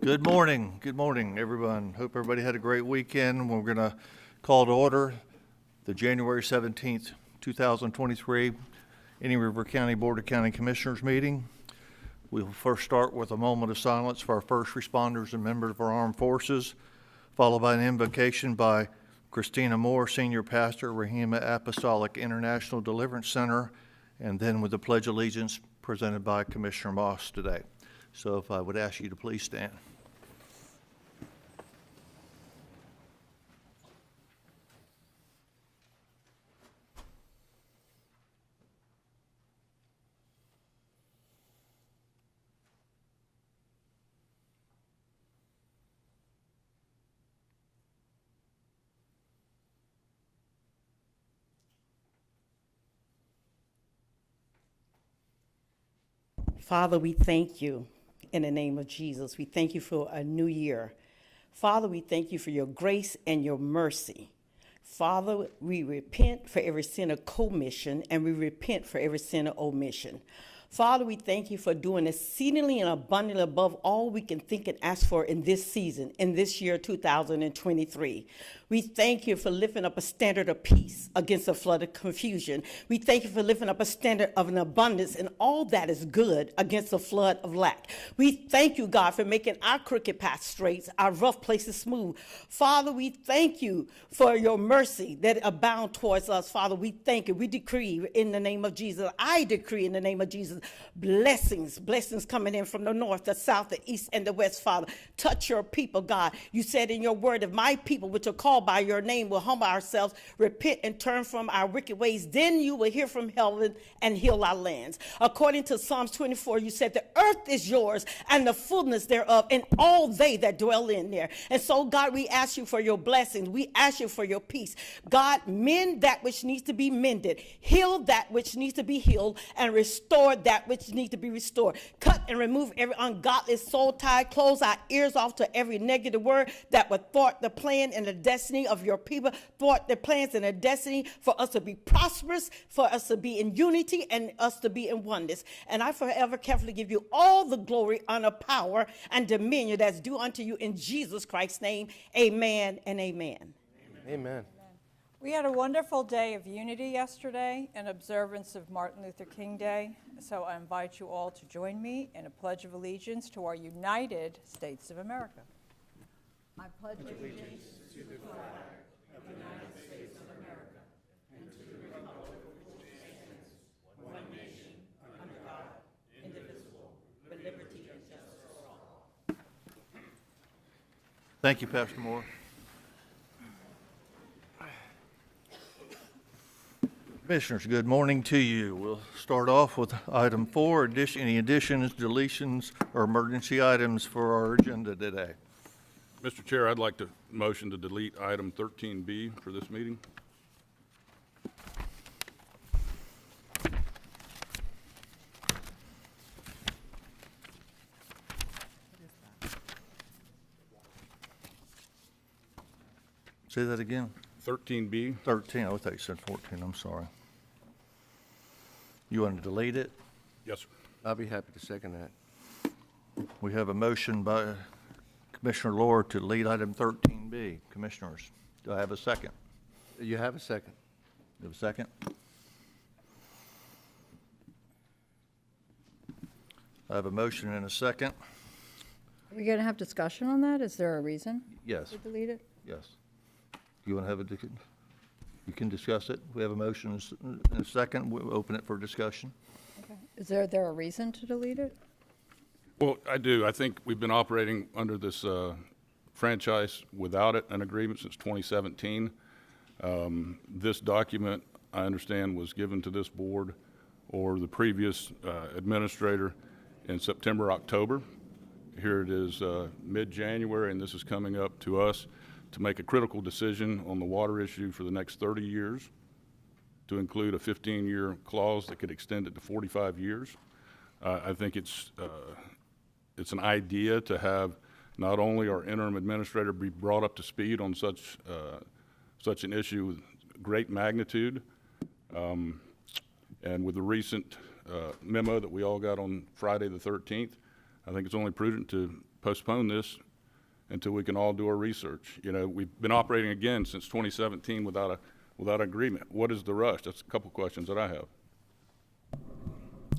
Good morning, everyone. Hope everybody had a great weekend. We're going to call to order the January 17th, 2023 Indian River County Board of County Commissioners meeting. We'll first start with a moment of silence for our first responders and members of our armed forces, followed by an invocation by Christina Moore, Senior Pastor, Rahima Apostolic International Deliverance Center, and then with the Pledge of Allegiance presented by Commissioner Moss today. So if I would ask you to please stand. Father, we thank you in the name of Jesus. We thank you for a new year. Father, we thank you for your grace and your mercy. Father, we repent for every sin of commission, and we repent for every sin of omission. Father, we thank you for doing exceedingly and abundantly above all we can think and ask for in this season, in this year 2023. We thank you for lifting up a standard of peace against a flood of confusion. We thank you for lifting up a standard of an abundance and all that is good against a flood of lack. We thank you, God, for making our crooked paths straight, our rough places smooth. Father, we thank you for your mercy that abound towards us. Father, we thank you. We decree in the name of Jesus. I decree in the name of Jesus, blessings coming in from the north, the south, the east, and the west, Father. Touch your people, God. You said in your word, if my people, which are called by your name, will humble ourselves, repent, and turn from our wicked ways, then you will hear from heaven and heal our lands. According to Psalms 24, you said the earth is yours and the fullness thereof, and all they that dwell in there. And so, God, we ask you for your blessings. We ask you for your peace. God, mend that which needs to be mended, heal that which needs to be healed, and restore that which needs to be restored. Cut and remove every ungodly soul tie. Close our ears off to every negative word that would thwart the plan and the destiny of your people, thwart the plans and the destiny for us to be prosperous, for us to be in unity, and us to be in oneness. And I forever carefully give you all the glory, honor, power, and dominion that's due unto you in Jesus Christ's name. Amen and amen. Amen. We had a wonderful day of unity yesterday in observance of Martin Luther King Day. So I invite you all to join me in a pledge of allegiance to our United States of America. I pledge allegiance to the flag of the United States of America and to the republic for which it stands, one nation, under God, indivisible, with liberty and justice for all. Thank you, Pastor Moore. Commissioners, good morning to you. We'll start off with item 4, any additions, deletions, or emergency items for our agenda today. Mr. Chair, I'd like to motion to delete item 13B for this meeting. Say that again. 13B. 13. I thought you said 14. I'm sorry. You want to delete it? Yes, sir. I'll be happy to second that. We have a motion by Commissioner Lord to delete item 13B. Commissioners, do I have a second? You have a second. You have a second? I have a motion and a second. Are we going to have discussion on that? Is there a reason Yes. to delete it? Yes. You want to have you can discuss it. We have a motion and a second. We'll open it for discussion. Okay. Is there a reason to delete it? Well, I do. I think we've been operating under this franchise without an agreement since 2017. This document, I understand, was given to this board or the previous administrator in September, October. Here it is mid-January, and this is coming up to us to make a critical decision on the water issue for the next 30 years, to include a 15-year clause that could extend it to 45 years. I think it's an idea to have not only our interim administrator be brought up to speed on such an issue with great magnitude, and with the recent memo that we all got on Friday the 13th, I think it's only prudent to postpone this until we can all do our research. You know, we've been operating again since 2017 without agreement. What is the rush? That's a couple questions that I have.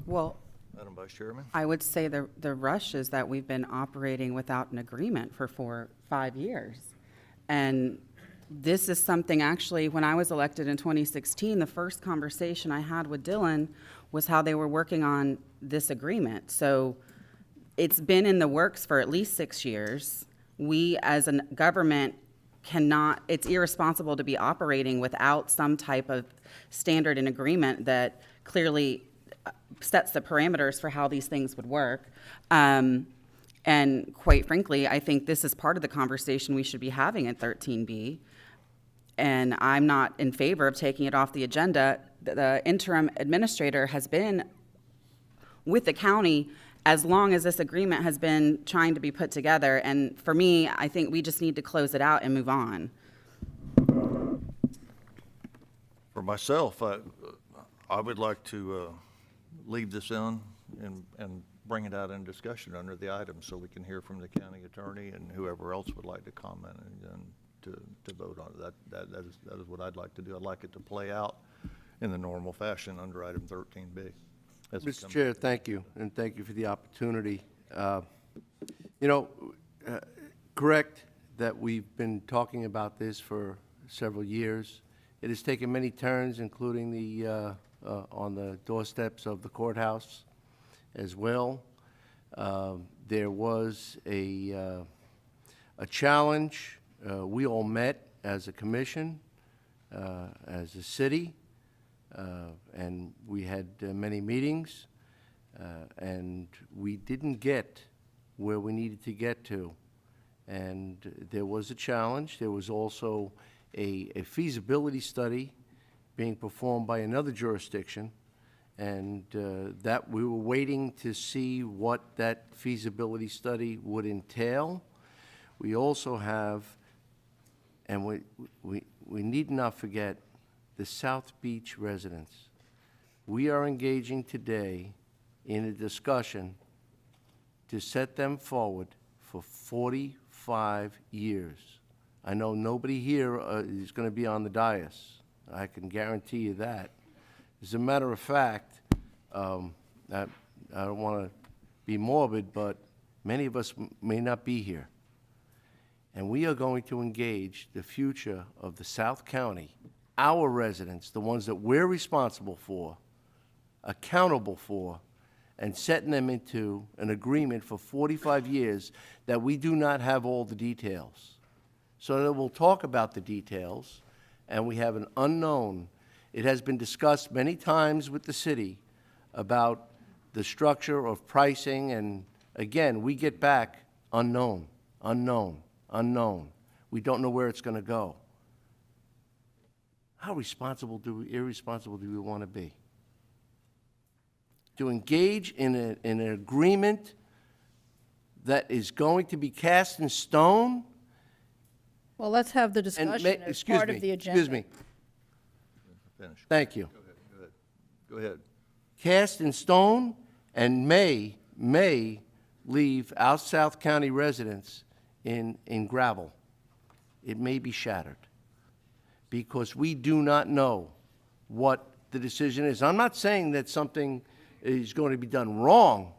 Well, Madam Vice Chairman? I would say the rush is that we've been operating without an agreement for 5 years. And this is something, actually, when I was elected in 2016, the first conversation I had with Dylan was how they were working on this agreement. So it's been in the works for at least 6 years. We, as a government, cannot, it's irresponsible to be operating without some type of standard and agreement that clearly sets the parameters for how these things would work. And quite frankly, I think this is part of the conversation we should be having at 13B. And I'm not in favor of taking it off the agenda. The interim administrator has been with the county as long as this agreement has been trying to be put together. And for me, I think we just need to close it out and move on. For myself, I would like to leave this in and bring it out in discussion under the item so we can hear from the county attorney and whoever else would like to comment and to vote on it. That is what I'd like to do. I'd like it to play out in the normal fashion under item 13B. Mr. Chair, thank you, and thank you for the opportunity. Correct that we've been talking about this for several years. It has taken many turns, including on the doorsteps of the courthouse as well. There was a challenge. We all met as a commission, as a city, and we had many meetings, and we didn't get where we needed to get to. And there was a challenge. There was also a feasibility study being performed by another jurisdiction, and that we were waiting to see what that feasibility study would entail. We also have, and we need not forget, the South Beach residents. We are engaging today in a discussion to set them forward for 45 years. I know nobody here is going to be on the dais. I can guarantee you that. As a matter of fact, I don't want to be morbid, but many of us may not be here. And we are going to engage the future of the South County, our residents, the ones that we're responsible for, accountable for, and setting them into an agreement for 45 years that we do not have all the details. So that we'll talk about the details, and we have an unknown. It has been discussed many times with the city about the structure of pricing, and again, we get back unknown, unknown, unknown. We don't know where it's going to go. How irresponsible do we want to be? To engage in an agreement that is going to be cast in stone? Well, let's have the discussion as part of the agenda. Excuse me. Finish. Thank you. Go ahead. Cast in stone and may leave our South County residents in gravel. It may be shattered because we do not know what the decision is. I'm not saying that something is going to be done wrong,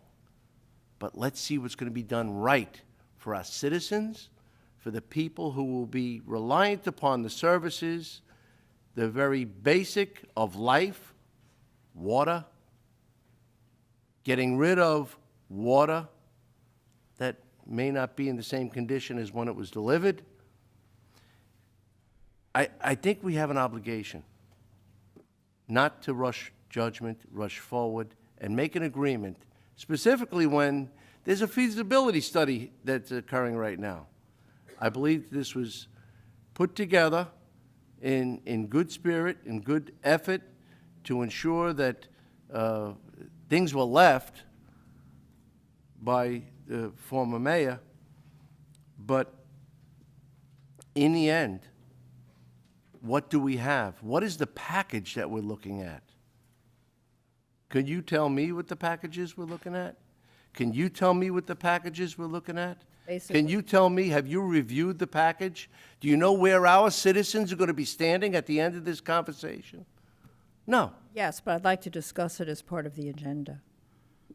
but let's see what's going to be done right for our citizens, for the people who will be reliant upon the services, the very basic of life, water, getting rid of water that may not be in the same condition as when it was delivered. I think we have an obligation not to rush judgment, rush forward, and make an agreement, specifically when there's a feasibility study that's occurring right now. I believe this was put together in good spirit, in good effort, to ensure that things were left by the former mayor, but in the end, what do we have? What is the package that we're looking at? Could you tell me what the package is we're looking at? Can you tell me what the packages we're looking at? Basically. Can you tell me, have you reviewed the package? Do you know where our citizens are going to be standing at the end of this conversation? No. Yes, but I'd like to discuss it as part of the agenda.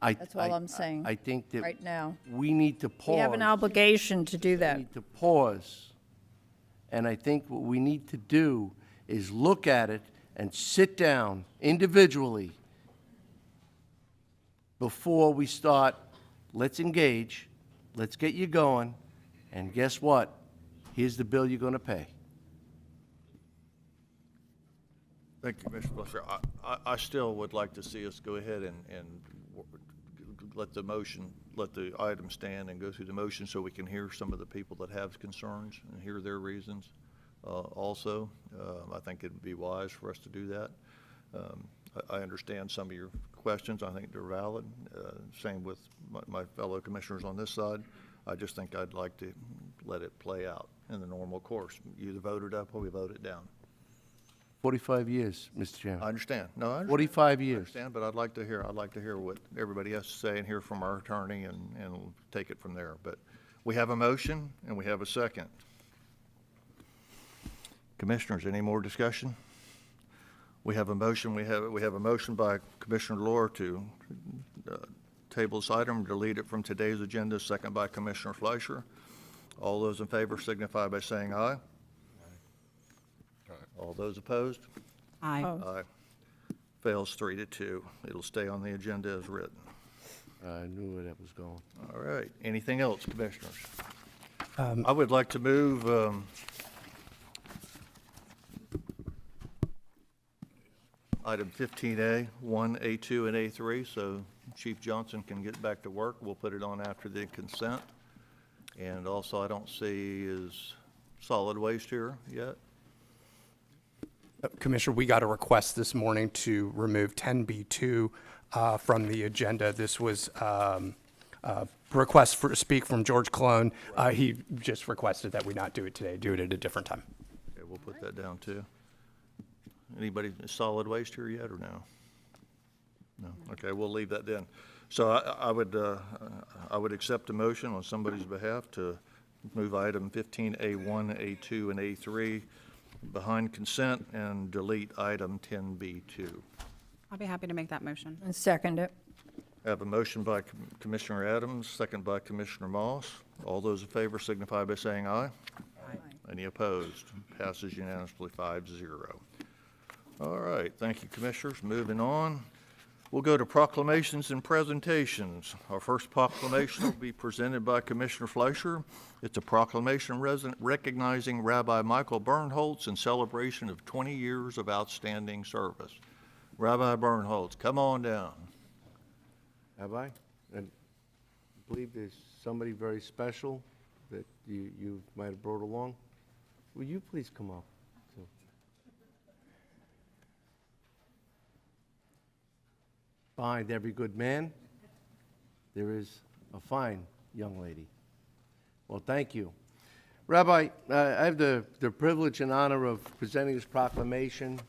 That's all I'm saying I think that right now. we need to pause. We have an obligation to do We that. need to pause. And I think what we need to do is look at it and sit down individually before we start. Let's engage, let's get you going, and guess what? Here's the bill you're going to pay. Thank you, Commissioner Fletcher. I still would like to see us go ahead and let the item stand and go through the motion so we can hear some of the people that have concerns and hear their reasons. Also, I think it'd be wise for us to do that. I understand some of your questions. I think they're valid. Same with my fellow commissioners on this side. I just think I'd like to let it play out in the normal course. You either vote it up or we vote it down. 45 years, Mr. I Chairman. understand. No, I understand. 45 I years. understand, but I'd like to hear what everybody has to say and hear from our attorney and take it from there. But we have a motion and we have a second. Commissioners, any more discussion? We have a motion. We have a motion by Commissioner Lohr to table this item, delete it from today's agenda, second by Commissioner Fleischer. All those in favor signify by saying aye. All those opposed? Aye. Aye. Fails 3-2. It'll stay on the agenda as written. I knew where that was going. All right. Anything else, Commissioners? I would like to move item 15A, 1, A2, and A3, so Chief Johnson can get back to work. We'll put it on after the consent. And also, I don't see is solid waste here yet. Commissioner, we got a request this morning to remove 10B2 from the agenda. This was a request to speak from George Cologne. He just requested that we not do it today, do it at a different time. Okay, we'll put that down too. Anybody solid waste here yet or no? No. Okay, we'll leave that then. So I would accept a motion on somebody's behalf to move item 15A1, A2, and A3 behind consent and delete item 10B2. I'll be happy to make that motion. And second it. I have a motion by Commissioner Adams, second by Commissioner Moss. All those in favor signify by saying aye. Aye. Any opposed? Passes unanimously 5-0. All right, thank you, Commissioners. Moving on. We'll go to proclamations and presentations. Our first proclamation will be presented by Commissioner Fleischer. It's a proclamation recognizing Rabbi Michael Bernholz in celebration of 20 years of outstanding service. Rabbi Bernholz, come on down. Have I? And I believe there's somebody very special that you might have brought along. Will you please come up? too? Behind every good man, there is a fine young lady. Well, thank you. Rabbi, I have the privilege and honor of presenting this proclamation.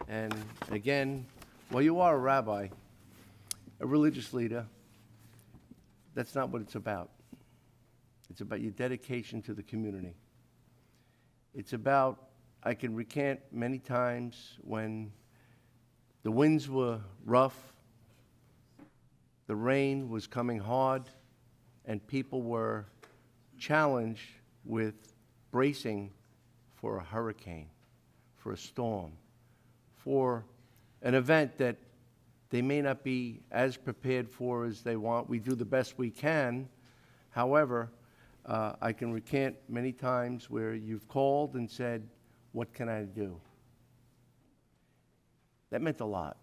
And again, while you are a rabbi, a religious leader, that's not what it's about. It's about your dedication to the community. It's about, I can recant many times when the winds were rough, the rain was coming hard, and people were challenged with bracing for a hurricane, for a storm, for an event that they may not be as prepared for as they want. We do the best we can. However, I can recant many times where you've called and said, what can I do? That meant a lot.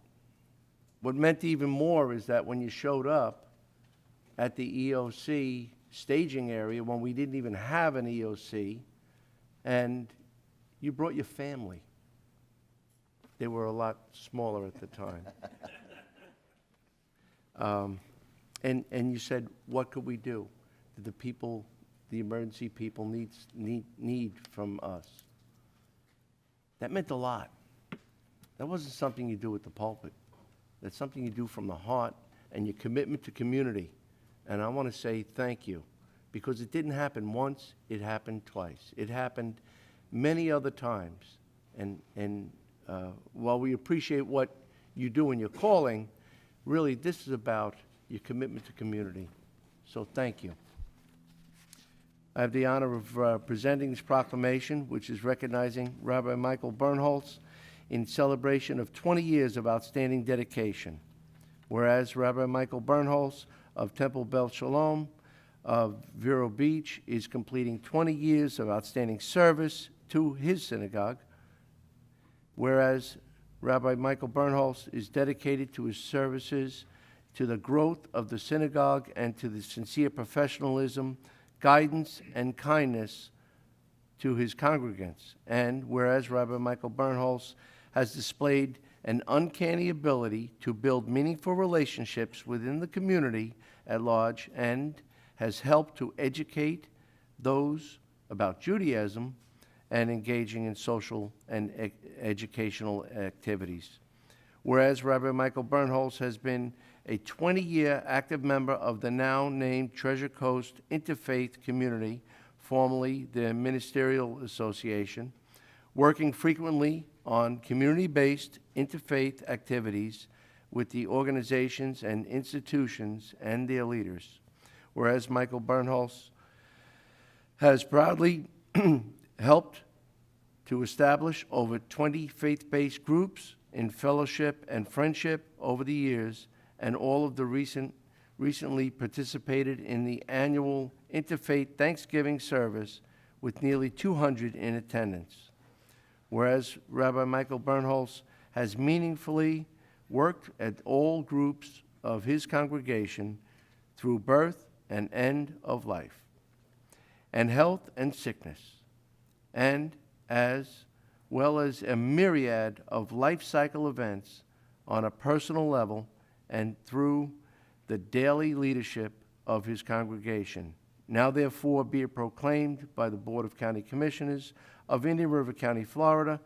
What meant even more is that when you showed up at the EOC staging area, when we didn't even have an EOC, and you brought your family. They were a lot smaller at the time. And you said, what could we do? Did the people, the emergency people need from us? That meant a lot. That wasn't something you do at the pulpit. That's something you do from the heart and your commitment to community. And I want to say thank you, because it didn't happen once, it happened twice. It happened many other times. And while we appreciate what you do in your calling, really this is about your commitment to community. So thank you. I have the honor of presenting this proclamation, which is recognizing Rabbi Michael Bernholz in celebration of 20 years of outstanding dedication. Whereas Rabbi Michael Bernholz of Temple Beth Shalom of Vero Beach is completing 20 years of outstanding service to his synagogue. Whereas Rabbi Michael Bernholz is dedicated to his services to the growth of the synagogue and to the sincere professionalism, guidance, and kindness to his congregants. And whereas Rabbi Michael Bernholz has displayed an uncanny ability to build meaningful relationships within the community at large and has helped to educate those about Judaism and engaging in social and educational activities. Whereas Rabbi Michael Bernholz has been a 20-year active member of the now named Treasure Coast Interfaith Community, formerly the Ministerial Association, working frequently on community-based interfaith activities with the organizations and institutions and their leaders. Whereas Michael Bernholz has proudly helped to establish over 20 faith-based groups in fellowship and friendship over the years, and all of the recently participated in the annual Interfaith Thanksgiving service with nearly 200 in attendance. Whereas Rabbi Michael Bernholz has meaningfully worked at all groups of his congregation through birth and end of life, and health and sickness, and as well as a myriad of life cycle events on a personal level and through the daily leadership of his congregation. Now therefore be it proclaimed by the Board of County Commissioners of Indian River County, Florida,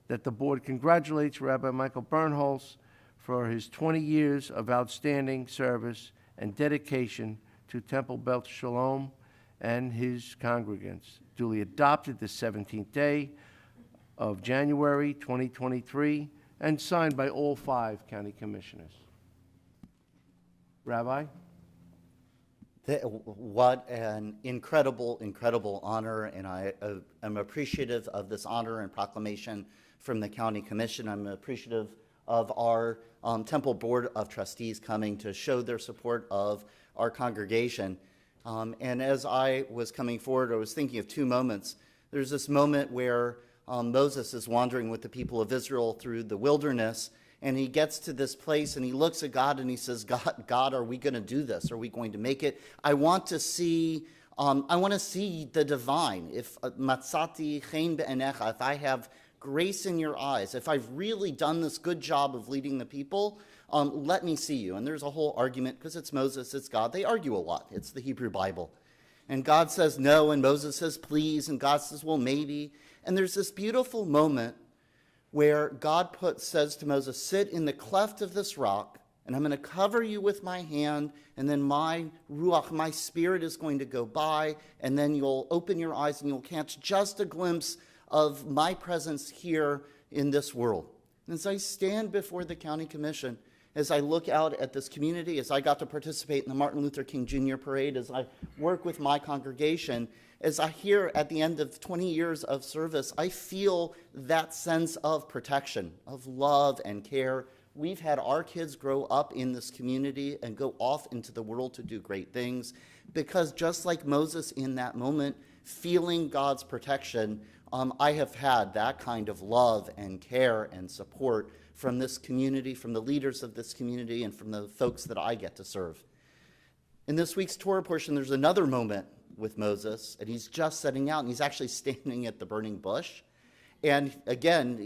that the board congratulates Rabbi Michael Bernholz for his 20 years of outstanding service and dedication to Temple Beth Shalom and his congregants, duly adopted the 17th day of January 2023 and signed by all 5 county commissioners. Rabbi? What an incredible, incredible honor, and I am appreciative of this honor and proclamation from the County Commission. I'm appreciative of our Temple Board of Trustees coming to show their support of our congregation. And as I was coming forward, I was thinking of 2 moments. There's this moment where Moses is wandering with the people of Israel through the wilderness, and he gets to this place and he looks at God and he says, God, are we going to do this? Are we going to make it? I want to see the divine. If matzati chen be'enecha, if I have grace in your eyes, if I've really done this good job of leading the people, let me see you. And there's a whole argument, because it's Moses, it's God. They argue a lot. It's the Hebrew Bible. And God says no, and Moses says please, and God says, well, maybe. And there's this beautiful moment where God says to Moses, sit in the cleft of this rock, and I'm going to cover you with my hand, and then my ruach, my spirit, is going to go by, and then you'll open your eyes and you'll catch just a glimpse of my presence here in this world. And as I stand before the county commission, as I look out at this community, as I got to participate in the Martin Luther King Jr. Parade, as I work with my congregation, as I hear at the end of 20 years of service, I feel that sense of protection, of love and care. We've had our kids grow up in this community and go off into the world to do great things, because just like Moses in that moment, feeling God's protection, I have had that kind of love and care and support from this community, from the leaders of this community, and from the folks that I get to serve. In this week's Torah portion, there's another moment with Moses, and he's just setting out, and he's actually standing at the burning bush. And again,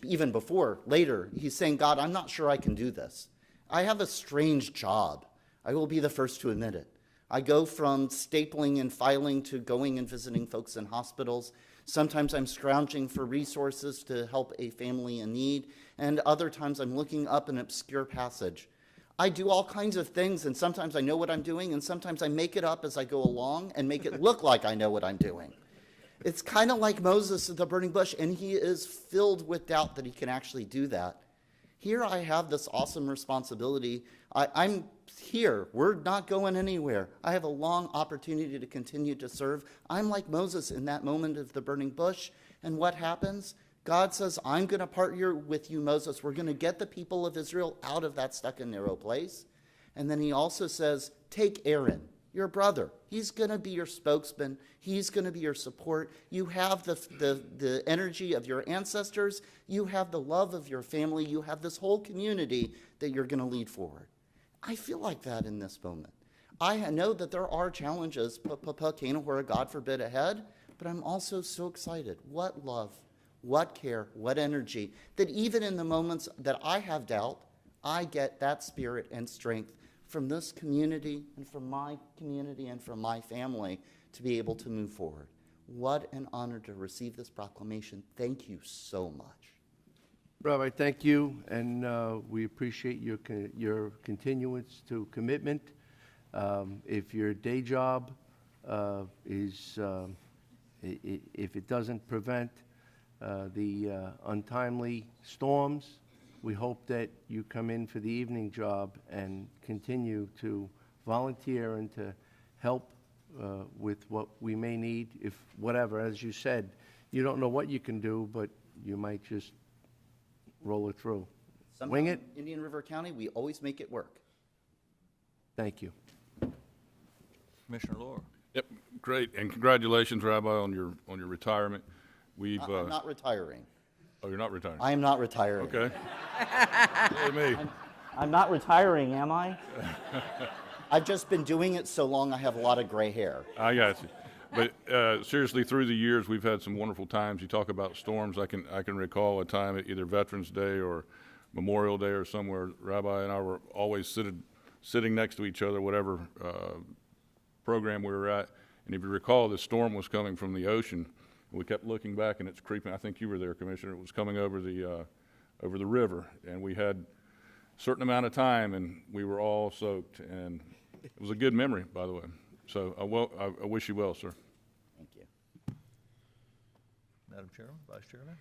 even before, later, he's saying, God, I'm not sure I can do this. I have a strange job. I will be the first to admit it. I go from stapling and filing to going and visiting folks in hospitals. Sometimes I'm scrounging for resources to help a family in need, and other times I'm looking up an obscure passage. I do all kinds of things, and sometimes I know what I'm doing, and sometimes I make it up as I go along and make it look like I know what I'm doing. It's kind of like Moses at the burning bush, and he is filled with doubt that he can actually do that. Here I have this awesome responsibility. I'm here. We're not going anywhere. I have a long opportunity to continue to serve. I'm like Moses in that moment of the burning bush. And what happens? God says, I'm going to partner with you, Moses. We're going to get the people of Israel out of that stuck and narrow place. And then he also says, take Aaron, your brother. He's going to be your spokesman. He's going to be your support. You have the energy of your ancestors. You have the love of your family. You have this whole community that you're going to lead forward. I feel like that in this moment. I know that there are challenges, God forbid, ahead, but I'm also so excited. What love, what care, what energy, that even in the moments that I have doubt, I get that spirit and strength from this community and from my community and from my family to be able to move forward. What an honor to receive this proclamation. Thank you so much. Rabbi, thank you, and we appreciate your continuance to commitment. If your day job if it doesn't prevent the untimely storms, we hope that you come in for the evening job and continue to volunteer and to help with what we may need, if whatever, as you said, you don't know what you can do, but you might just roll it through. Wing it. Indian River County, we always make it work. Thank you. Commissioner Laura. Yep, great, and congratulations, Rabbi, on your retirement. We've, I'm not retiring. oh, you're not retiring? I am not retiring. Okay. Silly me. I'm not retiring, am I? I've just been doing it so long I have a lot of gray hair. I got you. But seriously, through the years, we've had some wonderful times. You talk about storms. I can recall a time at either Veterans Day or Memorial Day or somewhere. Rabbi and I were always sitting next to each other, whatever program we were at. And if you recall, the storm was coming from the ocean. And we kept looking back, and it's creeping. I think you were there, Commissioner. It was coming over the river, and we had a certain amount of time, and we were all soaked. And it was a good memory, by the way. So I wish you well, sir. Thank you. Madam Chairman, Vice Chairman.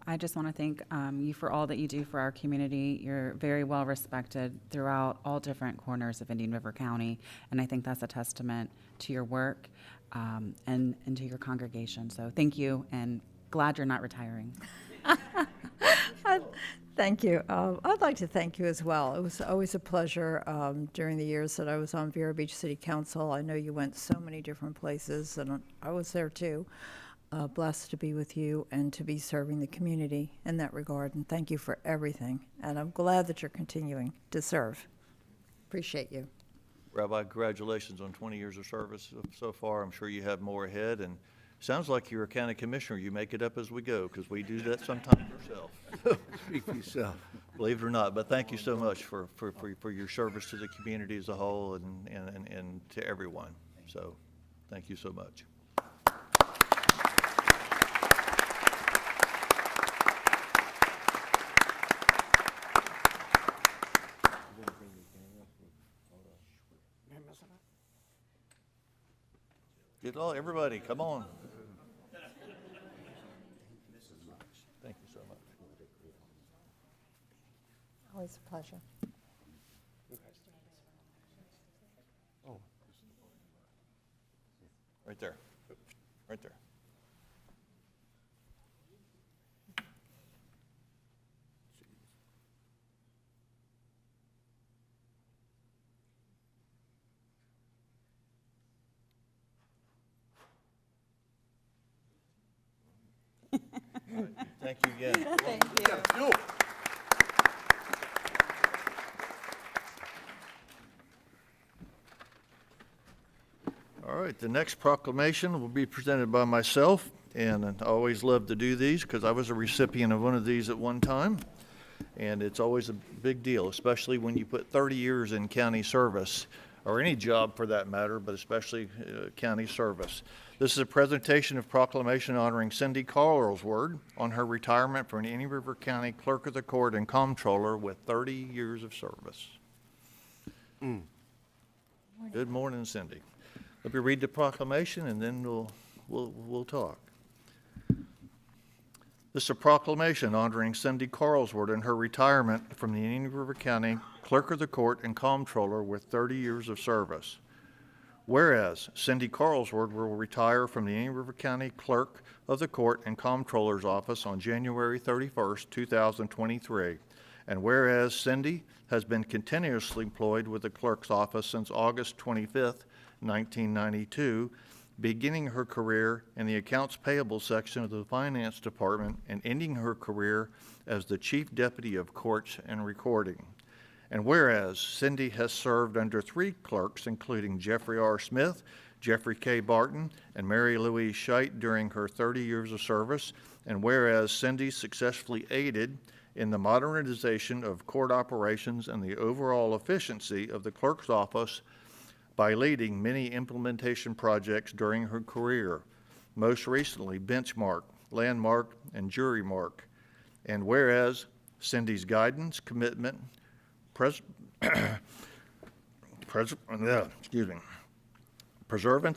I just want to thank you for all that you do for our community. You're very well respected throughout all different corners of Indian River County, and I think that's a testament to your work and to your congregation. So thank you, and glad you're not retiring. Thank you. I'd like to thank you as well. It was always a pleasure during the years that I was on Vero Beach City Council. I know you went so many different places, and I was there too. Blessed to be with you and to be serving the community in that regard. And thank you for everything. And I'm glad that you're continuing to serve. Appreciate you. Rabbi, congratulations on 20 years of service so far. I'm sure you have more ahead. And sounds like you're a county commissioner. You make it up as we go, because we do that sometimes ourselves. Speak for yourself. Believe it or not. But thank you so much for your service to the community as a whole and to everyone. So thank you so much. Get all, everybody, come on. Thank you so much. Always a pleasure. Right there. Right there. Thank you again. Thank you. All right, the next proclamation will be presented by myself, and I always love to do these because I was a recipient of one of these at one time, and it's always a big deal, especially when you put 30 years in county service, or any job for that matter, but especially county service. This is a presentation of proclamation honoring Cindy Carlswald on her retirement from Indian River County Clerk of the Court and Comptroller with 30 years of service. Good morning, Cindy. Let me read the proclamation and then we'll talk. This is a proclamation honoring Cindy Carlswald in her retirement from the Indian River County Clerk of the Court and Comptroller with 30 years of service. Whereas Cindy Carlswald will retire from the Indian River County Clerk of the Court and Comptroller's Office on January 31st, 2023. And whereas Cindy has been continuously employed with the Clerk's Office since August 25th, 1992, beginning her career in the Accounts Payable section of the Finance Department and ending her career as the Chief Deputy of Courts and Recording. And whereas Cindy has served under 3 clerks, including Jeffrey R. Smith, Jeffrey K. Barton, and Mary Louise Scheit during her 30 years of service, and whereas Cindy successfully aided in the modernization of court operations and the overall efficiency of the clerk's office by leading many implementation projects during her career, most recently Benchmark, Landmark, and Jurymark. And whereas Cindy's guidance, commitment, perseverance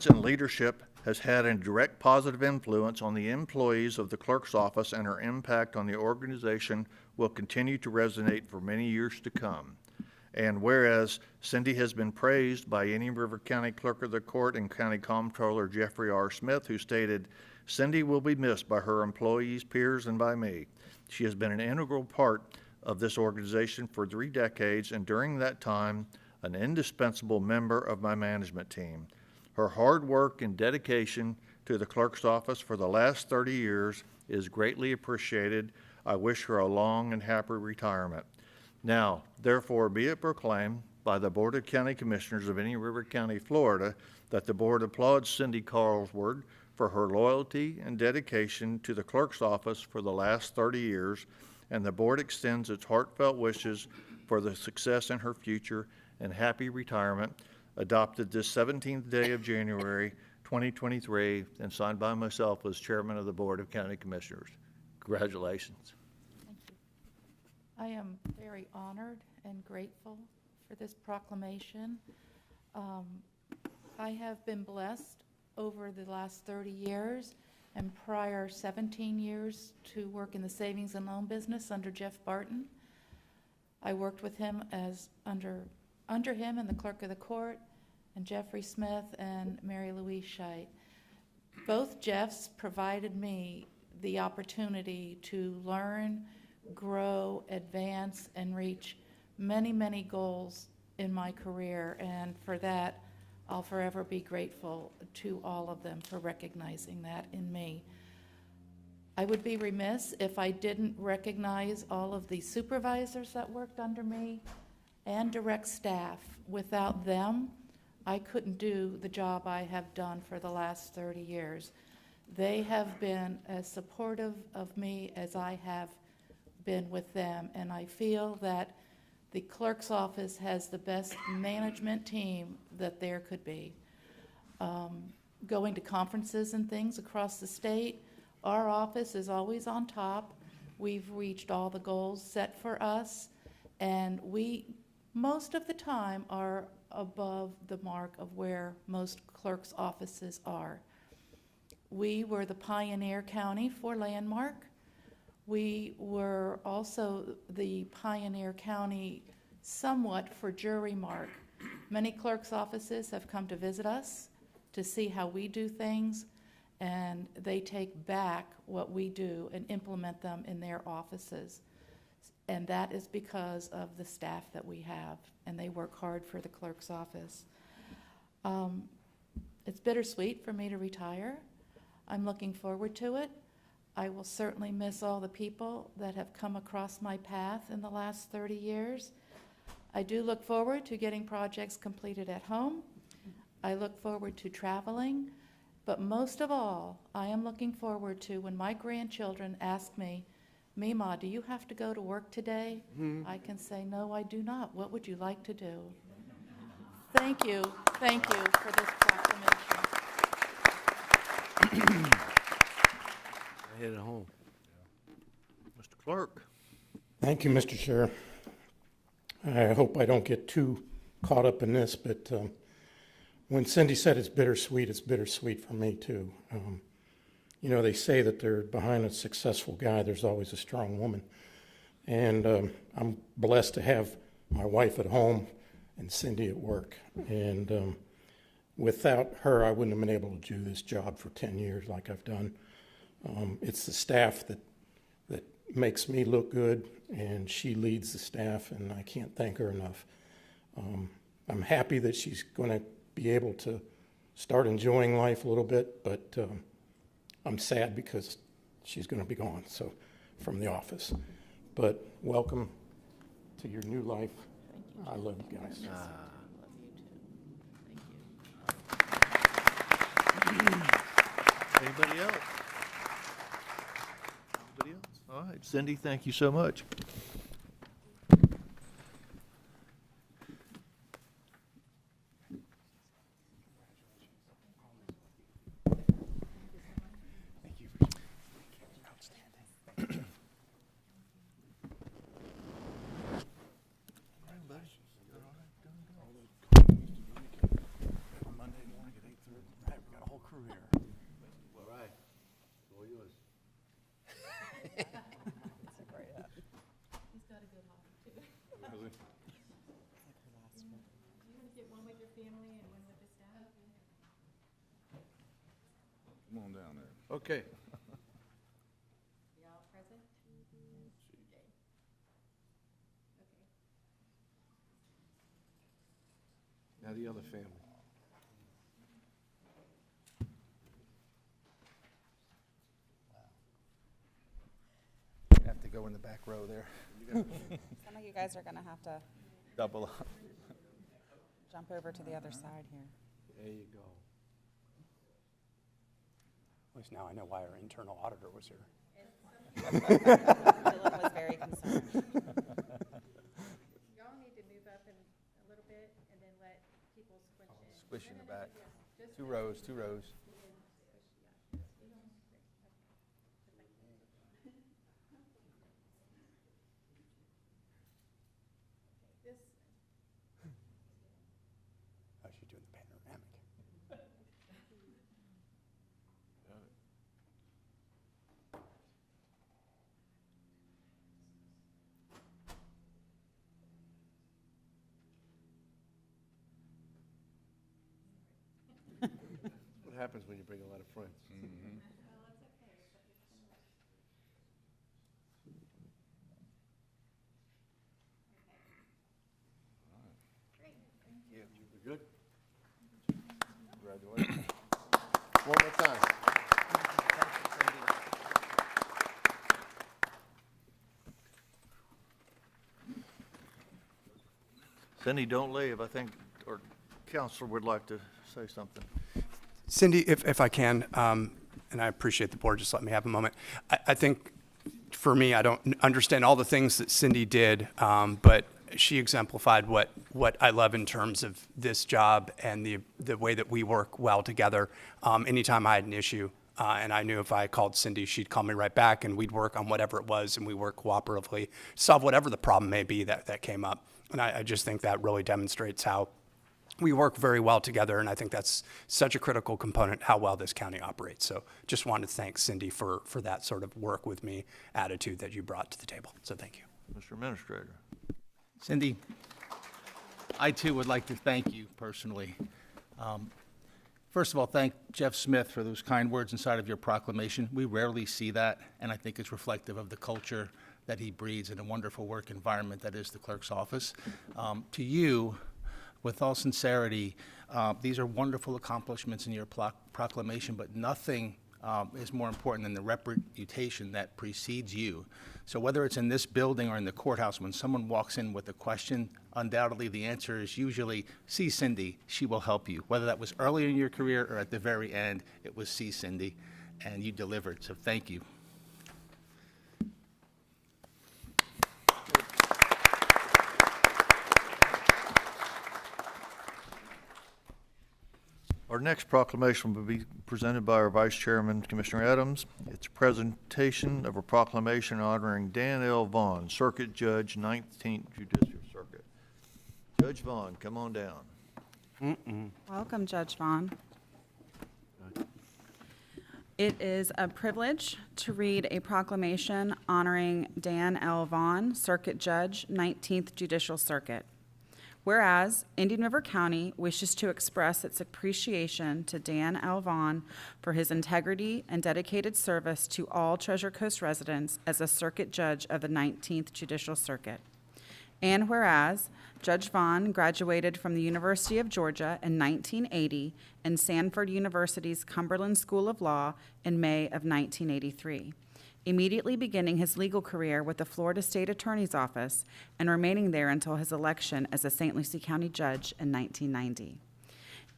and leadership has had a direct positive influence on the employees of the clerk's office, and her impact on the organization will continue to resonate for many years to come. And whereas Cindy has been praised by Indian River County Clerk of the Court and County Comptroller Jeffrey R. Smith, who stated, "Cindy will be missed by her employees, peers, and by me. She has been an integral part of this organization for 3 decades, and during that time, an indispensable member of my management team. Her hard work and dedication to the clerk's office for the last 30 years is greatly appreciated. I wish her a long and happy retirement. Now, therefore, be it proclaimed by the Board of County Commissioners of Indian River County, Florida, that the Board applauds Cindy Carlswald for her loyalty and dedication to the clerk's office for the last 30 years, and the Board extends its heartfelt wishes for the success in her future and happy retirement, adopted this 17th day of January, 2023, and signed by myself as Chairman of the Board of County Commissioners. Congratulations. Thank you. I am very honored and grateful for this proclamation. I have been blessed over the last 30 years and prior 17 years to work in the savings and loan business under Jeff Barton. I worked with him as under him and the clerk of the court, and Jeffrey Smith and Mary Louise Scheit. Both Jeffs provided me the opportunity to learn, grow, advance, and reach many, many goals in my career, and for that, I'll forever be grateful to all of them for recognizing that in me. I would be remiss if I didn't recognize all of the supervisors that worked under me and direct staff. Without them, I couldn't do the job I have done for the last 30 years. They have been as supportive of me as I have been with them, and I feel that the clerk's office has the best management team that there could be. Going to conferences and things across the state, our office is always on top. We've reached all the goals set for us, and we, most of the time, are above the mark of where most clerk's offices are. We were the pioneer county for Landmark. We were also the pioneer county somewhat for Jurymark. Many clerk's offices have come to visit us to see how we do things, and they take back what we do and implement them in their offices. And that is because of the staff that we have, and they work hard for the clerk's office. It's bittersweet for me to retire. I'm looking forward to it. I will certainly miss all the people that have come across my path in the last 30 years. I do look forward to getting projects completed at home. I look forward to traveling, but most of all, I am looking forward to when my grandchildren ask me, "Mima, do you have to go to work today?" I can say, "No, I do not. What would you like to do?" Thank you for this proclamation. I hit it home. Mr. Clerk. Thank you, Mr. Chair. I hope I don't get too caught up in this, but when Cindy said it's bittersweet for me too. You know, they say that they're behind a successful guy, there's always a strong woman. And I'm blessed to have my wife at home and Cindy at work. And without her, I wouldn't have been able to do this job for 10 years like I've done. It's the staff that makes me look good, and she leads the staff, and I can't thank her enough. I'm happy that she's going to be able to start enjoying life a little bit, but I'm sad because she's going to be gone from the office. But welcome to your new life. I love you guys. Anybody else? Anybody else? All right, Cindy, thank you so much. Come on down there. Okay. Now the other family. Have to go in the back row there. Some of you guys are going to have to Double up. jump over to the other side here. There you go. At least now I know why our internal auditor was here. Dylan was very concerned. Y'all need to move up a little bit and then let people squish in. Squish in the back. Two rows, two rows. Oh, she's doing the panoramic. What happens when you bring a lot of friends? We're good? Congratulations. One more time. Cindy, don't leave. I think our counselor would like to say something. Cindy, if I can, and I appreciate the board just let me have a moment. I think for me, I don't understand all the things that Cindy did, but she exemplified what I love in terms of this job and the way that we work well together. Anytime I had an issue, and I knew if I called Cindy, she'd call me right back, and we'd work on whatever it was, and we work cooperatively, solve whatever the problem may be that came up. And I just think that really demonstrates how we work very well together, and I think that's such a critical component how well this county operates. So just wanted to thank Cindy for that sort of work with me attitude that you brought to the table. So thank you. Mr. Administrator. Cindy, I too would like to thank you personally. First of all, thank Jeff Smith for those kind words inside of your proclamation. We rarely see that, and I think it's reflective of the culture that he breeds in a wonderful work environment that is the clerk's office. To you, with all sincerity, these are wonderful accomplishments in your proclamation, but nothing is more important than the reputation that precedes you. So whether it's in this building or in the courthouse, when someone walks in with a question, undoubtedly the answer is usually, see Cindy, she will help you. Whether that was early in your career or at the very end, it was see Cindy, and you delivered, so thank you. Our next proclamation will be presented by our Vice Chairman, Commissioner Adams. It's a presentation of a proclamation honoring Dan L. Vaughn, Circuit Judge, 19th Judicial Circuit. Judge Vaughn, come on down. Welcome, Judge Vaughn. It is a privilege to read a proclamation honoring Dan L. Vaughn, Circuit Judge, 19th Judicial Circuit. Whereas Indian River County wishes to express its appreciation to Dan L. Vaughn for his integrity and dedicated service to all Treasure Coast residents as a Circuit Judge of the 19th Judicial Circuit. And whereas Judge Vaughn graduated from the University of Georgia in 1980 and Sanford University's Cumberland School of Law in May of 1983, immediately beginning his legal career with the Florida State Attorney's Office and remaining there until his election as a St. Lucie County judge in 1990.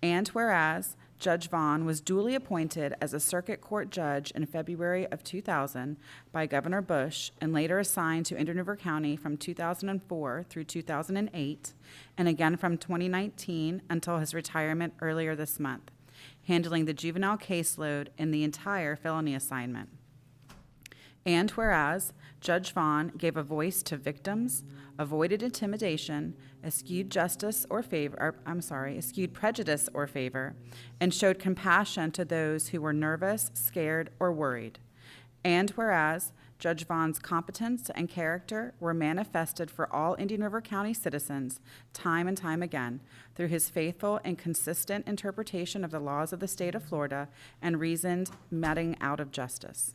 And whereas Judge Vaughn was duly appointed as a circuit court judge in February of 2000 by Governor Bush and later assigned to Indian River County from 2004 through 2008, and again from 2019 until his retirement earlier this month, handling the juvenile caseload in the entire felony assignment. And whereas Judge Vaughn gave a voice to victims, avoided intimidation, eschewed prejudice or favor, and showed compassion to those who were nervous, scared, or worried. And whereas Judge Vaughn's competence and character were manifested for all Indian River County citizens time and time again through his faithful and consistent interpretation of the laws of the state of Florida and reasoned meting out of justice.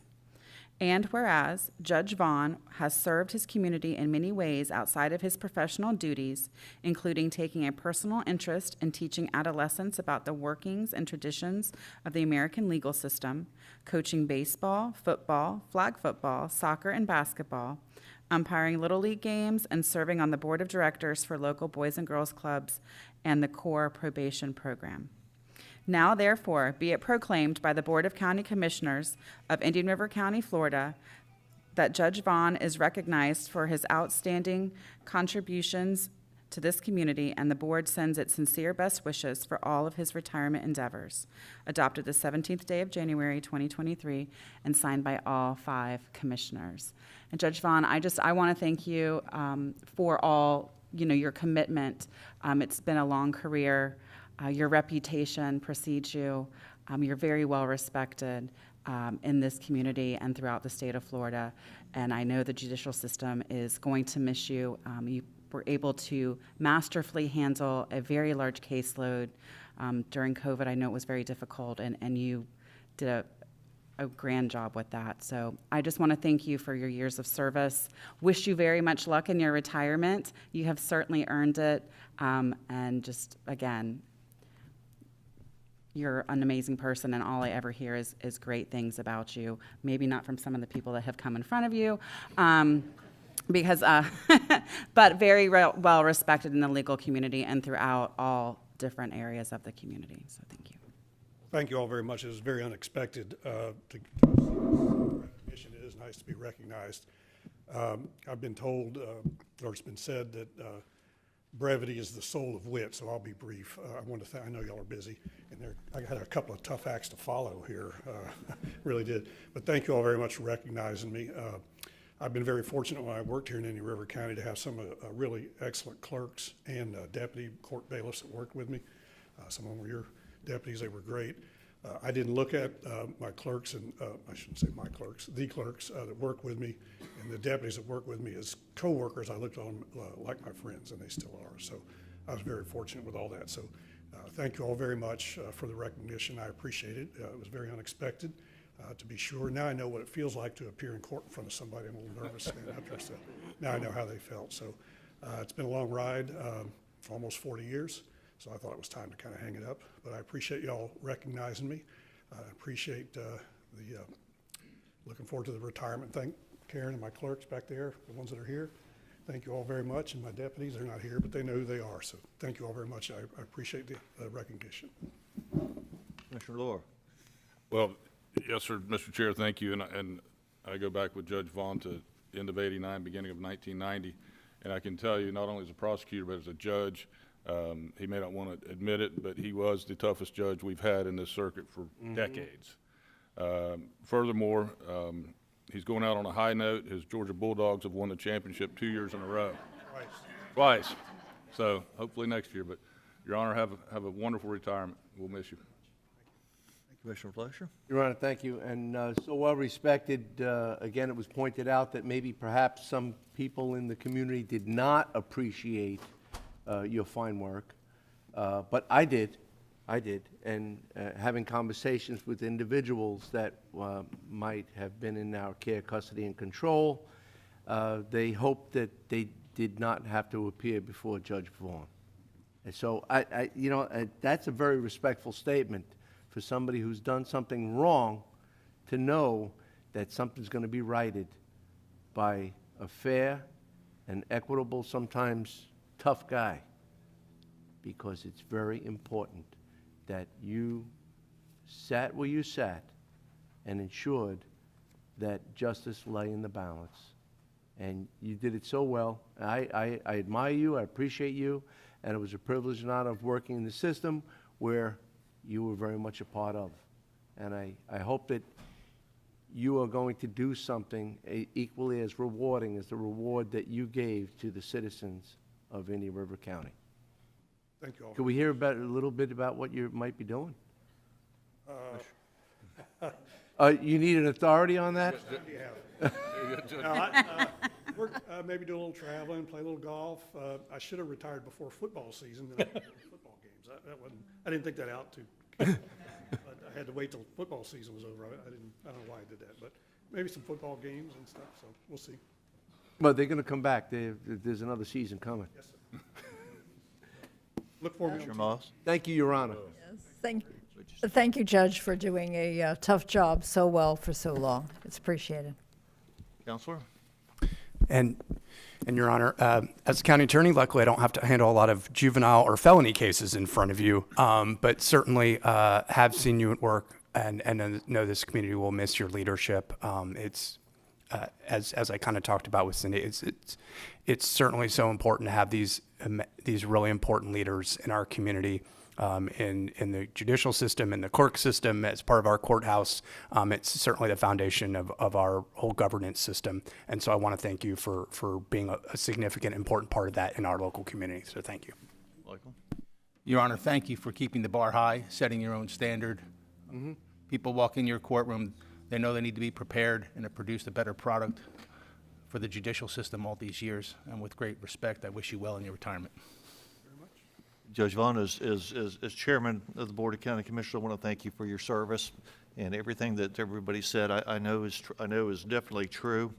And whereas Judge Vaughn has served his community in many ways outside of his professional duties, including taking a personal interest in teaching adolescents about the workings and traditions of the American legal system, coaching baseball, football, flag football, soccer, and basketball, umpiring Little League games, and serving on the board of directors for local Boys and Girls Clubs and the core probation program. Now, therefore, be it proclaimed by the Board of County Commissioners of Indian River County, Florida, that Judge Vaughn is recognized for his outstanding contributions to this community, and the board sends its sincere best wishes for all of his retirement endeavors. Adopted the 17th day of January, 2023, and signed by all 5 commissioners. And Judge Vaughn, I want to thank you for all, your commitment. It's been a long career. Your reputation precedes you. You're very well respected in this community and throughout the state of Florida. And I know the judicial system is going to miss you. You were able to masterfully handle a very large caseload during COVID. I know it was very difficult, and you did a grand job with that. So I just want to thank you for your years of service. Wish you very much luck in your retirement. You have certainly earned it. And just, again, you're an amazing person, and all I ever hear is great things about you. Maybe not from some of the people that have come in front of you, but very well respected in the legal community and throughout all different areas of the community. So thank you. Thank you all very much. It was very unexpected to recognition. It is nice to be recognized. I've been told, or it's been said that brevity is the soul of wit, so I'll be brief. I know y'all are busy, and I had a couple of tough acts to follow here, really did. But thank you all very much for recognizing me. I've been very fortunate when I worked here in Indian River County to have some really excellent clerks and deputy court bailiffs that worked with me. Some of them were your deputies. They were great. I didn't look at my clerks, and I shouldn't say my clerks, the clerks that work with me and the deputies that work with me as co-workers. I looked on them like my friends, and they still are. So I was very fortunate with all that. So thank you all very much for the recognition. I appreciate it. It was very unexpected, to be sure. Now I know what it feels like to appear in court in front of somebody. I'm a little nervous standing up here, so now I know how they felt. So it's been a long ride, almost 40 years. So I thought it was time to kind of hang it up. But I appreciate y'all recognizing me. I appreciate looking forward to the retirement. Thank Karen and my clerks back there, the ones that are here. Thank you all very much. And my deputies, they're not here, but they know who they are. So thank you all very much. I appreciate the recognition. Commissioner Lohr. Well, yes, sir, Mr. Chair, thank you. And I go back with Judge Vaughn to end of 89, beginning of 1990. And I can tell you, not only as a prosecutor, but as a judge, he may not want to admit it, but he was the toughest judge we've had in this circuit for decades. Furthermore, he's going out on a high note. His Georgia Bulldogs have won the championship 2 years in a row. Twice. So hopefully next year, but Your Honor, have a wonderful retirement. We'll miss you. Commissioner Fleischer? Your Honor, thank you. And so well respected, again, it was pointed out that maybe perhaps some people in the community did not appreciate your fine work, but I did. And having conversations with individuals that might have been in our care, custody, and control, they hoped that they did not have to appear before Judge Vaughn. And so, that's a very respectful statement for somebody who's done something wrong to know that something's going to be righted by a fair and equitable, sometimes tough guy, because it's very important that you sat where you sat and ensured that justice lay in the balance. And you did it so well. I admire you, I appreciate you, and it was a privilege and honor of working in the system where you were very much a part of. And I hope that you are going to do something equally as rewarding as the reward that you gave to the citizens of Indian River County. Thank you all. Could we hear a little bit about what you might be doing? You need an authority on that? We're maybe do a little traveling, play a little golf. I should have retired before football season, then I could go to football games. I didn't think that out too. But I had to wait till football season was over. I don't know why I did that, but maybe some football games and stuff, so we'll see. Well, they're going to come back. There's another season coming. Yes, sir. Look forward to Commissioner Moss? Thank you, Your Honor. Thank you, Judge, for doing a tough job so well for so long. It's appreciated. Counselor? And Your Honor, as a county attorney, luckily I don't have to handle a lot of juvenile or felony cases in front of you, but certainly have seen you at work and know this community will miss your leadership. It's as I kind of talked about with Cindy, it's certainly so important to have these really important leaders in our community. In the judicial system, in the court system, as part of our courthouse. It's certainly the foundation of our whole governance system. And so I want to thank you for being a significant, important part of that in our local community. So thank you. Michael? Your Honor, thank you for keeping the bar high, setting your own standard. People walk in your courtroom, they know they need to be prepared and have produced a better product for the judicial system all these years. And with great respect, I wish you well in your retirement. Judge Vaughn, as chairman of the Board of County Commissioners, I want to thank you for your service and everything that everybody said. I know is definitely true,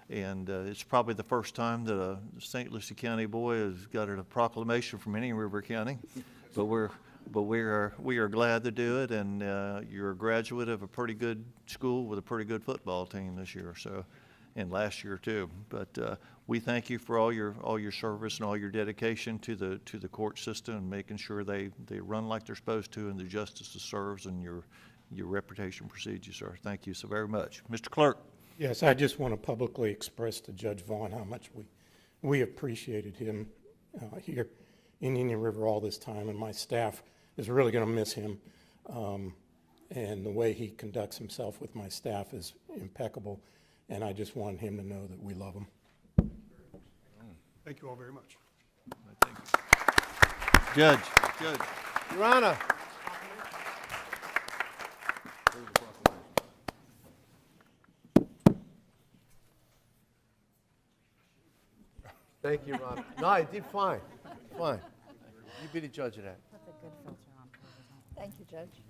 and it's probably the first time that a St. Lucie County boy has got a proclamation from Indian River County, but we are glad to do it, and you're a graduate of a pretty good school with a pretty good football team this year, so. And last year too, but we thank you for all your service and all your dedication to the court system and making sure they run like they're supposed to and the justice serves and your reputation precedes you, sir. Thank you so very much. Mr. Clerk. Yes, I just want to publicly express to Judge Vaughn how much we appreciated him here in Indian River all this time, and my staff is really going to miss him. And the way he conducts himself with my staff is impeccable. And I just want him to know that we love him. Thank you all very much. Thank you. Judge. Your Honor. Thank you, Your Honor. No, I did fine. Fine. You be the judge of that. Put the good filter on. Thank you, Judge.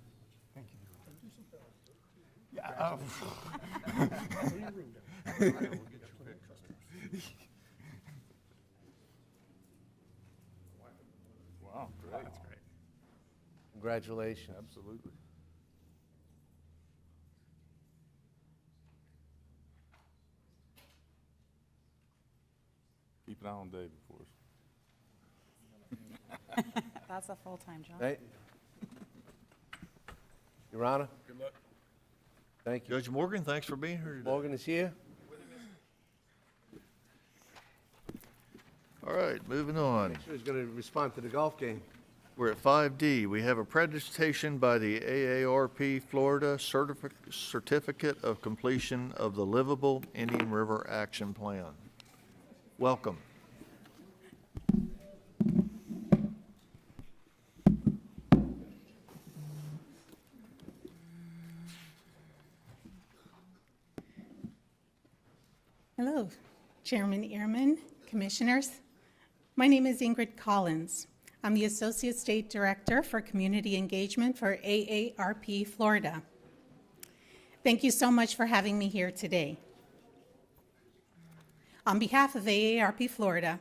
Wow, great. That's great. Congratulations. Absolutely. Keep an eye on David for us. That's a full-time job. Right? Your Honor, Good luck. thank you. Judge Morgan, thanks for being here today. Morgan is here. All right, moving on. He's going to respond to the golf game. We're at 5D. We have a presentation by the AARP Florida Certificate of Completion of the Livable Indian River Action Plan. Welcome. Chairman Ehrman, Commissioners. My name is Ingrid Collins. I'm the Associate State Director for Community Engagement for AARP Florida. Thank you so much for having me here today. On behalf of AARP Florida,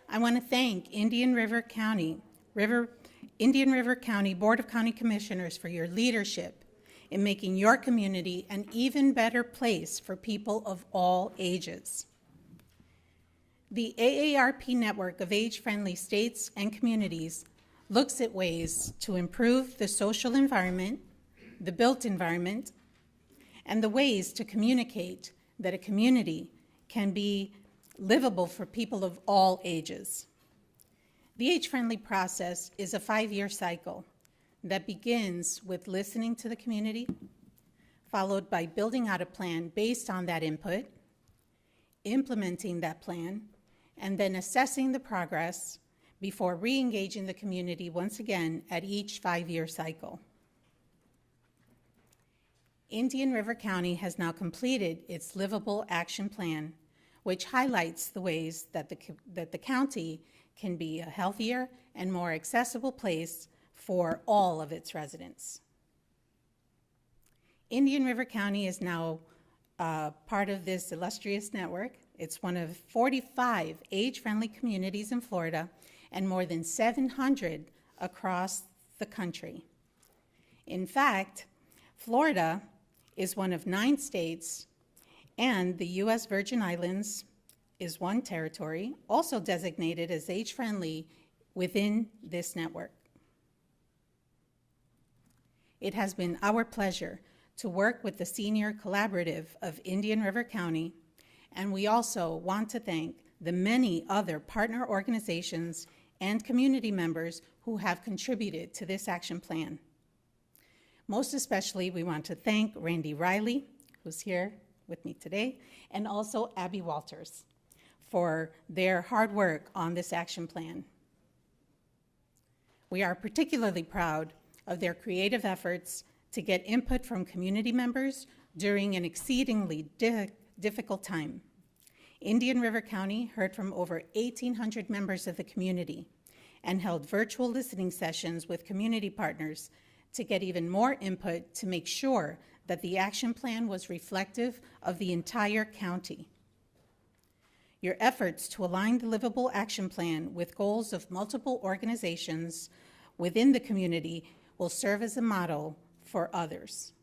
I want to thank Indian River County Board of County Commissioners for your leadership in making your community an even better place for people of all ages. The AARP network of age-friendly states and communities looks at ways to improve the social environment, the built environment, and the ways to communicate that a community can be livable for people of all ages. The age-friendly process is a 5-year cycle that begins with listening to the community, followed by building out a plan based on that input, implementing that plan, and then assessing the progress before re-engaging the community once again at each 5-year cycle. Indian River County has now completed its Livable Action Plan, which highlights the ways that the county can be a healthier and more accessible place for all of its residents. Indian River County is now part of this illustrious network. It's one of 45 age-friendly communities in Florida and more than 700 across the country. In fact, Florida is one of 9 states, and the U.S. Virgin Islands is one territory also designated as age-friendly within this network. It has been our pleasure to work with the Senior Collaborative of Indian River County, and we also want to thank the many other partner organizations and community members who have contributed to this action plan. Most especially, we want to thank Randy Riley, who's here with me today, and also Abby Walters for their hard work on this action plan. We are particularly proud of their creative efforts to get input from community members during an exceedingly difficult time. Indian River County heard from over 1,800 members of the community and held virtual listening sessions with community partners to get even more input to make sure that the action plan was reflective of the entire county. Your efforts to align the Livable Action Plan with goals of multiple organizations within the community will serve as a model for others.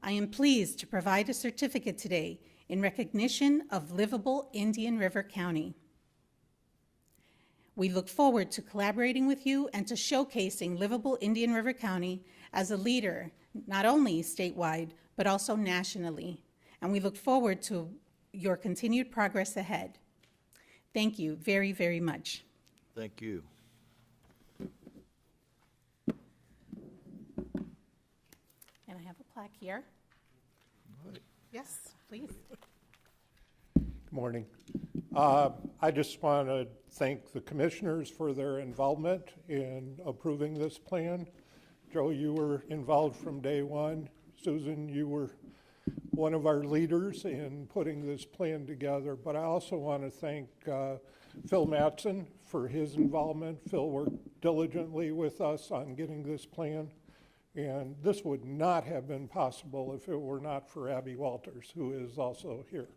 I am pleased to provide a certificate today in recognition of Livable Indian River County. We look forward to collaborating with you and to showcasing Livable Indian River County as a leader, not only statewide, but also nationally. And we look forward to your continued progress ahead. Thank you very, very much. Thank you. And I have a plaque here. Yes, please. Good morning. I just want to thank the commissioners for their involvement in approving this plan. Joe, you were involved from day one. Susan, you were one of our leaders in putting this plan together. But I also want to thank Phil Mattson for his involvement. Phil worked diligently with us on getting this plan. And this would not have been possible if it were not for Abby Walters, who is also here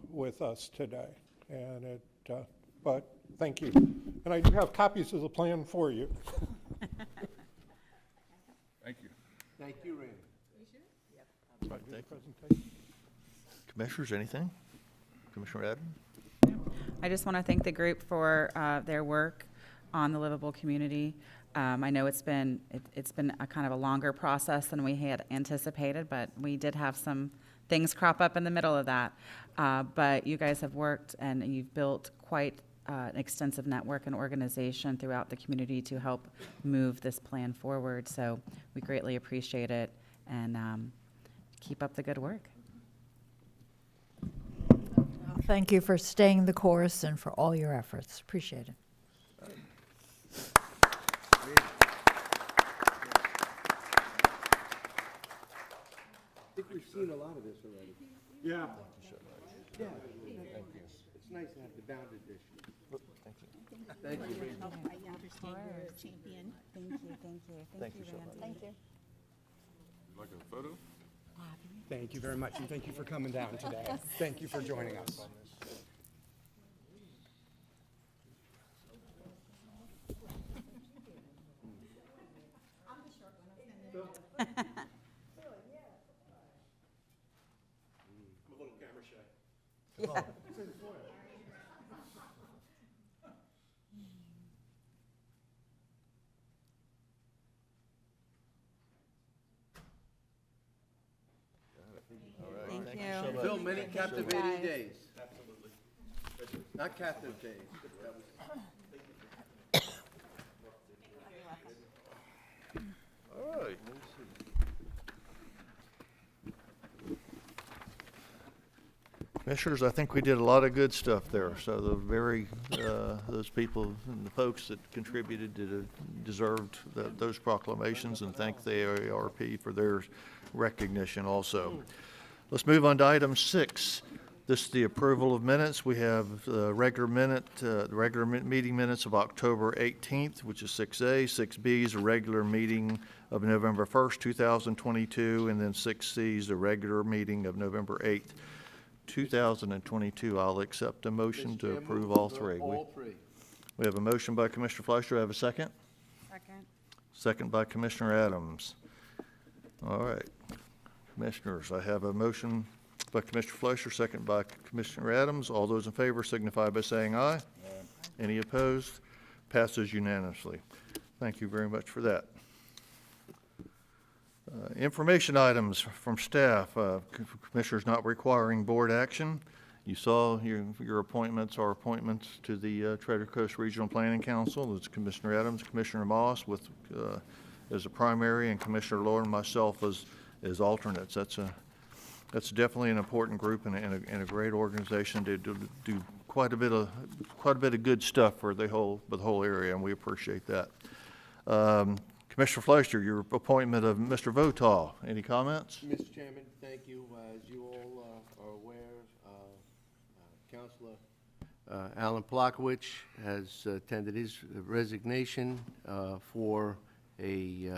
with us today. And but thank you. And I do have copies of the plan for you. Thank you. Thank you, Randy. Commissioners, anything? Commissioner Adden? I just want to thank the group for their work on the livable community. I know it's been a kind of a longer process than we had anticipated, but we did have some things crop up in the middle of that. But you guys have worked and you've built quite an extensive network and organization throughout the community to help move this plan forward. So we greatly appreciate it, and keep up the good work. Thank you for staying the course and for all your efforts. Appreciate it. I think we've seen a lot of this already. Yeah. It's nice to have the bound edition. Thank you. I understand you're a champion. Thank you, thank you. Thank you so much. Thank you. Like a photo? Thank you very much, and thank you for coming down today. Thank you for joining us. Thank you. Bill, many captivating days. Absolutely. Not captive days. All right. Commissioners, I think we did a lot of good stuff there. So those people and the folks that contributed deserved those proclamations, and thank the AARP for their recognition also. Let's move on to item 6. This is the approval of minutes. We have the regular meeting minutes of October 18th, which is 6A. 6B is a regular meeting of November 1st, 2022, and then 6C is a regular meeting of November 8th, 2022. I'll accept a motion to approve all three. All three. We have a motion by Commissioner Fleischer. Do I have a second? Second. Second by Commissioner Adams. All right. Commissioners, I have a motion by Commissioner Fleischer, second by Commissioner Adams. All those in favor signify by saying aye. Aye. Any opposed? Passes unanimously. Thank you very much for that. Information items from staff. Commissioners not requiring board action. You saw your appointments are appointments to the Treasure Coast Regional Planning Council. It's Commissioner Adams, Commissioner Moss as a primary, and Commissioner Lohr and myself as alternates. That's definitely an important group and a great organization to do quite a bit of good stuff for the whole area, and we appreciate that. Commissioner Fleischer, your appointment of Mr. Vaughn. Any comments? Mr. Chairman, thank you. As you all are aware, Councilor Alan Plakowicz has tendered his resignation for a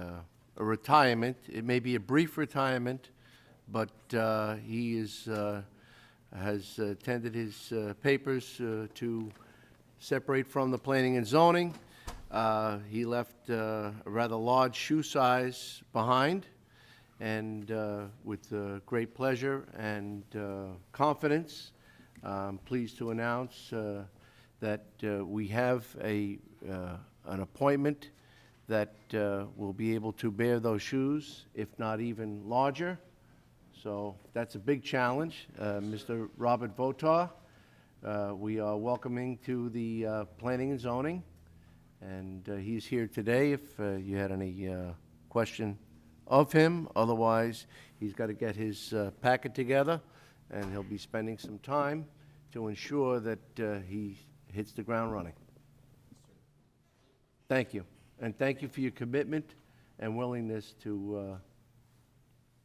retirement. It may be a brief retirement, but he has tendered his papers to separate from the planning and zoning. He left a rather large shoe size behind, and with great pleasure and confidence, I'm pleased to announce that we have an appointment that will be able to bear those shoes, if not even larger. So that's a big challenge. Mr. Robert Votar, we are welcoming to the Planning and Zoning, and he's here today if you had any question of him. Otherwise, he's got to get his packet together, and he'll be spending some time to ensure that he hits the ground running. Thank you. And thank you for your commitment and willingness to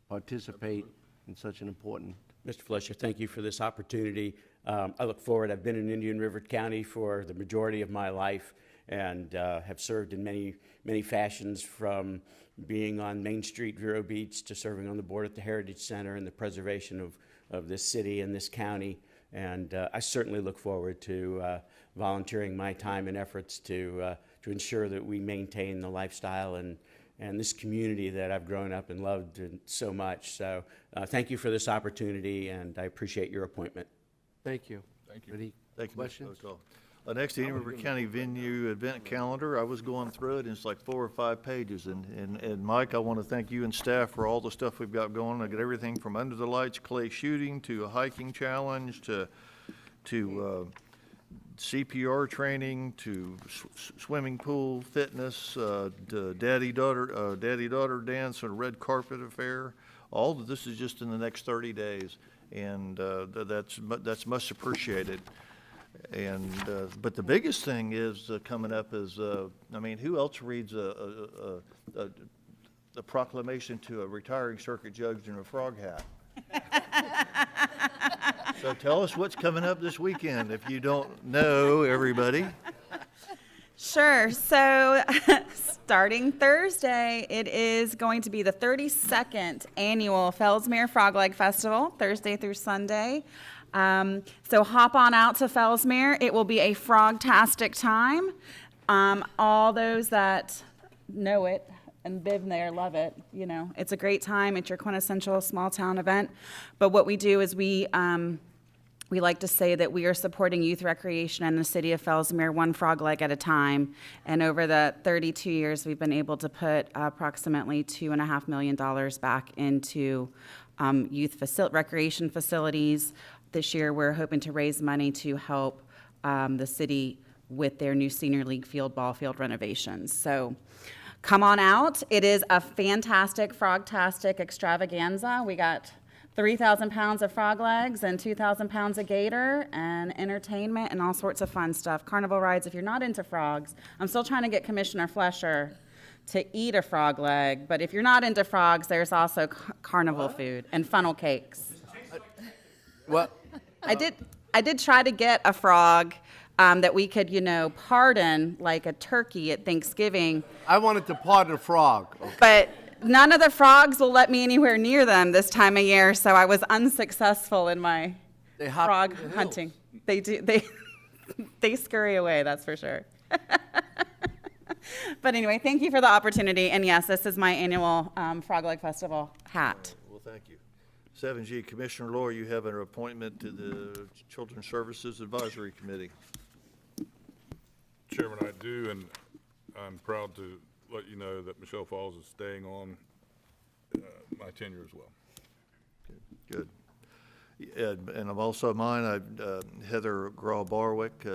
participate in such an important. Mr. Fleischer, thank you for this opportunity. I look forward. I've been in Indian River County for the majority of my life and have served in many fashions, from being on Main Street, Vero Beach, to serving on the board at the Heritage Center and the preservation of this city and this county. And I certainly look forward to volunteering my time and efforts to ensure that we maintain the lifestyle and this community that I've grown up and loved so much. So thank you for this opportunity, and I appreciate your appointment. Thank you. Thank you. Any Thank you, Mr. questions? Votal. Next, the Indian River County Venue Event Calendar. I was going through it, and it's like 4 or 5 pages. And Mike, I want to thank you and staff for all the stuff we've got going. I got everything from under the lights, clay shooting, to a hiking challenge, to CPR training, to swimming pool fitness, to daddy-daughter dance, and a red carpet affair. All of this is just in the next 30 days, and that's much appreciated. And but the biggest thing is coming up is, I mean, who else reads a proclamation to a retiring circuit judge in a frog hat? So tell us what's coming up this weekend, if you don't know, everybody. Sure. So starting Thursday, it is going to be the 32nd annual Fellsmere Frog Leg Festival, Thursday through Sunday. So hop on out to Fellsmere. It will be a frog-tastic time. All those that know it and been there love it. You know, it's a great time. It's your quintessential small-town event. But what we do is we like to say that we are supporting youth recreation in the city of Fellsmere one frog leg at a time. And over the 32 years, we've been able to put approximately $2.5 million back into youth recreation facilities. This year, we're hoping to raise money to help the city with their new senior league ball field renovations. So come on out. It is a fantastic frog-tastic extravaganza. We got 3,000 pounds of frog legs and 2,000 pounds of gator and entertainment and all sorts of fun stuff. Carnival rides, if you're not into frogs. I'm still trying to get Commissioner Flesher to eat a frog leg, but if you're not into frogs, there's also carnival food and funnel cakes. What? I did try to get a frog that we could, pardon like a turkey at Thanksgiving. I wanted to pardon a frog. But none of the frogs will let me anywhere near them this time of year, so I was unsuccessful in my frog hunting. They do. They scurry away, that's for sure. But anyway, thank you for the opportunity. And yes, this is my annual Frog Leg Festival hat. Well, thank you. 7G, Commissioner Lohr, you have an appointment to the Children's Services Advisory Committee. Chairman, I do, and I'm proud to let you know that Michelle Falls is staying on my tenure as well. Good. And I'm also Heather Graw-Barwick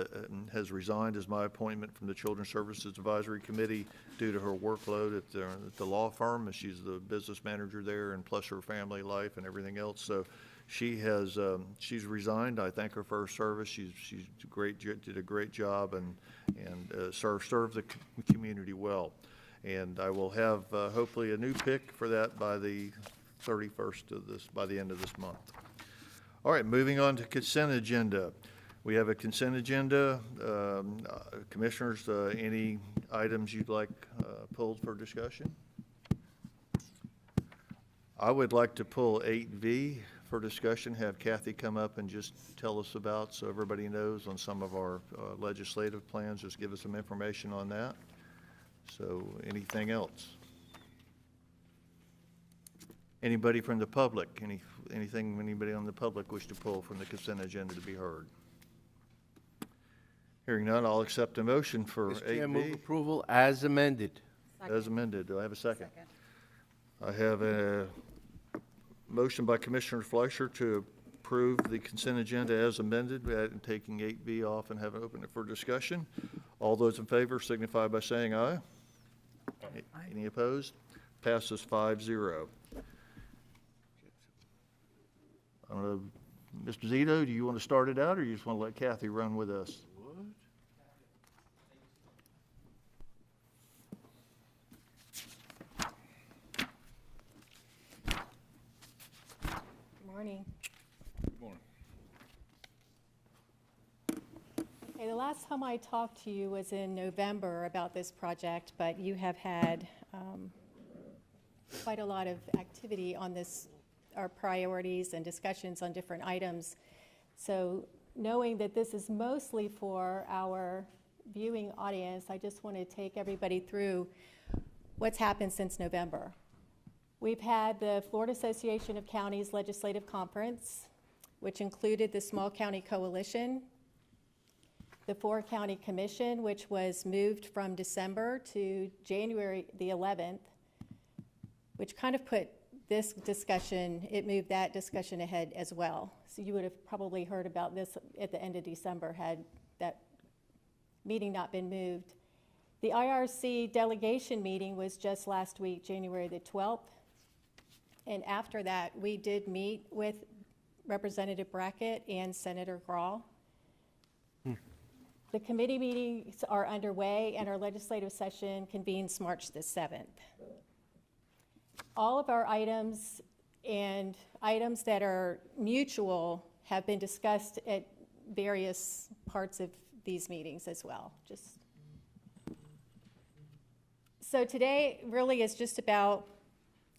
has resigned as my appointment from the Children's Services Advisory Committee due to her workload at the law firm. She's the business manager there, and plus her family life and everything else. So she's resigned. I thank her for her service. She's did a great job and served the community well. And I will have hopefully a new pick for that by the 31st by the end of this month. All right, moving on to consent agenda. We have a consent agenda. Commissioners, any items you'd like pulled for discussion? I would like to pull 8V for discussion, have Kathy come up and just tell us about, so everybody knows on some of our legislative plans, just give us some information on that. So anything else? Anybody from the public? Anything anybody on the public wish to pull from the consent agenda to be heard? Hearing none, I'll accept a motion for 8B. Mr. Chair, move approval as amended. As amended. Do I have a second? I have a motion by Commissioner Fleischer to approve the consent agenda as amended, and taking 8B off and have it open for discussion. All those in favor signify by saying aye. Any opposed? Passes 5-0. I don't know, Mr. Zito, do you want to start it out, or you just want to let Kathy run with us? Good morning. Good morning. Okay, the last time I talked to you was in November about this project, but you have had quite a lot of activity on this, our priorities and discussions on different items. So knowing that this is mostly for our viewing audience, I just want to take everybody through what's happened since November. We've had the Florida Association of Counties Legislative Conference, which included the Small County Coalition, the 4-County Commission, which was moved from December to January the 11th, which kind of put this discussion, it moved that discussion ahead as well. So you would have probably heard about this at the end of December had that meeting not been moved. The IRC delegation meeting was just last week, January the 12th. And after that, we did meet with Representative Brackett and Senator Graw. The committee meetings are underway, and our legislative session convenes March the 7th. All of our items and items that are mutual have been discussed at various parts of these meetings as well. So today really is just about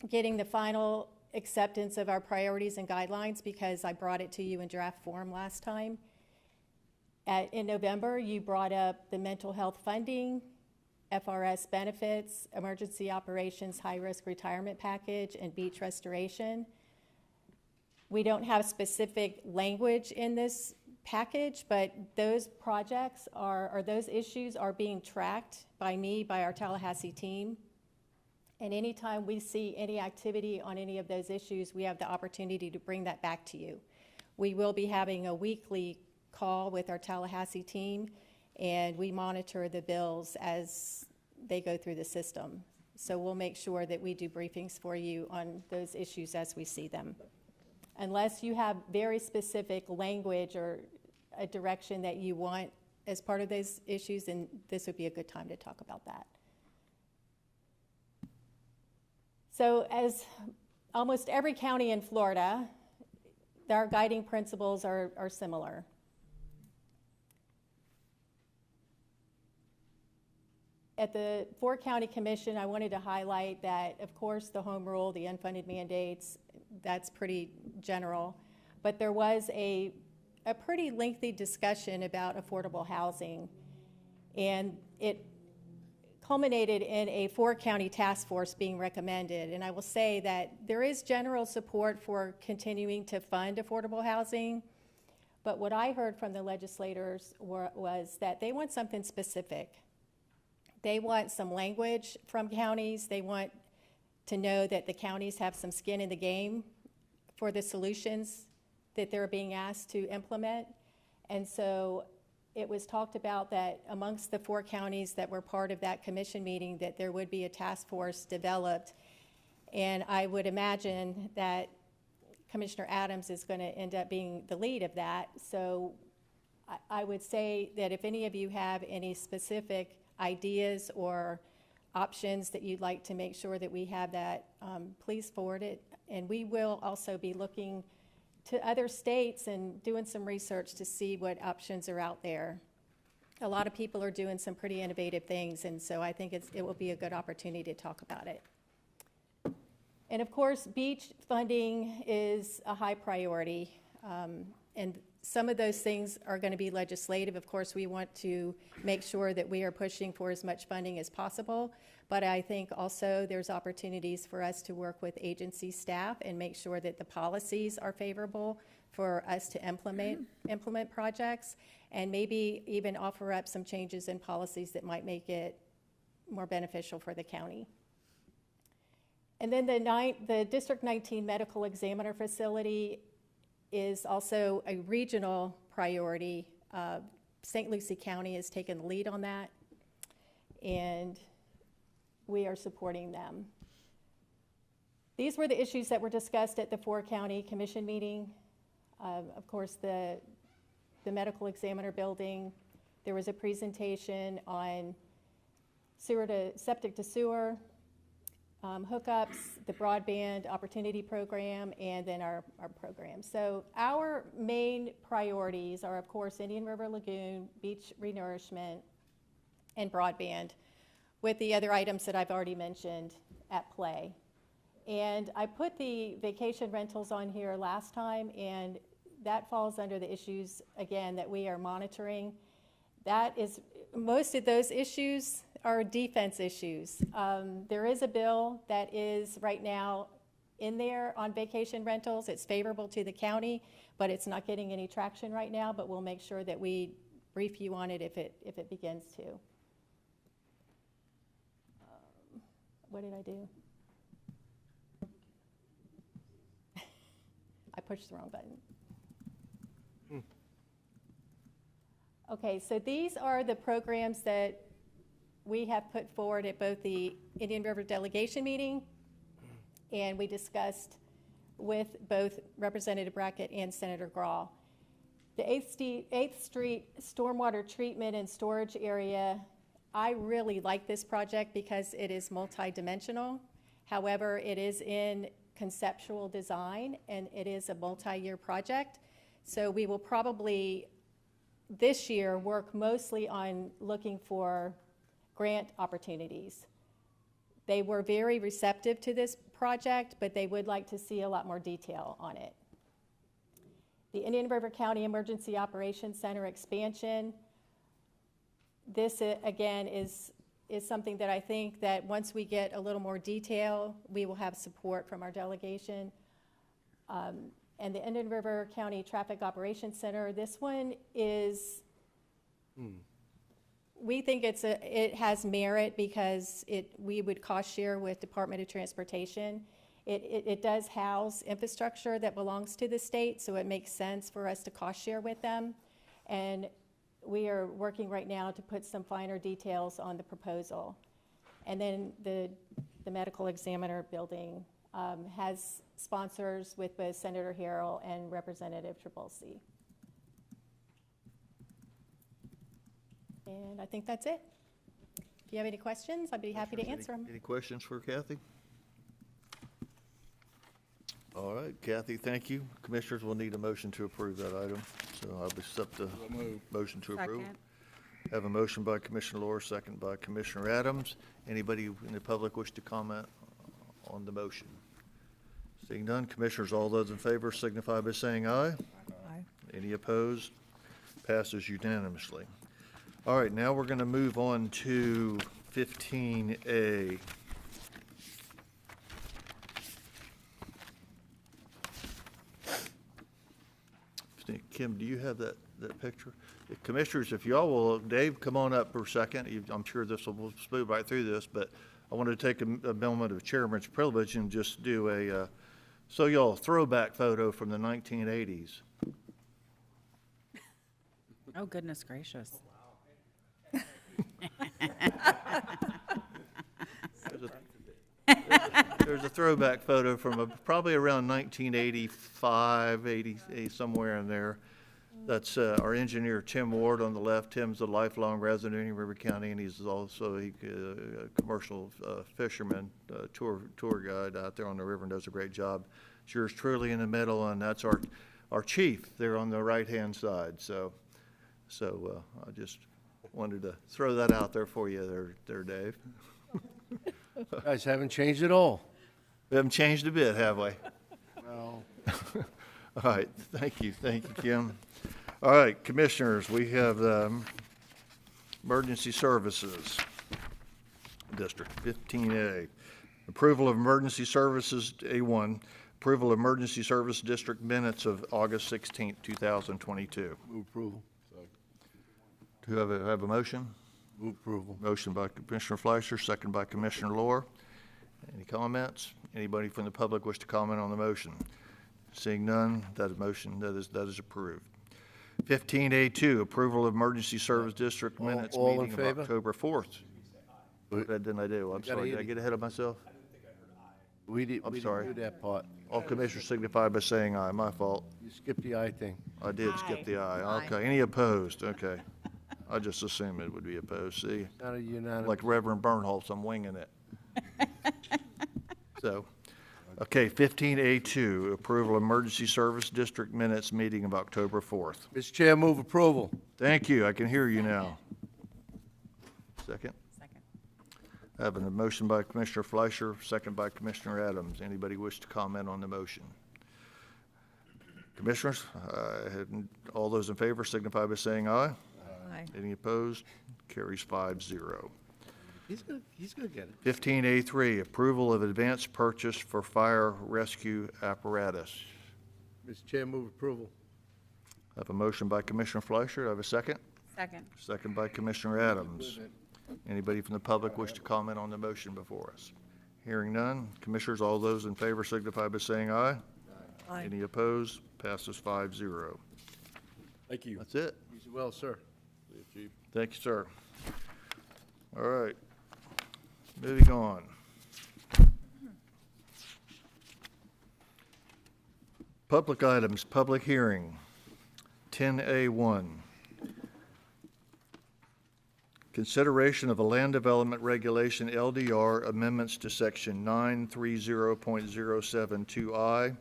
getting the final acceptance of our priorities and guidelines, because I brought it to you in draft form last time. In November, you brought up the mental health funding, FRS benefits, emergency operations, high-risk retirement package, and beach restoration. We don't have specific language in this package, but those projects or those issues are being tracked by me, by our Tallahassee team. And anytime we see any activity on any of those issues, we have the opportunity to bring that back to you. We will be having a weekly call with our Tallahassee team, and we monitor the bills as they go through the system. So we'll make sure that we do briefings for you on those issues as we see them. Unless you have very specific language or a direction that you want as part of those issues, then this would be a good time to talk about that. So as almost every county in Florida, our guiding principles are similar. At the Fort County Commission, I wanted to highlight that, of course, the home rule, the unfunded mandates, that's pretty general. But there was a pretty lengthy discussion about affordable housing, and it culminated in a four-county task force being recommended. And I will say that there is general support for continuing to fund affordable housing, but what I heard from the legislators was that they want something specific. They want some language from counties. They want to know that the counties have some skin in the game for the solutions that they're being asked to implement. And so it was talked about that amongst the four counties that were part of that commission meeting, that there would be a task force developed. And I would imagine that Commissioner Adams is going to end up being the lead of that. So I would say that if any of you have any specific ideas or options that you'd like to make sure that we have that, please forward it. And we will also be looking to other states and doing some research to see what options are out there. A lot of people are doing some pretty innovative things, and so I think it will be a good opportunity to talk about it. And of course, beach funding is a high priority, and some of those things are going to be legislative. Of course, we want to make sure that we are pushing for as much funding as possible, but I think also there's opportunities for us to work with agency staff and make sure that the policies are favorable for us to implement projects, and maybe even offer up some changes in policies that might make it more beneficial for the county. And then the District 19 Medical Examiner Facility is also a regional priority. St. Lucie County has taken the lead on that, and we are supporting them. These were the issues that were discussed at the four-county commission meeting. Of course, the medical examiner building. There was a presentation on septic to sewer, hookups, the broadband opportunity program, and then our program. So our main priorities are, of course, Indian River Lagoon, beach renourishment, and broadband, with the other items that I've already mentioned at play. And I put the vacation rentals on here last time, and that falls under the issues, again, that we are monitoring. Most of those issues are defense issues. There is a bill that is right now in there on vacation rentals. It's favorable to the county, but it's not getting any traction right now, but we'll make sure that we brief you on it if it begins to. What did I do? I pushed the wrong button. Okay, so these are the programs that we have put forward at both the Indian River delegation meeting, and we discussed with both Representative Brackett and Senator Grahl. The 8th Street stormwater treatment and storage area, I really like this project because it is multi-dimensional. However, it is in conceptual design, and it is a multi-year project. So we will probably, this year, work mostly on looking for grant opportunities. They were very receptive to this project, but they would like to see a lot more detail on it. The Indian River County Emergency Operations Center expansion, this again is something that I think that once we get a little more detail, we will have support from our delegation. And the Indian River County Traffic Operations Center, this one is, we think it has merit because we would cost share with Department of Transportation. It does house infrastructure that belongs to the state, so it makes sense for us to cost share with them. And we are working right now to put some finer details on the proposal. And then the medical examiner building has sponsors with both Senator Harrell and Representative Trabulsi. And I think that's it. If you have any questions, I'd be happy to answer them. Any questions for Kathy? All right, Kathy, thank you. Commissioners will need a motion to approve that item, so I'll accept the motion to approve. Second. Have a motion by Commissioner Lohr, second by Commissioner Adams. Anybody in the public wish to comment on the motion? Seeing none, Commissioners, all those in favor signify by saying aye. Aye. Any opposed? Passes unanimously. All right, now we're going to move on to 15A. Kim, do you have that picture? Commissioners, if y'all will, Dave, come on up for a second. I'm sure this will smooth right through this, but I wanted to take a moment of chairman's privilege and just do a throwback photo from the 1980s. Oh, goodness gracious. There's a throwback photo from probably around 1985, 80, somewhere in there. That's our engineer, Tim Ward, on the left. Tim's a lifelong resident of Indian River County, and he's also a commercial fisherman, tour guide out there on the river, and does a great job. It's yours truly in the middle, and that's our chief there on the right-hand side. So I just wanted to throw that out there for you there, Dave. You guys haven't changed at all. We haven't changed a bit, have we? No. All right, thank you, Kim. All right, Commissioners, we have Emergency Services District 15A. Approval of Emergency Services, A1, approval of Emergency Service District minutes of August 16th, 2022. Move approval. Do you have a motion? Move approval. Motion by Commissioner Fleischer, second by Commissioner Lohr. Any comments? Anybody from the public wish to comment on the motion? Seeing none, that is approved. 15A2, approval of Emergency Service District minutes all in meeting of favor? October 4th. What didn't I do? I'm sorry. Did I get ahead of myself? We didn't sorry. do that part. All commissioners signify by saying aye. My fault. You skipped the I thing. I did skip the aye. Okay. Any opposed? Okay. I just assumed it would be opposed. See? Not a unanimous. Like Reverend Bernholz, I'm winging it. So, okay, 15A2, approval of Emergency Service District minutes meeting of October 4th. Mr. Chair, move approval. Thank you, I can hear you now. Second? Second. Having a motion by Commissioner Fleischer, second by Commissioner Adams. Anybody wish to comment on the motion? Commissioners, all those in favor signify by saying aye. Aye. Any opposed? Carries 5-0. He's gonna get it. 15A3, approval of advanced purchase for fire rescue apparatus. Mr. Chair, move approval. I have a motion by Commissioner Fleischer. I have a second. Second. Second by Commissioner Adams. Anybody from the public wish to comment on the motion before us? Hearing none. Commissioners, all those in favor signify by saying aye. Aye. Any opposed? Passes 5-0. Thank you. That's it. Use it well, sir. Thank you, sir. All right. Moving on. Public items, public hearing. 10A1. Consideration of a land development regulation LDR amendments to section 930.072I,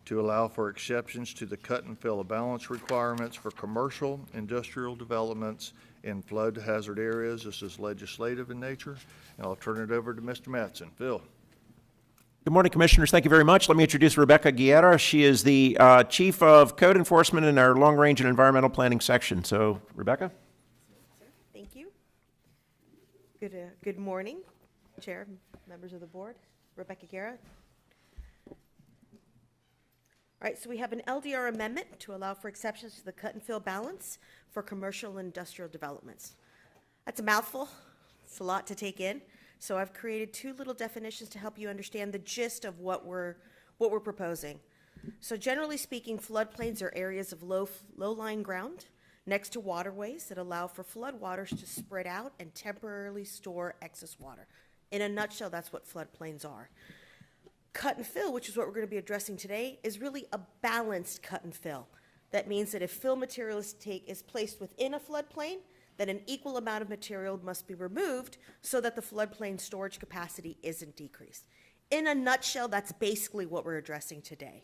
to allow for exceptions to the cut and fill of balance requirements for commercial, industrial developments in flood hazard areas. This is legislative in nature, and I'll turn it over to Mr. Mattson. Phil. Good morning, Commissioners. Thank you very much. Let me introduce Rebecca Guerra. She is the Chief of Code Enforcement in our Long Range and Environmental Planning section. So, Rebecca? Thank you. Good morning, Chair, members of the board. Rebecca Guerra. All right, so we have an LDR amendment to allow for exceptions to the cut and fill balance for commercial and industrial developments. That's a mouthful. It's a lot to take in. So I've created two little definitions to help you understand the gist of what we're proposing. So generally speaking, floodplains are areas of low-lying ground next to waterways that allow for floodwaters to spread out and temporarily store excess water. In a nutshell, that's what floodplains are. Cut and fill, which is what we're going to be addressing today, is really a balanced cut and fill. That means that if fill material is placed within a floodplain, then an equal amount of material must be removed so that the floodplain storage capacity isn't decreased. In a nutshell, that's basically what we're addressing today.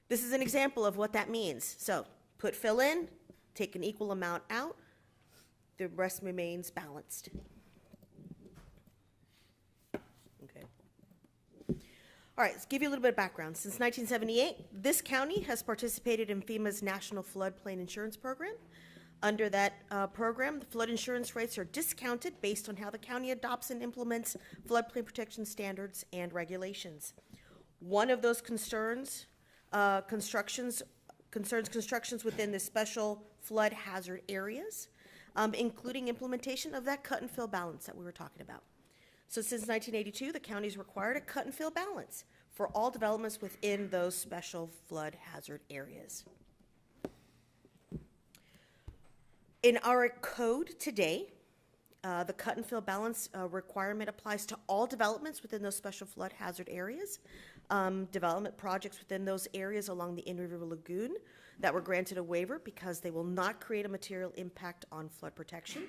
This is an example of what that means. So put fill in, take an equal amount out, the rest remains balanced. Okay. All right, let's give you a little bit of background. Since 1978, this county has participated in FEMA's National Floodplain Insurance Program. Under that program, the flood insurance rates are discounted based on how the county adopts and implements floodplain protection standards and regulations. One of those concerns constructions within the special flood hazard areas, including implementation of that cut and fill balance that we were talking about. So since 1982, the county's required a cut and fill balance for all developments within those special flood hazard areas. In our code today, the cut and fill balance requirement applies to all developments within those special flood hazard areas, development projects within those areas along the In-River Lagoon that were granted a waiver because they will not create a material impact on flood protection,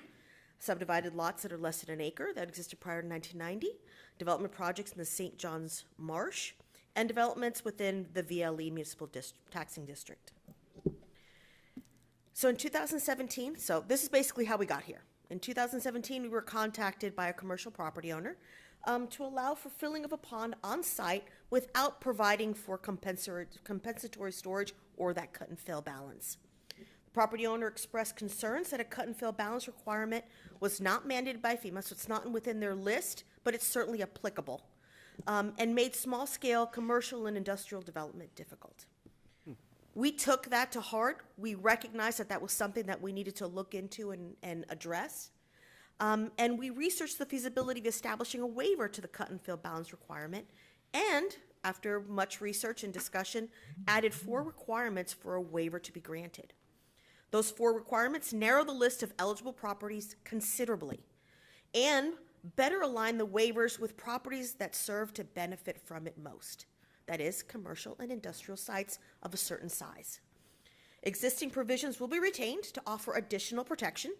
subdivided lots that are less than an acre that existed prior to 1990, development projects in the St. John's Marsh, and developments within the VLE Municipal Taxing District. So in 2017, so this is basically how we got here. In 2017, we were contacted by a commercial property owner to allow for filling of a pond on site without providing for compensatory storage or that cut and fill balance. The property owner expressed concerns that a cut and fill balance requirement was not mandated by FEMA, so it's not within their list, but it's certainly applicable, and made small-scale commercial and industrial development difficult. We took that to heart. We recognized that that was something that we needed to look into and address. And we researched the feasibility of establishing a waiver to the cut and fill balance requirement. And after much research and discussion, added 4 requirements for a waiver to be granted. Those 4 requirements narrow the list of eligible properties considerably and better align the waivers with properties that serve to benefit from it most. That is, commercial and industrial sites of a certain size. Existing provisions will be retained to offer additional protection,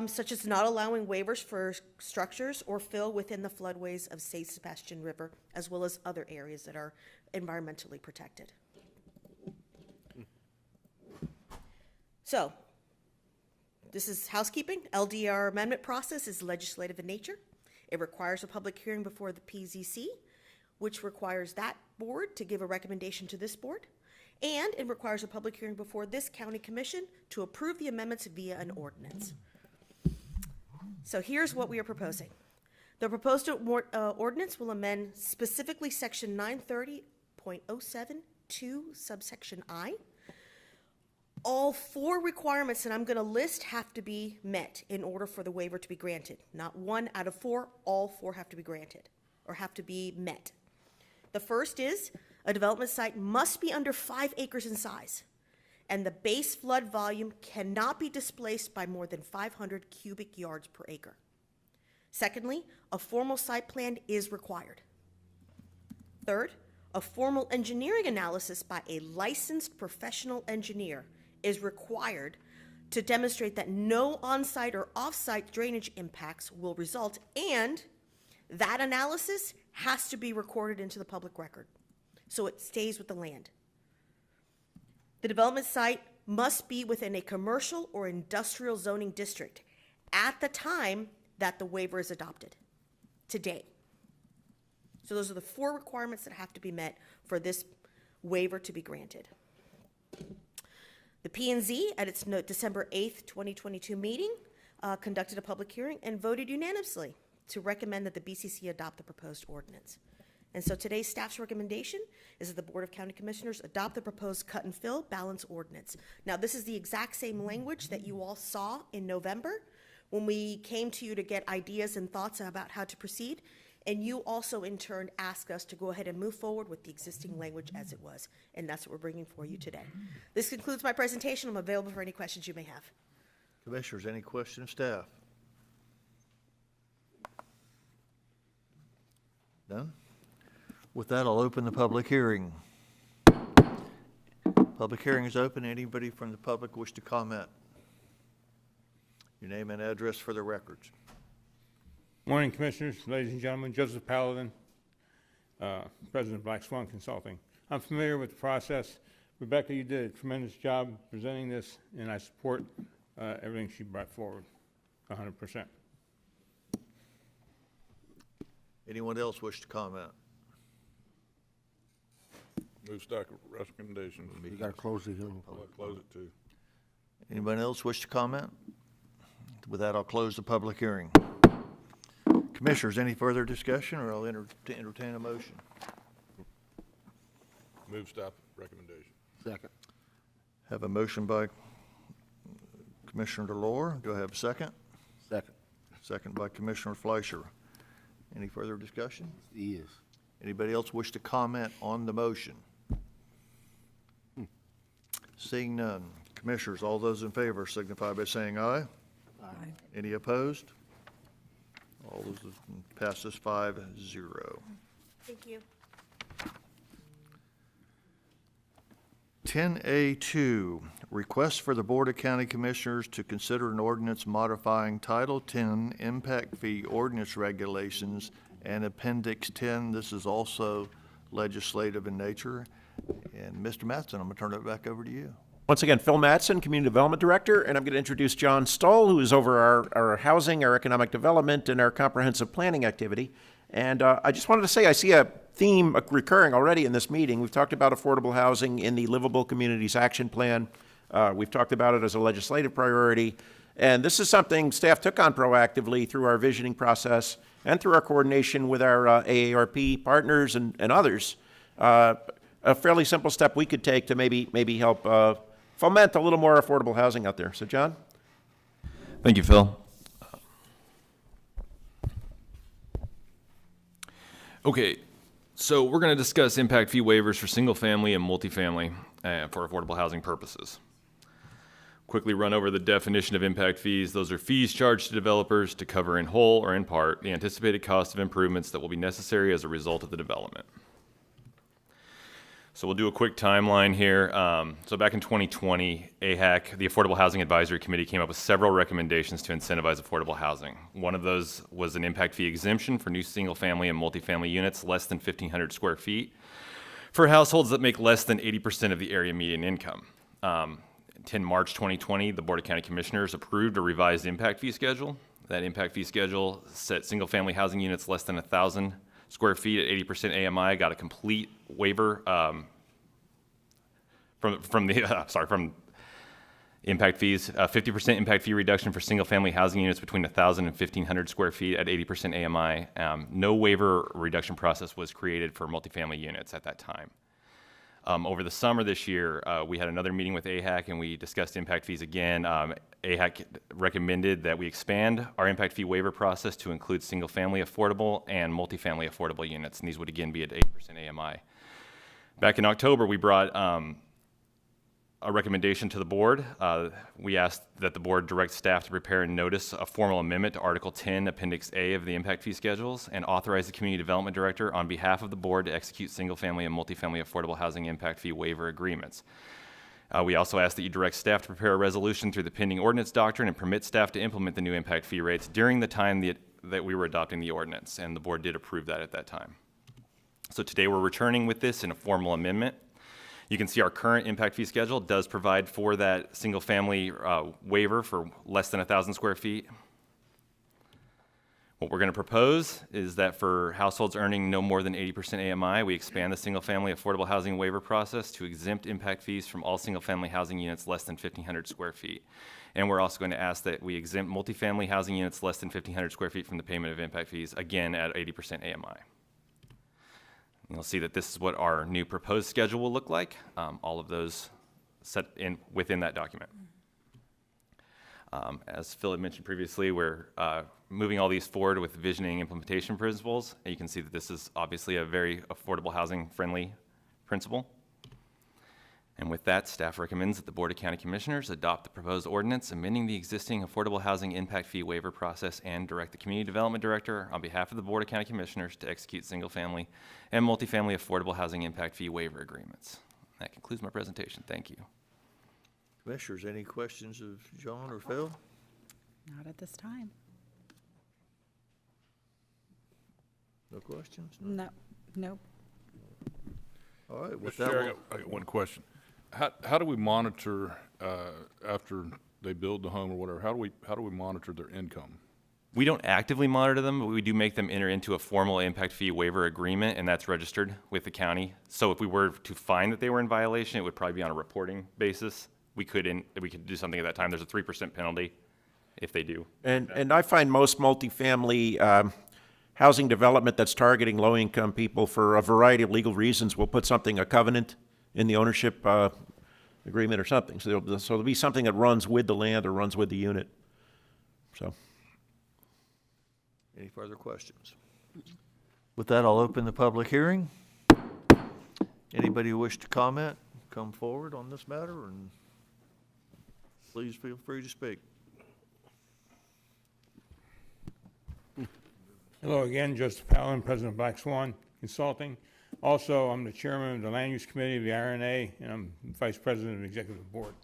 such as not allowing waivers for structures or fill within the floodways of St. Sebastian River, as well as other areas that are environmentally protected. So, this is housekeeping. LDR amendment process is legislative in nature. It requires a public hearing before the PZC, which requires that board to give a recommendation to this board, and it requires a public hearing before this county commission to approve the amendments via an ordinance. So here's what we are proposing. The proposed ordinance will amend specifically section 930.072 subsection I. All 4 requirements that I'm going to list have to be met in order for the waiver to be granted. Not 1 out of 4, all 4 have to be granted or have to be met. The first is a development site must be under 5 acres in size, and the base flood volume cannot be displaced by more than 500 cubic yards per acre. Secondly, a formal site plan is required. Third, a formal engineering analysis by a licensed professional engineer is required to demonstrate that no on-site or off-site drainage impacts will result, and that analysis has to be recorded into the public record. so it stays with the land. The development site must be within a commercial or industrial zoning district at the time that the waiver is adopted, today. So those are the 4 requirements that have to be met for this waiver to be granted. The P&Z, at its December 8th, 2022 meeting, conducted a public hearing and voted unanimously to recommend that the BCC adopt the proposed ordinance. And so today's staff's recommendation is that the Board of County Commissioners adopt the proposed cut and fill balance ordinance. Now, this is the exact same language that you all saw in November when we came to you to get ideas and thoughts about how to proceed. And you also, in turn, asked us to go ahead and move forward with the existing language as it was. And that's what we're bringing for you today. This concludes my presentation. I'm available for any questions you may have. Commissioners, any questions, staff? None? With that, I'll open the public hearing. Public hearing is open. Anybody from the public wish to comment? Your name and address for the records. Morning, Commissioners, ladies and gentlemen. Joseph Paladin, President of Black Swan Consulting. I'm familiar with the process. Rebecca, you did a tremendous job presenting this, and I support everything she brought forward, 100%. Anyone else wish to comment? Move stack of recommendations. You got to close the hearing. I'll close it too. Anyone else wish to comment? With that, I'll close the public hearing. Commissioners, any further discussion, or I'll entertain a motion? Move staff recommendation. Second. Have a motion by Commissioner DeLore. Do I have a second? Second. Second by Commissioner Fleischer. Any further discussion? He is. Anybody else wish to comment on the motion? Seeing none. Commissioners, all those in favor signify by saying aye. Aye. Any opposed? All those passes 5-0. Thank you. 10A2, request for the Board of County Commissioners to consider an ordinance modifying Title 10 Impact Fee Ordinance Regulations and Appendix 10. This is also legislative in nature. And Mr. Mattson, I'm going to turn it back over to you. Once again, Phil Mattson, Community Development Director, and I'm going to introduce John Stoll, who is over our housing, our economic development, and our comprehensive planning activity. And I just wanted to say, I see a theme recurring already in this meeting. We've talked about affordable housing in the Livable Communities Action Plan. We've talked about it as a legislative priority. And this is something staff took on proactively through our visioning process and through our coordination with our AARP partners and others. A fairly simple step we could take to maybe help foment a little more affordable housing out there. So, John? Thank you, Phil. Okay, so we're going to discuss impact fee waivers for single-family and multifamily for affordable housing purposes. Quickly run over the definition of impact fees. Those are fees charged to developers to cover in whole or in part the anticipated cost of improvements that will be necessary as a result of the development. So we'll do a quick timeline here. So back in 2020, AHAC, the Affordable Housing Advisory Committee, came up with several recommendations to incentivize affordable housing. One of those was an impact fee exemption for new single-family and multifamily units less than 1,500 square feet for households that make less than 80% of the area median income. In March 2020, the Board of County Commissioners approved a revised impact fee schedule. That impact fee schedule set single-family housing units less than 1,000 square feet at 80% AMI, got a complete waiver from impact fees, 50% impact fee reduction for single-family housing units between 1,000 and 1,500 square feet at 80% AMI. No waiver reduction process was created for multifamily units at that time. Over the summer this year, we had another meeting with AHAC and we discussed impact fees again. AHAC recommended that we expand our impact fee waiver process to include single-family affordable and multifamily affordable units, and these would again be at 80% AMI. Back in October, we brought a recommendation to the board. We asked that the board direct staff to prepare and notice a formal amendment to Article 10, Appendix A of the impact fee schedules, and authorize the Community Development Director on behalf of the board to execute single-family and multifamily affordable housing impact fee waiver agreements. We also asked that you direct staff to prepare a resolution through the pending ordinance doctrine and permit staff to implement the new impact fee rates during the time that we were adopting the ordinance, and the board did approve that at that time. So today we're returning with this in a formal amendment. You can see our current impact fee schedule does provide for that single-family waiver for less than 1,000 square feet. What we're going to propose is that for households earning no more than 80% AMI, we expand the single-family affordable housing waiver process to exempt impact fees from all single-family housing units less than 1,500 square feet. And we're also going to ask that we exempt multifamily housing units less than 1,500 square feet from the payment of impact fees, again at 80% AMI. And you'll see that this is what our new proposed schedule will look like, all of those set in within that document. As Phil had mentioned previously, we're moving all these forward with visioning implementation principles. And you can see that this is obviously a very affordable housing friendly principle. And with that, staff recommends that the Board of County Commissioners adopt the proposed ordinance amending the existing affordable housing impact fee waiver process and direct the Community Development Director on behalf of the Board of County Commissioners to execute single-family and multifamily affordable housing impact fee waiver agreements. That concludes my presentation. Thank you. Commissioners, any questions of John or Phil? Not at this time. No questions? No, nope. All right, with Mr. that, Chair, I got one question. How do we monitor after they build the home or whatever? How do we monitor their income? We don't actively monitor them, but we do make them enter into a formal impact fee waiver agreement, and that's registered with the county. So if we were to find that they were in violation, it would probably be on a reporting basis. We could do something at that time. There's a 3% penalty if they do. And I find most multifamily housing development that's targeting low-income people for a variety of legal reasons will put a covenant in the ownership agreement or something. So there'll be something that runs with the land or runs with the unit. So. any further questions? With that, I'll open the public hearing. Anybody who wish to comment, come forward on this matter, and please feel free to speak. Hello again, Joseph Paladin, President of Black Swan Consulting. Also, I'm the chairman of the Land Use Committee of the RNA, and I'm vice president of the executive board.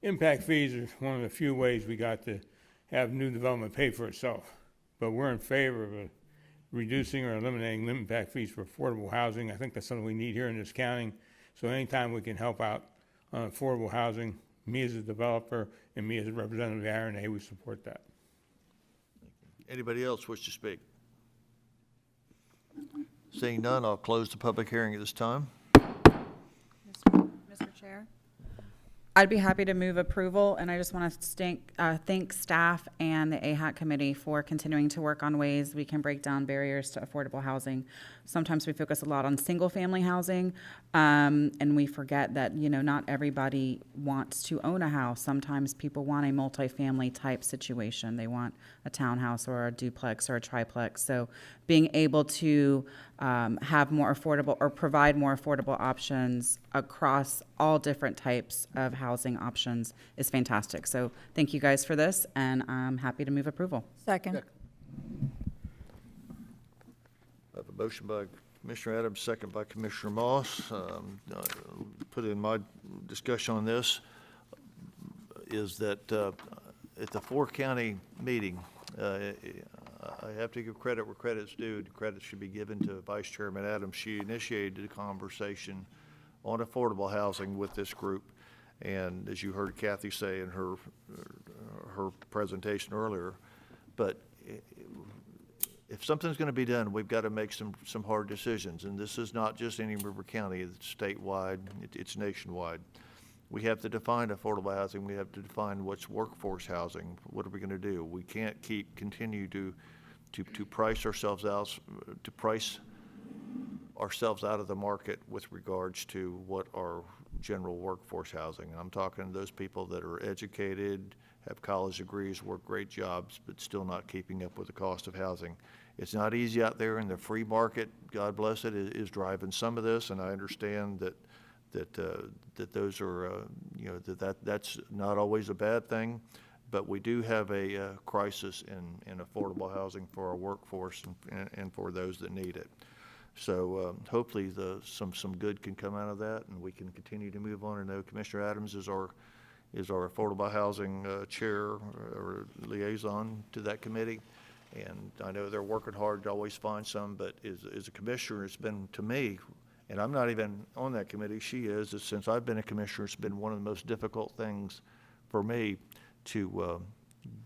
Impact fees are one of the few ways we got to have new development pay for itself. But we're in favor of reducing or eliminating impact fees for affordable housing. I think that's something we need here in this county. So anytime we can help out on affordable housing, me as a developer and me as a representative of the RNA, we support that. Anybody else wish to speak? Seeing none, I'll close the public hearing at this time. Mr. Chair? I'd be happy to move approval, and I just want to thank staff and the AHAC committee for continuing to work on ways we can break down barriers to affordable housing. Sometimes we focus a lot on single-family housing, and we forget that, not everybody wants to own a house. Sometimes people want a multifamily type situation. They want a townhouse or a duplex or a triplex. So being able to have more affordable or provide more affordable options across all different types of housing options is fantastic. So thank you guys for this, and I'm happy to move approval. Second. I have a motion by Commissioner Adams, second by Commissioner Moss. Put in my discussion on this is that at the four-county meeting, I have to give credit where credit's due. Credit should be given to Vice Chairman Adams. She initiated a conversation on affordable housing with this group. And as you heard Kathy say in her presentation earlier, but if something's going to be done, we've got to make some hard decisions. And this is not just Indian River County, it's statewide, it's nationwide. We have to define affordable housing. We have to define what's workforce housing. What are we going to do? We can't continue to price ourselves out, out of the market with regards to what our general workforce housing. I'm talking to those people that are educated, have college degrees, work great jobs, but still not keeping up with the cost of housing. It's not easy out there, in the free market, God bless it, is driving some of this, and I understand that those are, that's not always a bad thing, but we do have a crisis in affordable housing for our workforce and for those that need it. So hopefully some good can come out of that, and we can continue to move on. I know Commissioner Adams is our affordable housing chair or liaison to that committee, And I know they're working hard to always find some, but as a commissioner, it's been, to me, and I'm not even on that committee, she is, since I've been a commissioner, it's been one of the most difficult things for me to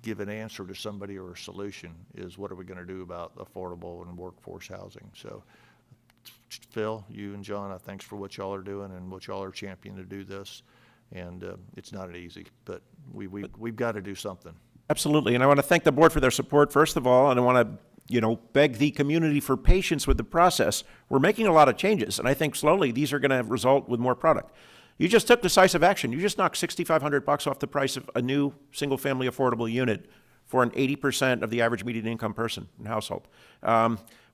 give an answer to somebody or a solution, is what are we going to do about affordable and workforce housing. So Phil, you and John, thanks for what y'all are doing and what y'all are championing to do this. And it's not easy, but we've got to do something. Absolutely, and I want to thank the board for their support, first of all, and I want to, beg the community for patience with the process. We're making a lot of changes, and I think slowly these are going to result with more product. You just took decisive action. You just knocked $6,500 off the price of a new single-family affordable unit for an 80% of the average median income person in household.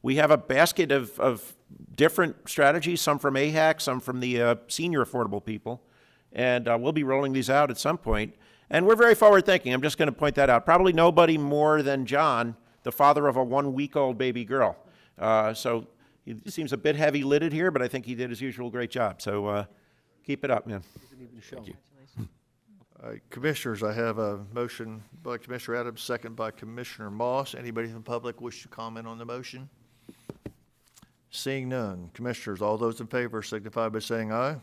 We have a basket of different strategies, some from AHAC, some from the senior affordable people, and we'll be rolling these out at some point. And we're very forward-thinking. I'm just going to point that out. Probably nobody more than John, the father of a 1-week-old baby girl. So he seems a bit heavy-lidded here, but I think he did his usual great job. So keep it up, man. Thank you. All right, Commissioners, I have a motion by Commissioner Adams, second by Commissioner Moss. Anybody from the public wish to comment on the motion? Seeing none. Commissioners, all those in favor signify by saying aye.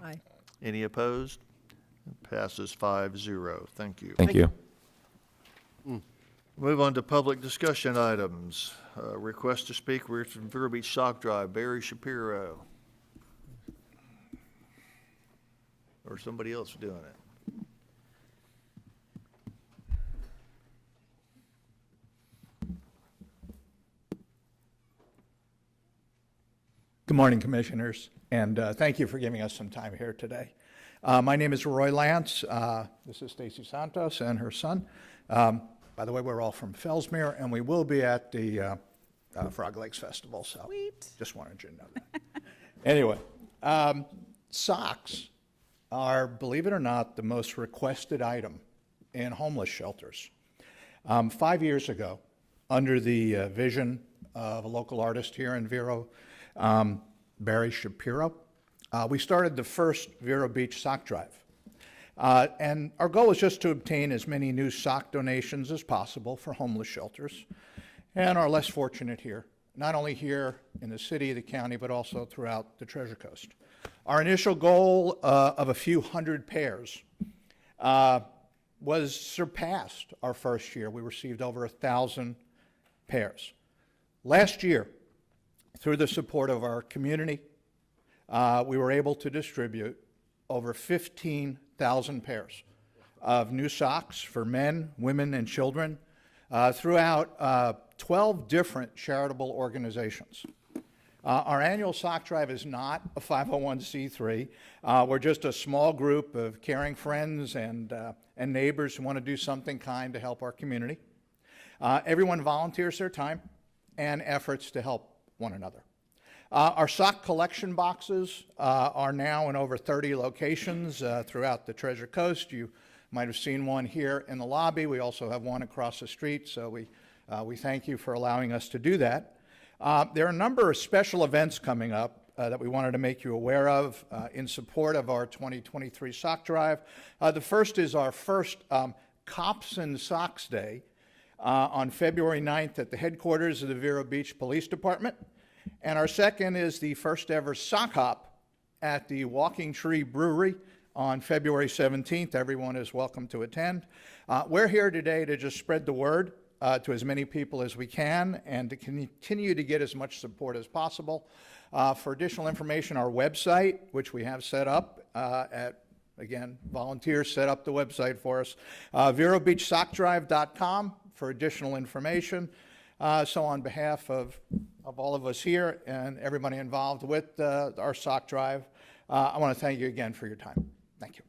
Aye. Any opposed? Passes 5-0. Thank you. Thank you. Move on to public discussion items. Request to speak from Vero Beach Sock Drive, Barry Shapiro. Or somebody else doing it. Good morning, Commissioners, and thank you for giving us some time here today. My name is Roy Lance. This is Stacy Santos and her son. By the way, we're all from Fellsmere, and we will be at the Frog Lakes Festival, so just wanted you to know that. Anyway, socks are, believe it or not, the most requested item in homeless shelters. 5 years ago, under the vision of a local artist here in Vero, Barry Shapiro, we started the first Vero Beach Sock Drive. And our goal is just to obtain as many new sock donations as possible for homeless shelters and our less fortunate here, not only here in the city, the county, but also throughout the Treasure Coast. Our initial goal of a few hundred pairs was surpassed our first year. We received over 1,000 pairs. Last year, through the support of our community, we were able to distribute over 15,000 pairs of new socks for men, women, and children throughout 12 different charitable organizations. Our annual sock drive is not a 501c3. We're just a small group of caring friends and neighbors who want to do something kind to help our community. Everyone volunteers their time and efforts to help one another. Our sock collection boxes are now in over 30 locations throughout the Treasure Coast. You might have seen one here in the lobby. We also have one across the street, so we thank you for allowing us to do that. There are a number of special events coming up that we wanted to make you aware of in support of our 2023 sock drive. The first is our first Cops and Socks Day on February 9th at the headquarters of the Vero Beach Police Department. And our second is the first ever sock hop at the Walking Tree Brewery on February 17th. Everyone is welcome to attend. We're here today to just spread the word to as many people as we can and to continue to get as much support as possible. For additional information, our website, which we have set up again, volunteers set up the website for us, verobeachsockdrive.com for additional information. So on behalf of all of us here and everybody involved with our sock drive, I want to thank you again for your time. Thank you.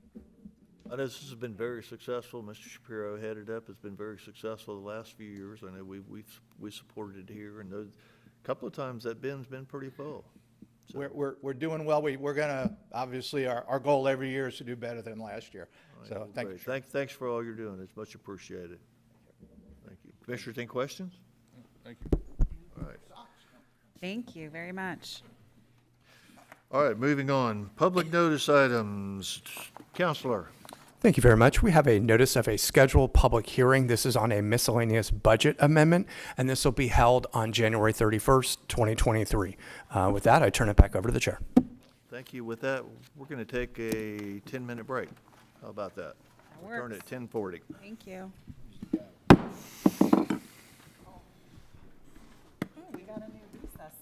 I know this has been very successful. Mr. Shapiro headed up. It's been very successful the last few years. I know we supported it here, and a couple of times that bin's been pretty full. So. We're doing well. We're going to, obviously, our goal every year is to do better than last year. Right, so well, thank you. Thanks for all you're doing. It's much appreciated. Thank you. Commissioners, any questions? Thank you. All right. Thank you very much. All right, moving on. Public notice items. Counselor. Thank you very much. We have a notice of a scheduled public hearing. This is on a miscellaneous budget amendment, and this will be held on January 31st, 2023. With that, I turn it back over to the chair. Thank you. With that, we're going to take a 10-minute break. How about that? Return at 10:40. Thank you. We got a new recess.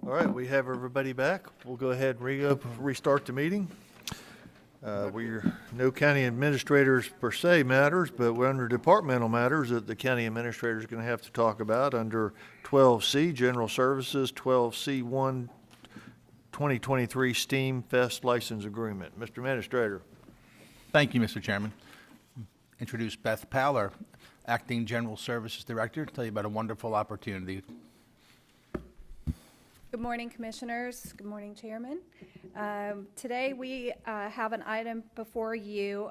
All right, we have everybody back. We'll go ahead and restart the meeting. We're no county administrators per se matters, but we're under departmental matters that the county administrator is going to have to talk about under 12C, General Services, 12C1, 2023 SteamFest License Agreement. Mr. Administrator. Thank you, Mr. Chairman. Introduce Beth Powell, our Acting General Services Director, to tell you about a wonderful opportunity. Good morning, Commissioners. Good morning, Chairman. Today we have an item before you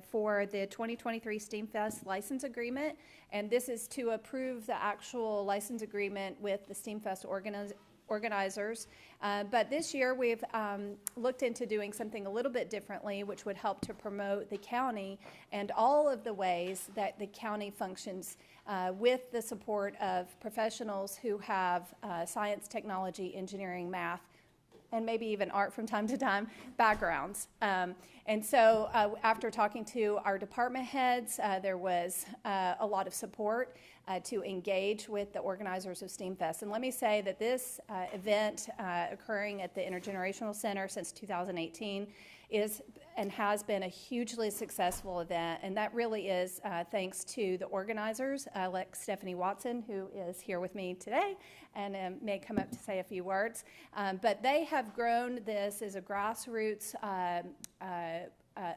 for the 2023 SteamFest license agreement, and this is to approve the actual license agreement with the SteamFest organizers. But this year we've looked into doing something a little bit differently, which would help to promote the county and all of the ways that the county functions with the support of professionals who have science, technology, engineering, math, and maybe even art from time to time backgrounds. And so after talking to our department heads, there was a lot of support to engage with the organizers of SteamFest. And let me say that this event occurring at the Intergenerational Center since 2018 is and has been a hugely successful event, and that really is thanks to the organizers, like Stephanie Watson, who is here with me today, and may come up to say a few words. But they have grown this as a grassroots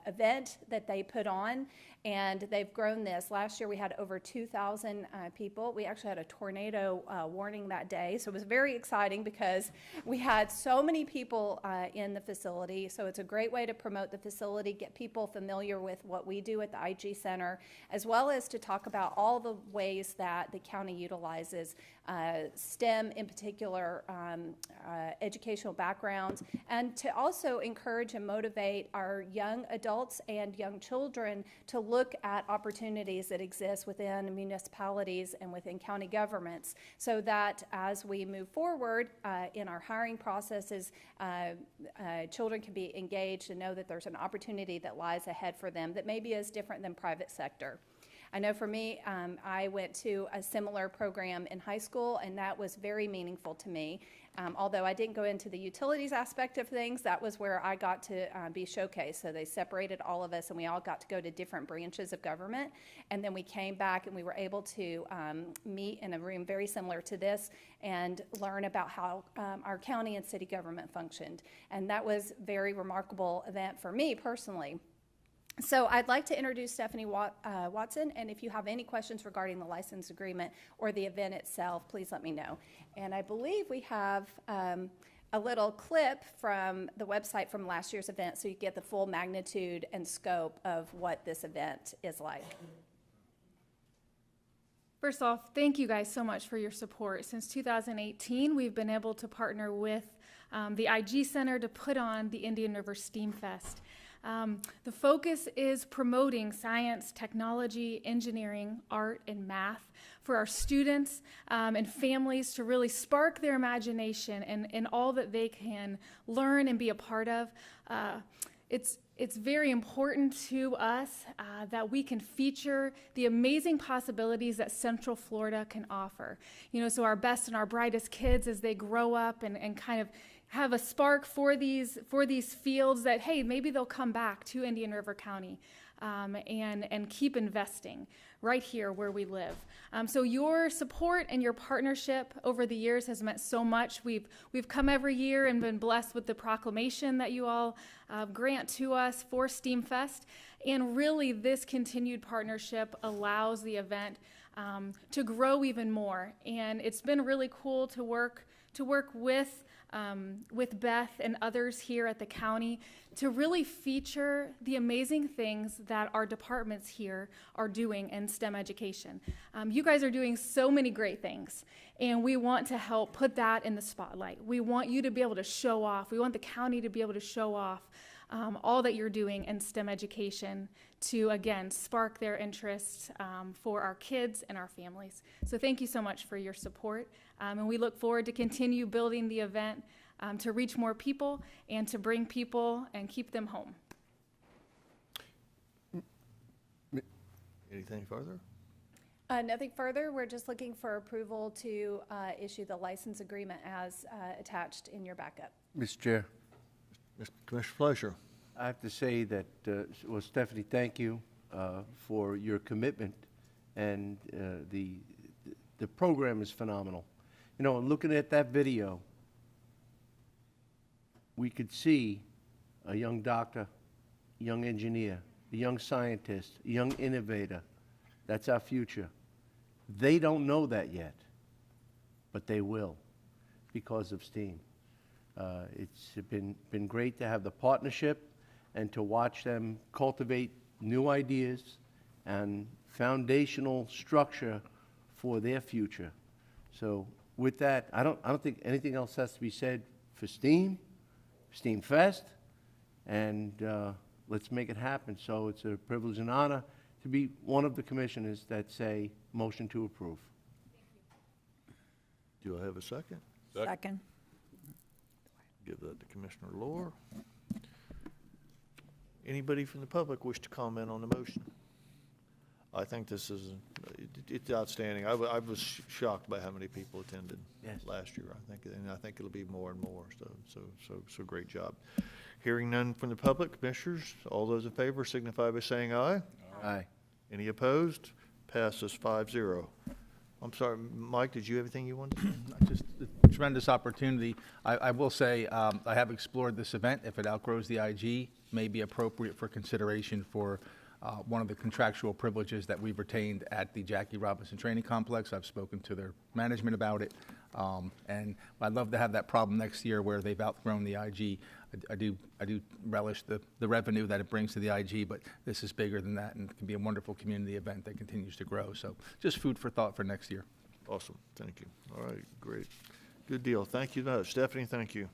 event that they put on, and they've grown this. Last year we had over 2,000 people. We actually had a tornado warning that day, so it was very exciting because we had so many people in the facility. So it's a great way to promote the facility, get people familiar with what we do at the IG Center, as well as to talk about all the ways that the county utilizes STEM, in particular, educational backgrounds, and to also encourage and motivate our young adults and young children to look at opportunities that exist within municipalities and within county governments, so that as we move forward in our hiring processes, children can be engaged and know that there's an opportunity that lies ahead for them that maybe is different than private sector. I know for me, I went to a similar program in high school, and that was very meaningful to me. Although I didn't go into the utilities aspect of things, that was where I got to be showcased. So they separated all of us, and we all got to go to different branches of government. And then we came back, and we were able to meet in a room very similar to this and learn about how our county and city government functioned. And that was a very remarkable event for me personally. So I'd like to introduce Stephanie Watson, and if you have any questions regarding the license agreement or the event itself, please let me know. And I believe we have a little clip from the website from last year's event, so you get the full magnitude and scope of what this event is like. First off, thank you guys so much for your support. Since 2018, we've been able to partner with the IG Center to put on the Indian River SteamFest. The focus is promoting science, technology, engineering, art, and math for our students and families to really spark their imagination and all that they can learn and be a part of. It's very important to us that we can feature the amazing possibilities that Central Florida can offer. You know, so our best and our brightest kids, as they grow up and kind of have a spark for these fields, that, hey, maybe they'll come back to Indian River County and keep investing right here where we live. So your support and your partnership over the years has meant so much. We've come every year and been blessed with the proclamation that you all grant to us for SteamFest. And really, this continued partnership allows the event to grow even more. And it's been really cool to work with Beth and others here at the county to really feature the amazing things that our departments here are doing in STEM education. You guys are doing so many great things, and we want to help put that in the spotlight. We want you to be able to show off. We want the county to be able to show off all that you're doing in STEM education to, again, spark their interests for our kids and our families. So thank you so much for your support, and we look forward to continue building the event to reach more people and to bring people and keep them home. Anything further? Nothing further. We're just looking for approval to issue the license agreement as attached in your backup. Mr. Chair, Mr. Commissioner Fleischer. I have to say that, well, Stephanie, thank you for your commitment, and the program is phenomenal. You know, looking at that video, we could see a young doctor, a young engineer, a young scientist, a young innovator. That's our future. They don't know that yet, but they will because of STEAM. It's been great to have the partnership and to watch them cultivate new ideas and foundational structure for their future. So with that, I don't think anything else has to be said for STEAM, SteamFest, and let's make it happen. So it's a privilege and honor to be one of the commissioners that say motion to approve. Do I have a second? Second. Give that to Commissioner Lohr. Anybody from the public wish to comment on the motion? I think this is, it's outstanding. I was shocked by how many people attended last year. I think it'll be more and more, so great job. Hearing none from the public, commissioners, all those in favor signify by saying aye. Aye. Any opposed? Passes 5-0. I'm sorry, Mike, did you have anything you wanted to say? Just a tremendous opportunity. I will say, I have explored this event. If it outgrows the IG, may be appropriate for consideration for one of the contractual privileges that we've retained at the Jackie Robinson Training Complex. I've spoken to their management about it, and I'd love to have that problem next year where they've outgrown the IG. I do relish the revenue that it brings to the IG, but this is bigger than that, and it can be a wonderful community event that continues to grow. So just food for thought for next year. Awesome, thank you. All right, great. Good deal. Thank you. Stephanie, thank you.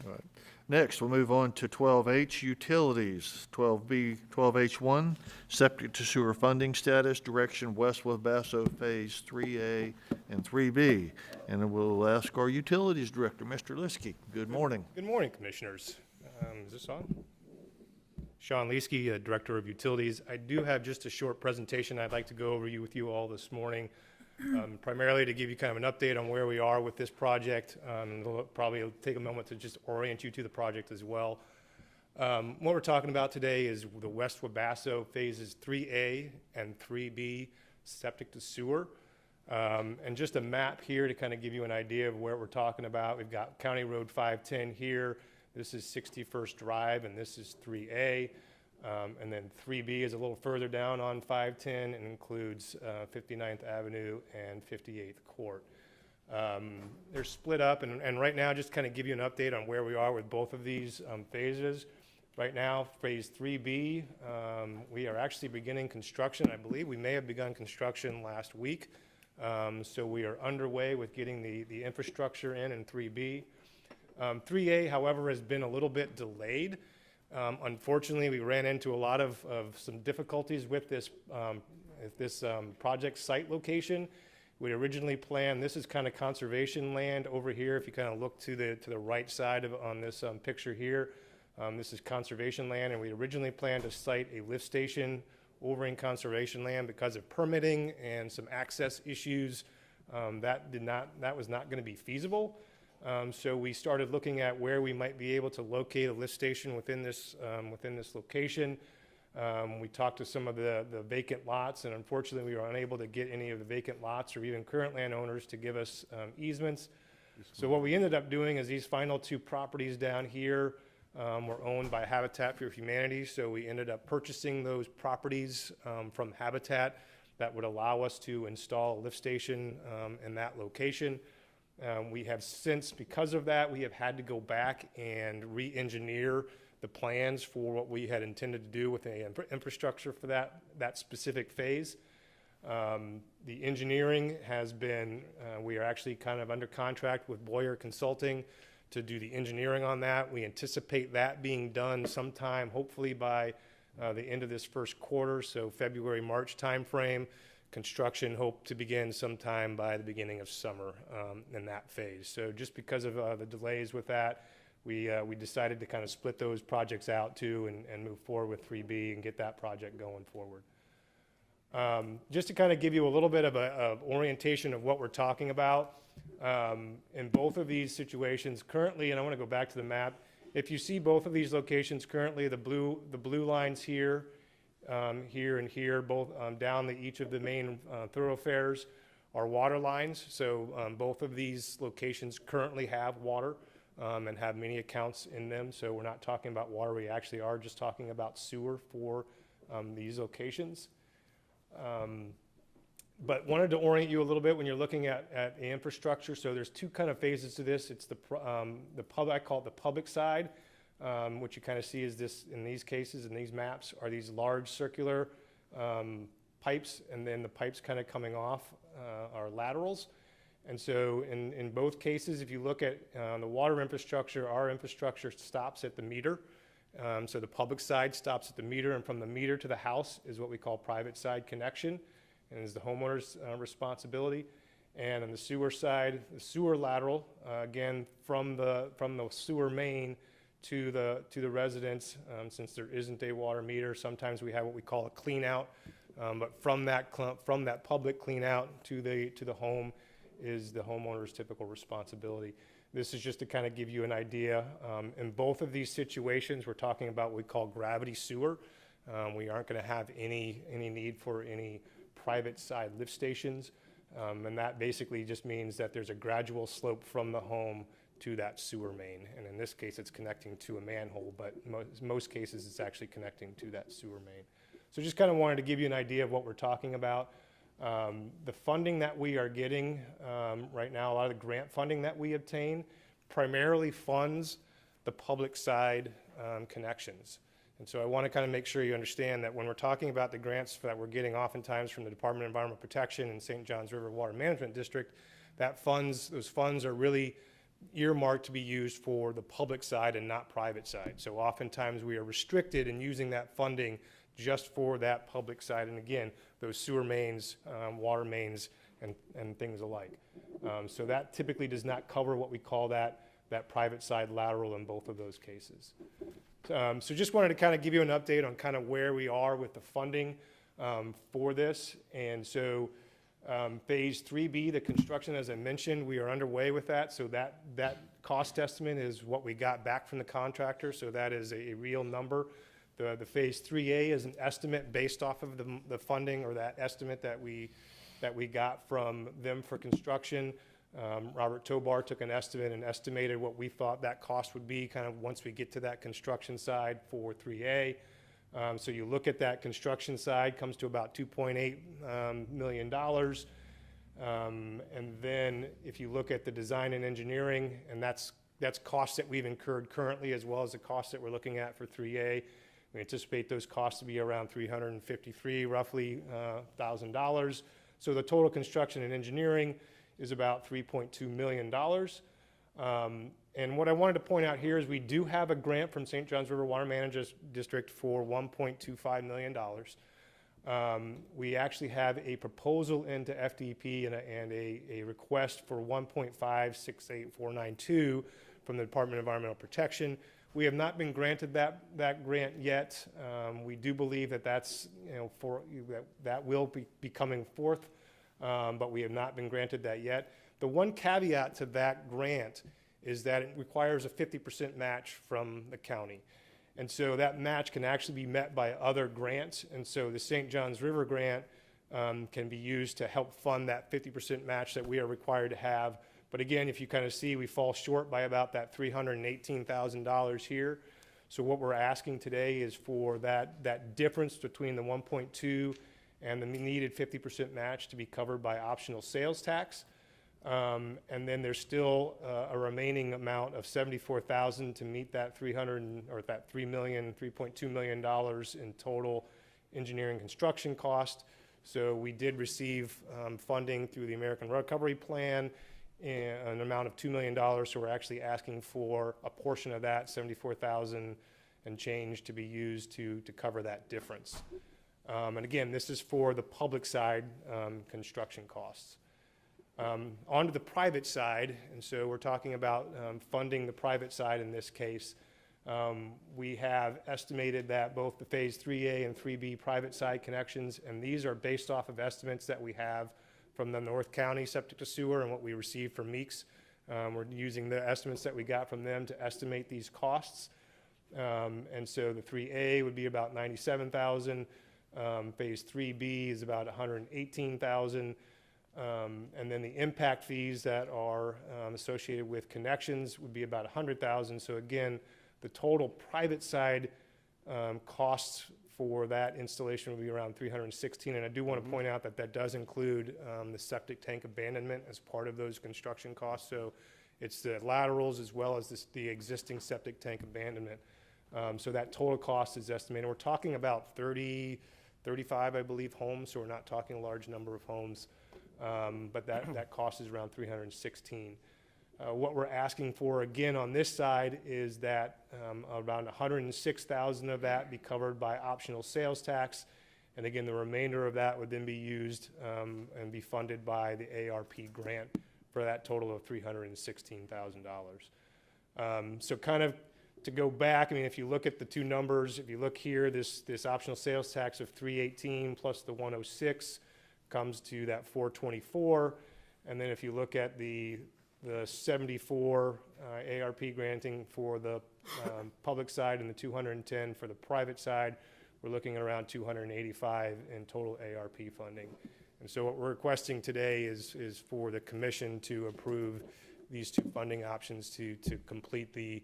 All right. Next, we'll move on to 12H, utilities. 12H1, septic to sewer funding status, direction West Wabasso Phase 3A and 3B. And then we'll ask our utilities director, Mr. Liskey. Good morning. Good morning, commissioners. Is this on? Sean Liskey, Director of Utilities. I do have just a short presentation I'd like to go over with you all this morning, primarily to give you kind of an update on where we are with this project. Probably take a moment to just orient you to the project as well. What we're talking about today is the West Wabasso Phases 3A and 3B septic to sewer. And just a map here to kind of give you an idea of where we're talking about. We've got County Road 510 here. This is 61st Drive, and this is 3A. And then 3B is a little further down on 510 and includes 59th Avenue and 58th Court. They're split up, and right now, just kind of give you an update on where we are with both of these phases. Right now, Phase 3B, we are actually beginning construction. I believe we may have begun construction last week. So we are underway with getting the infrastructure in 3B. 3A, however, has been a little bit delayed. Unfortunately, we ran into a lot of some difficulties with this project site location. We originally planned, this is kind of conservation land over here. If you kind of look to the right side on this picture here, this is conservation land, and we originally planned to site a lift station over in conservation land. Because of permitting and some access issues, that was not going to be feasible. So we started looking at where we might be able to locate a lift station within this location. We talked to some of the vacant lots, and unfortunately we were unable to get any of the vacant lots or even current landowners to give us easements. So what we ended up doing is these final two properties down here were owned by Habitat for Humanity. So we ended up purchasing those properties from Habitat that would allow us to install a lift station in that location. We have since, because of that, we have had to go back and re-engineer the plans for what we had intended to do with the infrastructure for that specific phase. The engineering has been, we are actually kind of under contract with Boyer Consulting to do the engineering on that. We anticipate that being done sometime, hopefully by the end of this first quarter, so February, March timeframe. Construction hope to begin sometime by the beginning of summer in that phase. So just because of the delays with that, we decided to kind of split those projects out too and move forward with 3B and get that project going forward. Just to kind of give you a little bit of orientation of what we're talking about, in both of these situations currently, and I want to go back to the map, if you see both of these locations currently, the blue lines here, here and here, both down each of the main thoroughfares are water lines. So both of these locations currently have water and have many accounts in them. So we're not talking about water, we actually are just talking about sewer for these locations. But wanted to orient you a little bit when you're looking at the infrastructure. So there's two kind of phases to this. It's the I call it the public side, which you kind of see is this, in these cases, in these maps, are these large circular pipes, and then the pipes kind of coming off are laterals. And so in both cases, if you look at the water infrastructure, our infrastructure stops at the meter. So the public side stops at the meter, and from the meter to the house is what we call private side connection, and is the homeowner's responsibility. And on the sewer side, the sewer lateral, again, from the sewer main to the residence, since there isn't a water meter, sometimes we have what we call a clean out. But from that public clean out to the home is the homeowner's typical responsibility. This is just to kind of give you an idea. In both of these situations, we're talking about what we call gravity sewer. We aren't going to have any need for any private side lift stations. And that basically just means that there's a gradual slope from the home to that sewer main. And in this case, it's connecting to a manhole, but most cases, it's actually connecting to that sewer main. So just kind of wanted to give you an idea of what we're talking about. The funding that we are getting right now, a lot of the grant funding that we obtain primarily funds the public side connections. And so I want to kind of make sure you understand that when we're talking about the grants that we're getting oftentimes from the Department of Environmental Protection and St. Johns River Water Management District, those funds are really earmarked to be used for the public side and not private side. So oftentimes we are restricted in using that funding just for that public side. And again, those sewer mains, water mains, and things alike. So that typically does not cover what we call that private side lateral in both of those cases. So just wanted to kind of give you an update on kind of where we are with the funding for this. And so phase 3B, the construction, as I mentioned, we are underway with that. So that cost estimate is what we got back from the contractor. So that is a real number. The phase 3A is an estimate based off of the funding, or that estimate that we got from them for construction. Robert Tobar took an estimate and estimated what we thought that cost would be kind of once we get to that construction side for 3A. So you look at that construction side, comes to about $2.8 million. And then if you look at the design and engineering, and that's costs that we've incurred currently, as well as the costs that we're looking at for 3A. We anticipate those costs to be around $353,000 roughly. So the total construction and engineering is about $3.2 million. And what I wanted to point out here is we do have a grant from St. Johns River Water Management District for $1.25 million. We actually have a proposal into FDP and a request for $1.568492 from the Department of Environmental Protection. We have not been granted that grant yet. We do believe that that will be coming forth, but we have not been granted that yet. The one caveat to that grant is that it requires a 50% match from the county. And so that match can actually be met by other grants. And so the St. Johns River grant can be used to help fund that 50% match that we are required to have. But again, if you kind of see, we fall short by about that $318,000 here. So what we're asking today is for that difference between the 1.2 and the needed 50% match to be covered by optional sales tax. And then there's still a remaining amount of $74,000 to meet that $3.2 million in total engineering construction cost. So we did receive funding through the American Recovery Plan, an amount of $2 million. So we're actually asking for a portion of that, $74,000 and change, to be used to cover that difference. And again, this is for the public side construction costs. Onto the private side, and so we're talking about funding the private side in this case. We have estimated that both the Phase 3A and 3B private side connections, and these are based off of estimates that we have from the North County Septic to Sewer and what we received from Meeks. We're using the estimates that we got from them to estimate these costs. And so the 3A would be about 97,000. Phase 3B is about 118,000. And then the impact fees that are associated with connections would be about 100,000. So again, the total private side costs for that installation would be around 316. And I do want to point out that that does include the septic tank abandonment as part of those construction costs. So it's the laterals as well as the existing septic tank abandonment. So that total cost is estimated. We're talking about 35, I believe, homes. So we're not talking a large number of homes. But that cost is around 316. What we're asking for again on this side is that around 106,000 of that be covered by optional sales tax, and again the remainder of that would then be used and be funded by the AARP grant for that total of $316,000. So kind of to go back, I mean, if you look at the two numbers, if you look here, this optional sales tax of 318 plus the 106 comes to that 424, and then if you look at the 74 ARP granting for the public side and the 210 for the private side, we're looking at around 285 in total ARP funding. And so what we're requesting today is for the commission to approve these two funding options to complete the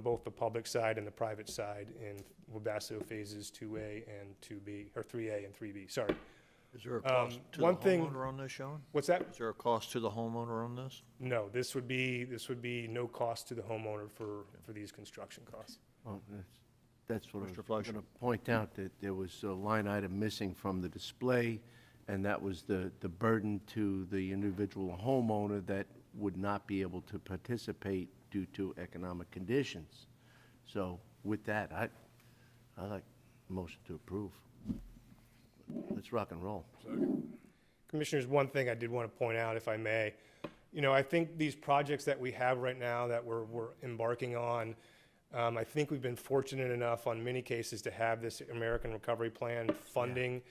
both the public side and the private side in Wabasso phases 2A and 2B, or 3A and 3B, sorry. Is there a cost to the homeowner on this, Sean? What's that? Is there a cost to the homeowner on this? No, this would be no cost to the homeowner for these construction costs. Well, that's what I Mr. was Fleischer. going to point out, that there was a line item missing from the display, and that was the burden to the individual homeowner that would not be able to participate due to economic conditions. So with that, I like a motion to approve. Let's rock and roll. Commissioners, one thing I did want to point out, if I may, you know, I think these projects that we have right now that we're embarking on, I think we've been fortunate enough on many cases to have this American Recovery Plan funding.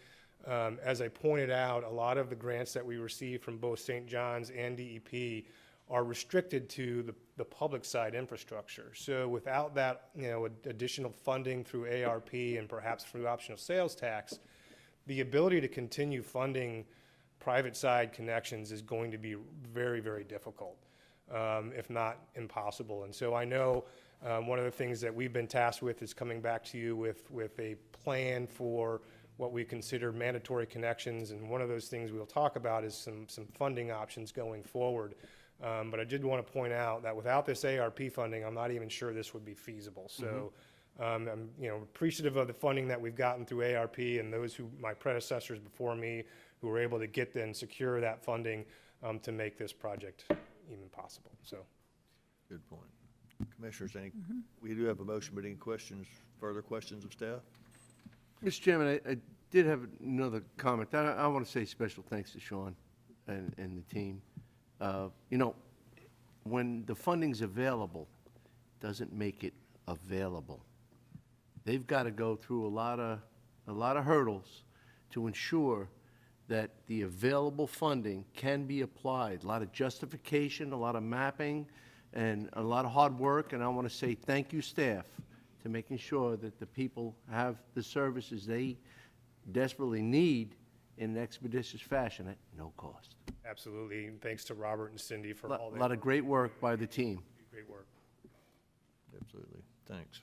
As I pointed out, a lot of the grants that we receive from both St. John's and DEP are restricted to the public side infrastructure. So without that, you know, additional funding through ARP and perhaps through optional sales tax, the ability to continue funding private side connections is going to be very, very difficult, if not impossible. And so I know one of the things that we've been tasked with is coming back to you with a plan for what we consider mandatory connections. And one of those things we'll talk about is some funding options going forward. But I did want to point out that without this ARP funding, I'm not even sure this would be feasible. So I'm appreciative of the funding that we've gotten through ARP and those my predecessors before me who were able to get and secure that funding to make this project even possible. So, good point. Commissioners, we do have a motion, but any further questions of staff? Mr. Chairman, I did have another comment. I want to say special thanks to Sean and the team. When the funding's available, doesn't make it available. They've got to go through a lot of hurdles to ensure that the available funding can be applied. A lot of justification, a lot of mapping, and a lot of hard work. And I want to say thank you, staff, to making sure that the people have the services they desperately need in an expeditious fashion at no cost. absolutely. And thanks to Robert and Cindy for all A that. lot of great work by the team. Great work. Absolutely. Thanks.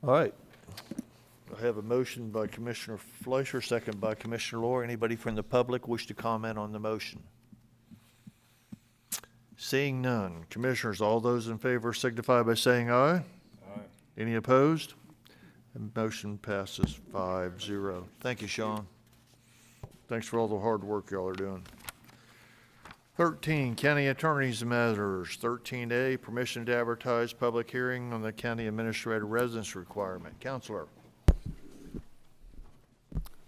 All right. I have a motion by Commissioner Fleischer, second by Commissioner Lohr. Anybody from the public wish to comment on the motion? Seeing none. Commissioners, all those in favor signify by saying aye. Aye. Any opposed? The motion passes 5-0. Thank you, Sean. Thanks for all the hard work y'all are doing. 13, County Attorney's Matters. 13A, permission to advertise public hearing on the county administrator residence requirement. Counselor.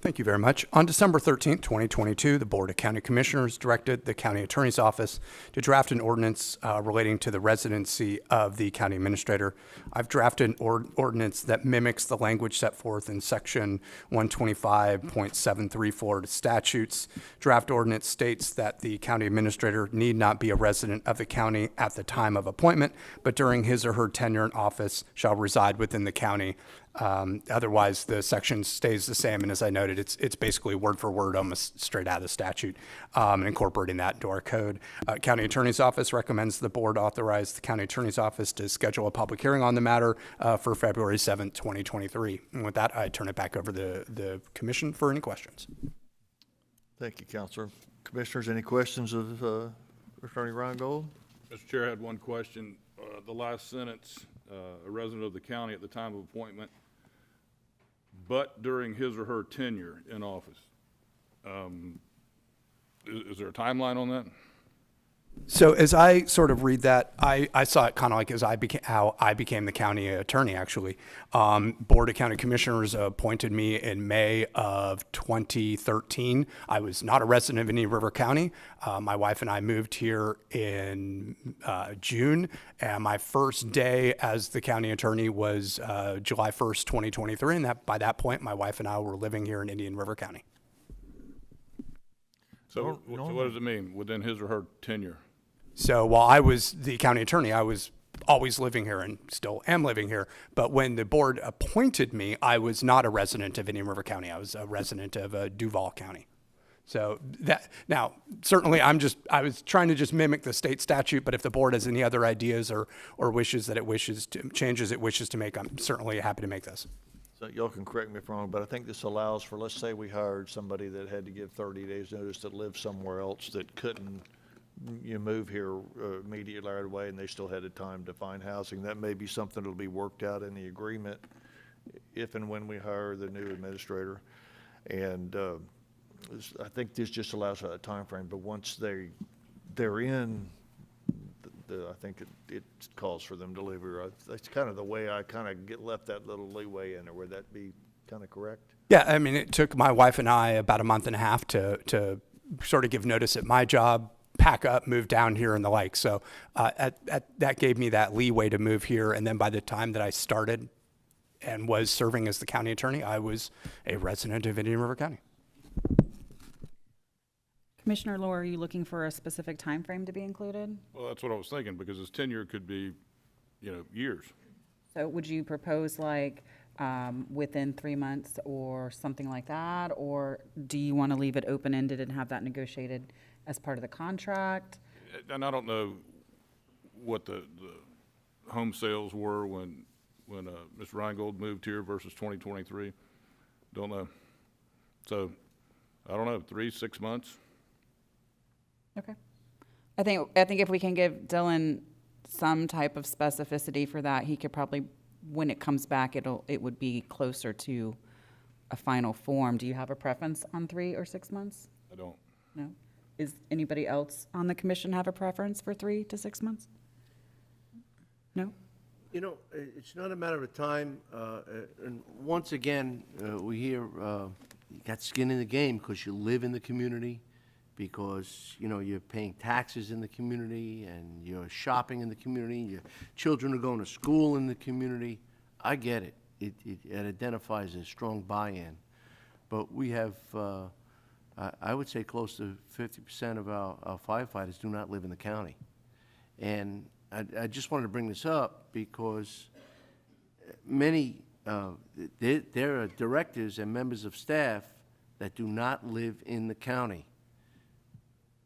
Thank you very much. On December 13th, 2022, the Board of County Commissioners directed the County Attorney's Office to draft an ordinance relating to the residency of the county administrator. I've drafted an ordinance that mimics the language set forth in Section 125.734 to statutes. Draft ordinance states that the county administrator need not be a resident of the county at the time of appointment, but during his or her tenure in office shall reside within the county. Otherwise, the section stays the same, and as I noted, it's basically word for word, almost straight out of the statute, incorporating that into our code. County Attorney's Office recommends the board authorize the County Attorney's Office to schedule a public hearing on the matter for February 7th, 2023. And with that, I turn it back over to the commission for any questions. Thank you, Counselor. Commissioners, any questions of Attorney Reingold? Mr. Chair, I had one question. The last sentence, a resident of the county at the time of appointment, but during his or her tenure in office. Is there a timeline on that? So as I sort of read that, I saw it kind of like as how I became the county attorney, actually. Board of County Commissioners appointed me in May of 2013. I was not a resident of Indian River County. My wife and I moved here in June, and my first day as the county attorney was July 1st, 2023, and by that point, my wife and I were living here in Indian River County. So what does it mean, within his or her tenure? So while I was the county attorney, I was always living here and still am living here. But when the board appointed me, I was not a resident of Indian River County. I was a resident of Duval County. So that, now, certainly I was trying to just mimic the state statute, but if the board has any other ideas or changes it wishes to make, I'm certainly happy to make this. So y'all can correct me if I'm wrong, but I think this allows for, let's say we hired somebody that had to give 30 days notice that lived somewhere else that couldn't, move here immediately right away, and they still had the time to find housing. That may be something that'll be worked out in the agreement if and when we hire the new administrator. And I think this just allows a time frame, but once they're in, I think it calls for them to live here. That's kind of the way I kind of left that little leeway in there. Would that be kind of correct? Yeah, I mean, it took my wife and I about a month and a half to sort of give notice at my job, pack up, move down here and the like. So that gave me that leeway to move here. And then by the time that I started and was serving as the county attorney, I was a resident of Indian River County. Commissioner Lohr, are you looking for a specific time frame to be included? Well, that's what I was thinking, because his tenure could be, years. So would you propose like within 3 months or something like that? Or do you want to leave it open-ended and have that negotiated as part of the contract? And I don't know what the home sales were when Ms. Reingold moved here versus 2023. Don't know. So, I don't know, 3-6 months? Okay. I think if we can give Dylan some type of specificity for that, he could probably, when it comes back, it would be closer to a final form. Do you have a preference on 3 or 6 months? I don't. No? Is anybody else on the commission have a preference for 3 to 6 months? No? It's not a matter of time. And once again, we hear you got skin in the game because you live in the community, because, you're paying taxes in the community, and you're shopping in the community, and your children are going to school in the community. I get it. It identifies a strong buy-in. But we have, I would say close to 50% of our firefighters do not live in the county. And I just wanted to bring this up because many, there are directors and members of staff that do not live in the county.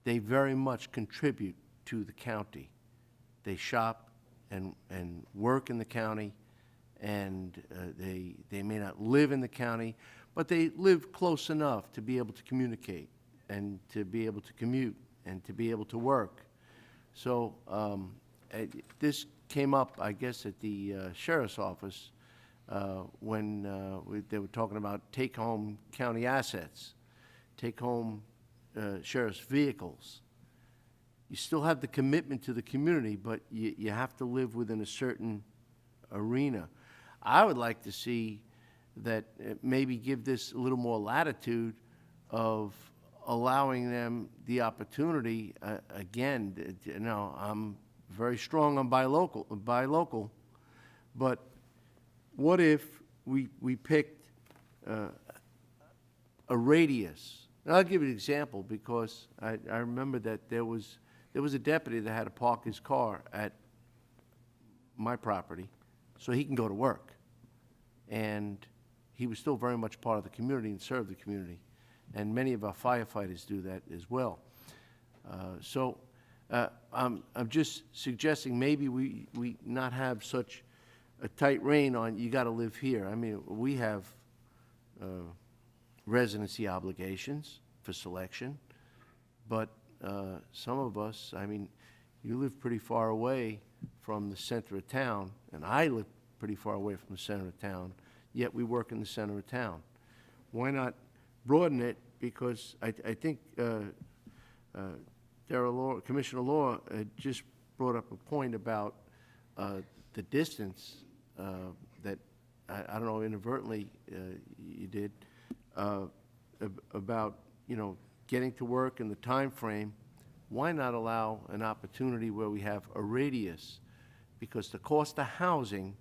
They very much contribute to the county. They shop and work in the county, and they may not live in the county, but they live close enough to be able to communicate and to be able to commute and to be able to work. So this came up, I guess, at the sheriff's office when they were talking about take-home county assets, take-home sheriff's vehicles. You still have the commitment to the community, but you have to live within a certain arena. I would like to see that maybe give this a little more latitude of allowing them the opportunity, again, you know, I'm very strong on buy local, but what if we picked a radius? And I'll give you an example, because I remember that there was a deputy that had to park his car at my property so he can go to work. And he was still very much part of the community and served the community. And many of our firefighters do that as well. I'm just suggesting maybe we not have such a tight rein on, you got to live here. I mean, we have residency obligations for selection, but some of us, I mean, you live pretty far away from the center of town, and I live pretty far away from the center of town, yet we work in the center of town. Why not broaden it? Because I think Commissioner Law just brought up a point about the distance that I don't know, inadvertently you did, about, you know, getting to work and the time frame. Why not allow an opportunity where we have a radius? Because the cost of housing,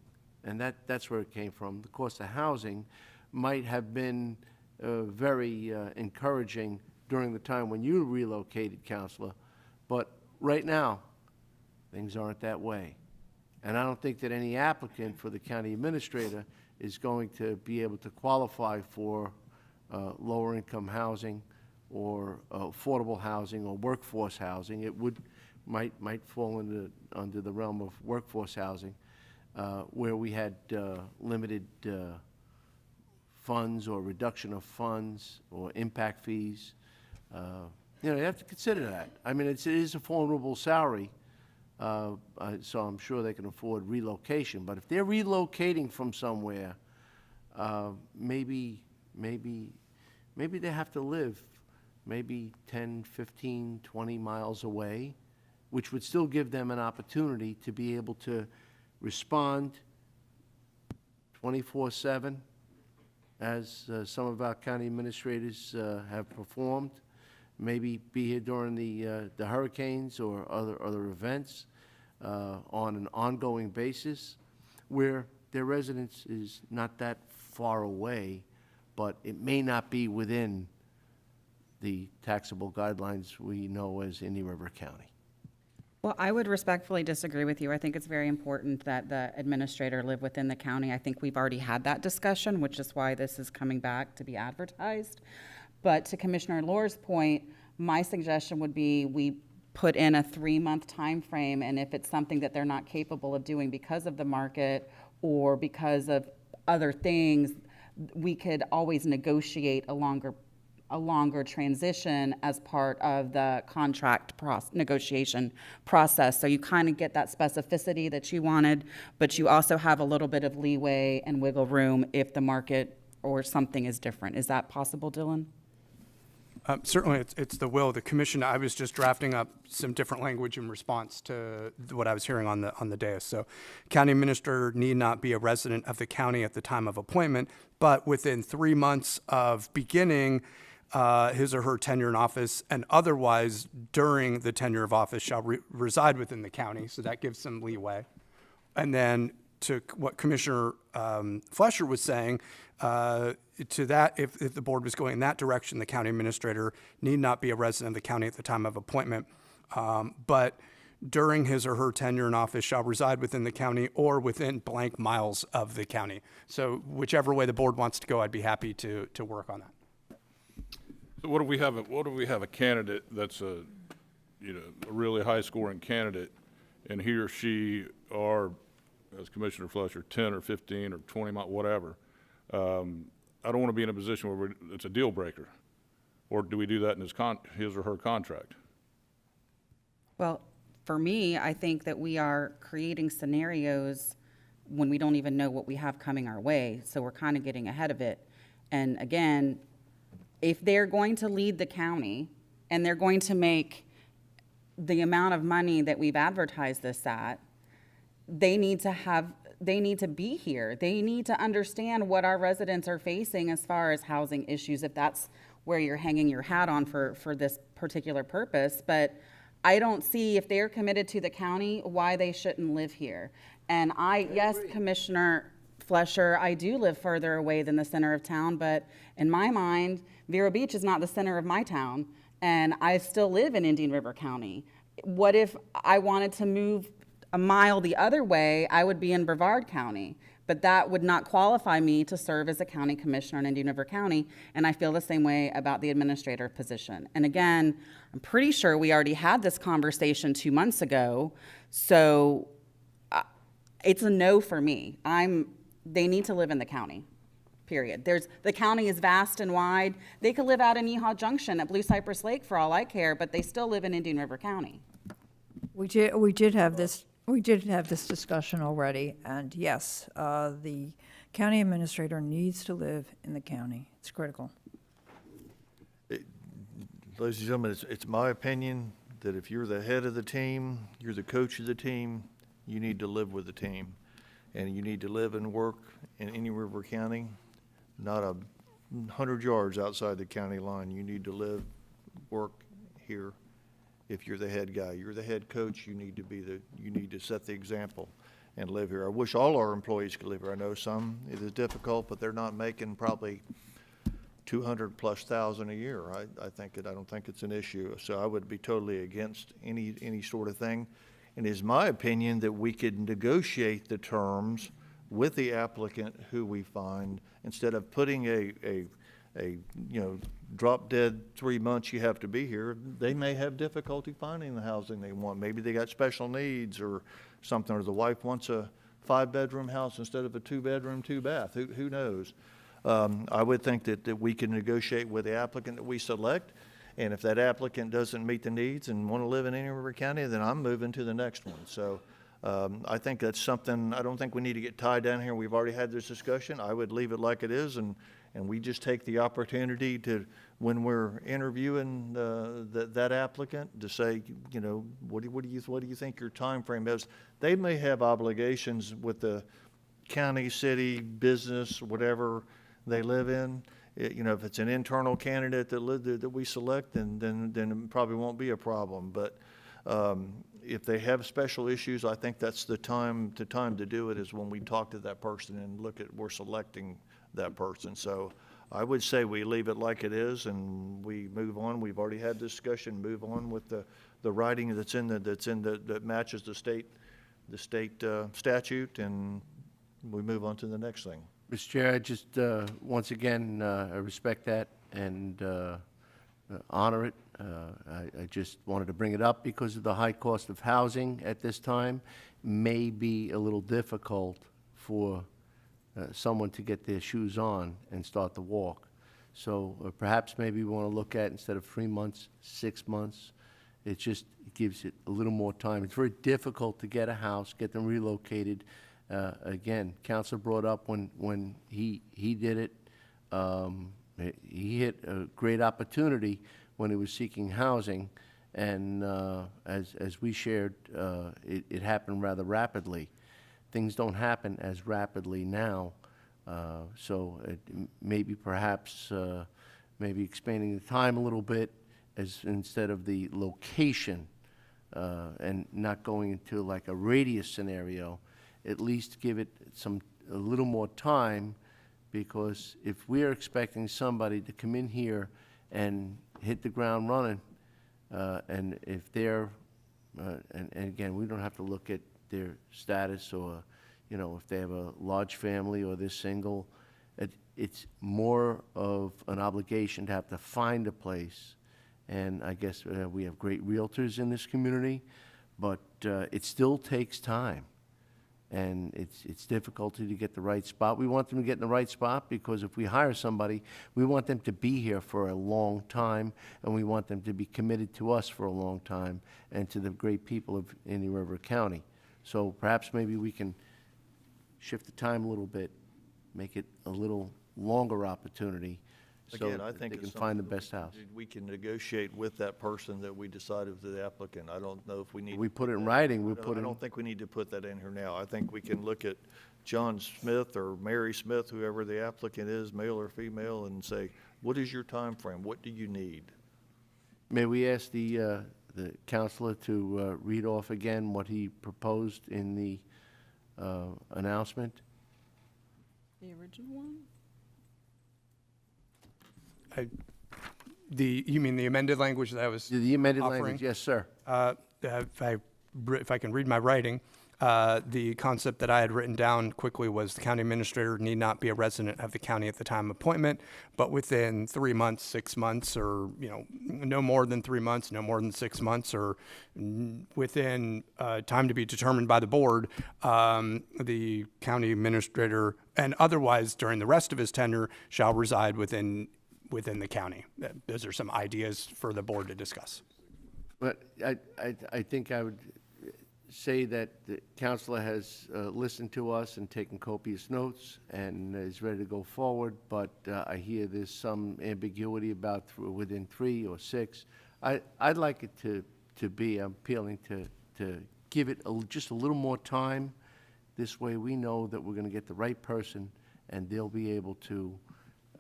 and that's where it came from, the cost of housing might have been very encouraging during the time when you relocated, Counselor, but right now, things aren't that way. And I don't think that any applicant for the county administrator is going to be able to qualify for lower income housing or affordable housing or workforce housing. It might fall under the realm of workforce housing, where we had limited funds or reduction of funds or impact fees. You know, you have to consider that. I mean, it is a vulnerable salary, so I'm sure they can afford relocation. But if they're relocating from somewhere, maybe they have to live maybe 10, 15, 20 miles away, which would still give them an opportunity to be able to respond 24/7, as some of our county administrators have performed. Maybe be here during the hurricanes or other events on an ongoing basis, where their residence is not that far away, but it may not be within the taxable guidelines we know as Indian River County. Well, I would respectfully disagree with you. I think it's very important that the administrator live within the county. I think we've already had that discussion, which is why this is coming back to be advertised. But to Commissioner Lohr's point, my suggestion would be we put in a 3-month time frame, and if it's something that they're not capable of doing because of the market or because of other things, we could always negotiate a longer transition as part of the contract negotiation process. So you kind of get that specificity that you wanted, but you also have a little bit of leeway and wiggle room if the market or something is different. Is that possible, Dylan? Certainly, it's the will of the commission. I was just drafting up some different language in response to what I was hearing on the dais. So, county administrator need not be a resident of the county at the time of appointment, but within 3 months of beginning his or her tenure in office, and otherwise during the tenure of office shall reside within the county. So that gives some leeway. And then to what Commissioner Flesher was saying, to that, if the board was going in that direction, the county administrator need not be a resident of the county at the time of appointment, but during his or her tenure in office shall reside within the county or within blank miles of the county. So whichever way the board wants to go, I'd be happy to work on that. So what if we have a candidate that's a really high scoring candidate, and he or she are, as Commissioner Flesher, 10 or 15 or 20 miles, whatever. I don't want to be in a position where it's a deal breaker. Or do we do that in his or her contract? Well, for me, I think that we are creating scenarios when we don't even know what we have coming our way. So we're kind of getting ahead of it. And again, if they're going to lead the county and they're going to make the amount of money that we've advertised this at, they need to have they need to be here. They need to understand what our residents are facing as far as housing issues, if that's where you're hanging your hat on for this particular purpose. But I don't see, if they're committed to the county, why they shouldn't live here. And yes, Commissioner Flesher, I do live further away than the center of town, but in my mind, Vero Beach is not the center of my town, and I still live in Indian River County. What if I wanted to move a mile the other way? I would be in Brevard County, but that would not qualify me to serve as a county commissioner in Indian River County, and I feel the same way about the administrator position. And again, I'm pretty sure we already had this conversation 2 months ago, so it's a no for me. They need to live in the county, period. The county is vast and wide. They could live out in Yeehaw Junction at Blue Cypress Lake for all I care, but they still live in Indian River County. We did have this discussion already, and yes, the county administrator needs to live in the county. It's critical. Ladies and gentlemen, it's my opinion that if you're the head of the team, you're the coach of the team, you need to live with the team. And you need to live and work in Indian River County, not 100 yards outside the county line. You need to live, work here. If you're the head guy, you're the head coach, you need to set the example and live here. I wish all our employees could live here. I know some, it is difficult, but they're not making probably 200,000+ a year. I don't think it's an issue. So I would be totally against any sort of thing. And it is my opinion that we could negotiate the terms with the applicant who we find, instead of putting a drop dead 3 months you have to be here. They may have difficulty finding the housing they want. Maybe they got special needs or something, or the wife wants a 5-bedroom house instead of a 2-bedroom, 2-bath. Who knows? I would think that we can negotiate with the applicant that we select. And if that applicant doesn't meet the needs and want to live in Indian River County, then I'm moving to the next one. So I think that's something, I don't think we need to get tied down here. We've already had this discussion. I would leave it like it is, and we just take the opportunity to, when we're interviewing that applicant, to say, what do you think your time frame is? They may have obligations with the county, city, business, whatever they live in. If it's an internal candidate that we select, then it probably won't be a problem. But if they have special issues, I think that's the time to do it, is when we talk to that person and we're selecting that person. So I would say we leave it like it is and we move on. We've already had discussion. Move on with the writing that matches the state statute, and we move on to the next thing. Mr. Chair, I just, once again, I respect that and honor it. I just wanted to bring it up because of the high cost of housing at this time may be a little difficult for someone to get their shoes on and start to walk. So perhaps maybe we want to look at, instead of 3 months, 6 months. It gives it a little more time. It's very difficult to get a house, get them relocated. Again, Council brought up when he did it, he hit a great opportunity when he was seeking housing, and as we shared, it happened rather rapidly. Things don't happen as rapidly now, so maybe perhaps maybe expanding the time a little bit, instead of the location, and not going into like a radius scenario. At least give it a little more time, because if we're expecting somebody to come in here and hit the ground running, and if they're, and again, we don't have to look at their status, or, if they have a large family or they're single, it's more of an obligation to have to find a place. And I guess we have great realtors in this community, but it still takes time. And it's difficulty to get the right spot. We want them to get in the right spot, because if we hire somebody, we want them to be here for a long time, and we want them to be committed to us for a long time, and to the great people of Indian River County. So perhaps maybe we can shift the time a little bit, make it a little longer opportunity, so Again, I that think they it's can find the something best house. we can negotiate with that person that we decided to the applicant. I don't know if we need. We to put it in that- writing, we I don't- put I in. don't think we need to put that in here now. I think we can look at John Smith or Mary Smith, whoever the applicant is, male or female, and say, what is your time frame? What do you need? May we ask the counselor to read off again what he proposed in the announcement? The original one? You mean the amended language that I was The amended offering? language, yes, sir. If I can read my writing, the concept that I had written down quickly was the county administrator need not be a resident of the county at the time of appointment, but within 3 months, 6 months, or, no more than 3 months, no more than 6 months, or within time to be determined by the board, the county administrator, and otherwise during the rest of his tenure, shall reside within the county. Those are some ideas for the board to discuss. But I think I would say that the counselor has listened to us and taken copious notes and is ready to go forward, but I hear there's some ambiguity about within 3 or 6. I'd like it to be, I'm appealing to give it just a little more time. This way we know that we're going to get the right person and they'll be able to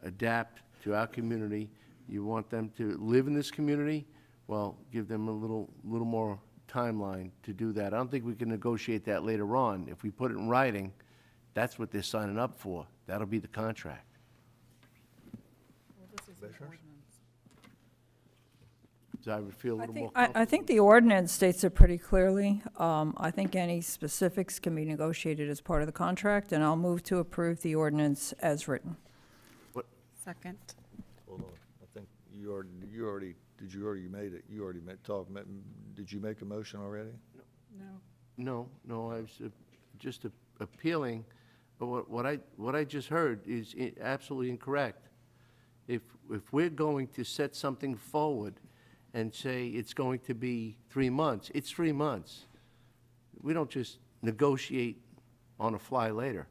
adapt to our community. You want them to live in this community? Well, give them a little more timeline to do that. I don't think we can negotiate that later on. If we put it in writing, that's what they're signing up for. That'll be the contract. So I would feel a little more I think the ordinance states it pretty clearly. I think any specifics can be negotiated as part of the contract, and I'll move to approve the ordinance as written. Second. Hold on. I think you already made it. You already did you make a motion already? No. No, I was just appealing, but what I just heard is absolutely incorrect. If we're going to set something forward and say it's going to be 3 months, it's 3 months. We don't just negotiate on a fly later.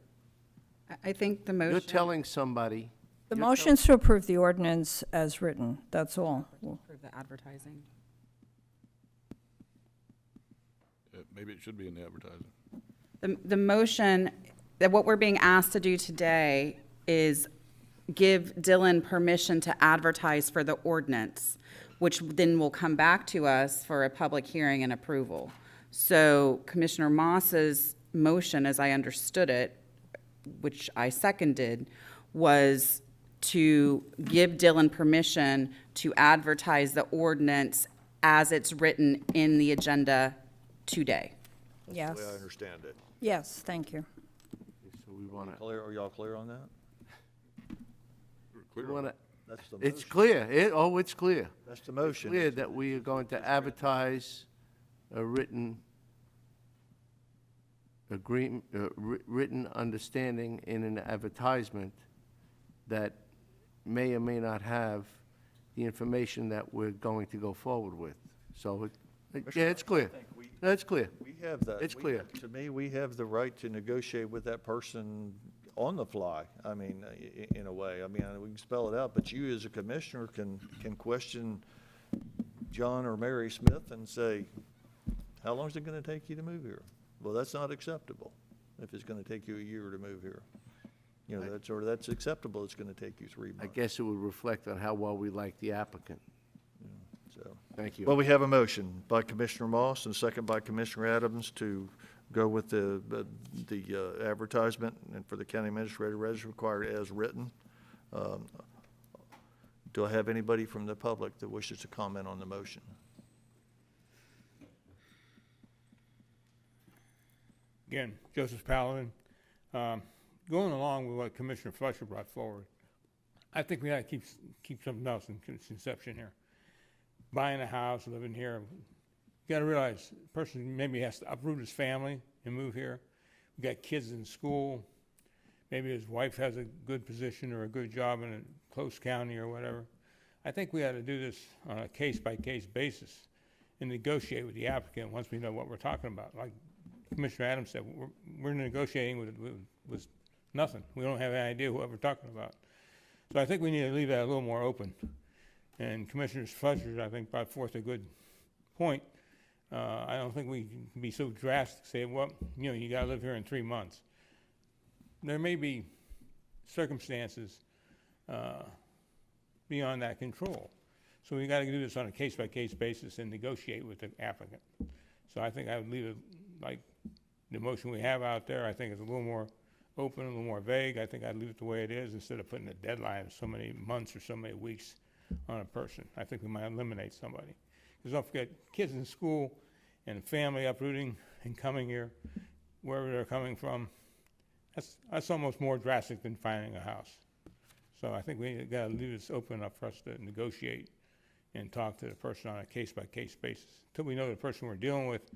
I think the motion. You're telling somebody. The motion's to approve the ordinance as written, that's all. Approve the advertising. Maybe it should be in the advertising. The motion, that what we're being asked to do today is give Dylan permission to advertise for the ordinance, which then will come back to us for a public hearing and approval. So Commissioner Moss's motion, as I understood it, which I seconded, was to give Dylan permission to advertise the ordinance as it's written in the agenda today. Yes. The way I understand it. Yes, thank you. So we want to. Are y'all clear on that? That's the motion. It's clear. It's clear. That's the motion. It's clear that we are going to advertise a written agreement, written understanding in an advertisement that may or may not have the information that we're going to go forward with. So, yeah, it's clear. That's clear. We have that. It's clear. To me, we have the right to negotiate with that person on the fly. I mean, in a way. I mean, we can spell it out, but you as a commissioner can question John or Mary Smith and say, how long is it going to take you to move here? Well, that's not acceptable if it's going to take you a year to move here. You know, that's acceptable. It's going to take you 3 months. I guess it would reflect on how well we like the applicant. So, Thank you. well, we have a motion by Commissioner Moss and a second by Commissioner Adams to go with the advertisement and for the county administrator as required as written. Do I have anybody from the public that wishes to comment on the motion? Again, Joseph Paladin. Going along with what Commissioner Fletcher brought forward, I think we got to keep something else in conception here. Buying a house, living here, you got to realize the person maybe has to uproot his family and move here. We got kids in school. Maybe his wife has a good position or a good job in a close county or whatever. I think we ought to do this on a case-by-case basis and negotiate with the applicant once we know what we're talking about. Like Commissioner Adams said, we're negotiating with nothing. We don't have any idea what we're talking about. So I think we need to leave that a little more open. And Commissioner Fletcher, I think, brought forth a good point. I don't think we can be so drastic, say, well, you know, you gotta live here in 3 months. There may be circumstances beyond that control. So we gotta do this on a case-by-case basis and negotiate with the applicant. So I think I would leave it like the motion we have out there. I think it's a little more open, a little more vague. I think I'd leave it the way it is instead of putting a deadline of so many months or so many weeks on a person. I think we might eliminate somebody. Because don't forget, kids in school and family uprooting and coming here, wherever they're coming from, that's almost more drastic than finding a house. So I think we gotta leave this open up for us to negotiate and talk to the person on a case-by-case basis. Until we know the person we're dealing with,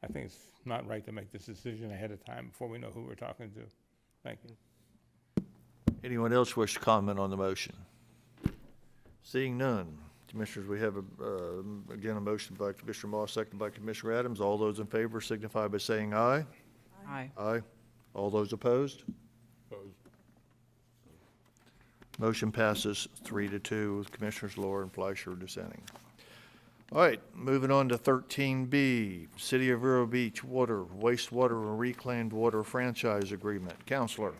I think it's not right to make this decision ahead of time before we know who we're talking to. Thank you. Anyone else wish to comment on the motion? Seeing none. Commissioners, we have, again, a motion by Commissioner Moss, seconded by Commissioner Adams. All those in favor signify by saying aye. Aye. Aye. All those opposed? Opposed. Motion passes 3-2 with Commissioners Lohr and Fleischer dissenting. All right, moving on to 13B, City of Vero Beach Water, Wastewater and Reclaimed Water Franchise Agreement. Counselor.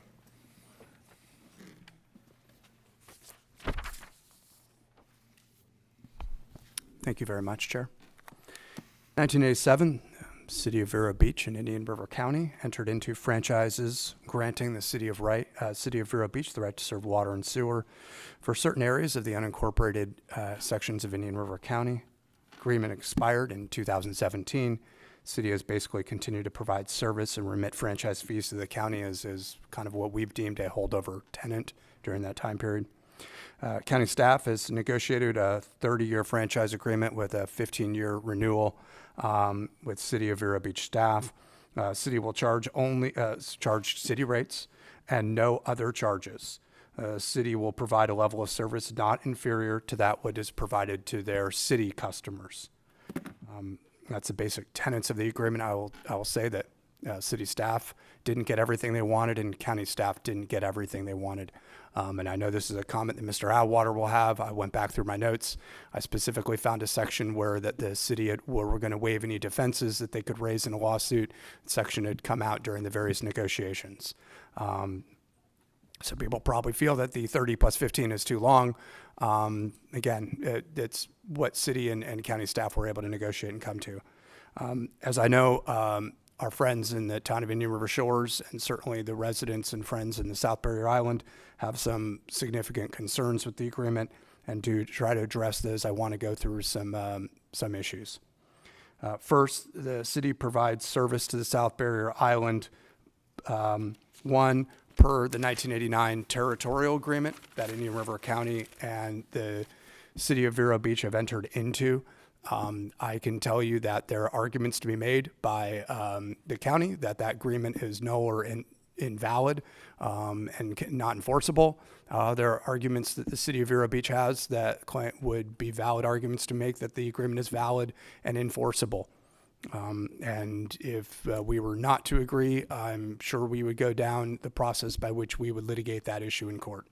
Thank you very much, Chair. 1987, City of Vero Beach and Indian River County entered into franchises granting the City of Vero Beach the right to serve water and sewer for certain areas of the unincorporated sections of Indian River County. Agreement expired in 2017. City has basically continued to provide service and remit franchise fees to the county as kind of what we've deemed a holdover tenant during that time period. County staff has negotiated a 30-year franchise agreement with a 15-year renewal with City of Vero Beach staff. City will charge city rates and no other charges. City will provide a level of service not inferior to that what is provided to their city customers. That's the basic tenets of the agreement. I will say that city staff didn't get everything they wanted and county staff didn't get everything they wanted. And I know this is a comment that Mr. Atwater will have. I went back through my notes. I specifically found a section where that the city were going to waive any defenses that they could raise in a lawsuit. The section had come out during the various negotiations. So people probably feel that the 30 plus 15 is too long. Again, it's what city and county staff were able to negotiate and come to. As I know, our friends in the town of Indian River Shores and certainly the residents and friends in the South Barrier Island have some significant concerns with the agreement. And to try to address those, I want to go through some issues. First, the city provides service to the South Barrier Island, one, per the 1989 territorial agreement that Indian River County and the City of Vero Beach have entered into. I can tell you that there are arguments to be made by the county that agreement is null or invalid and not enforceable. There are arguments that the City of Vero Beach has that would be valid arguments to make that the agreement is valid and enforceable. And if we were not to agree, I'm sure we would go down the process by which we would litigate that issue in court.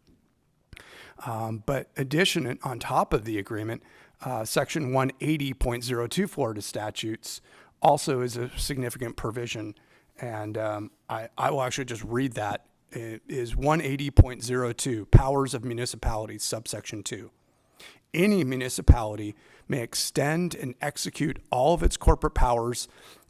But on top of the agreement, Section 180.02 Florida statutes also is a significant provision. And I will actually just read that. It is 180.02, Powers of Municipalities, subsection 2. Any municipality may extend and execute all of its corporate powers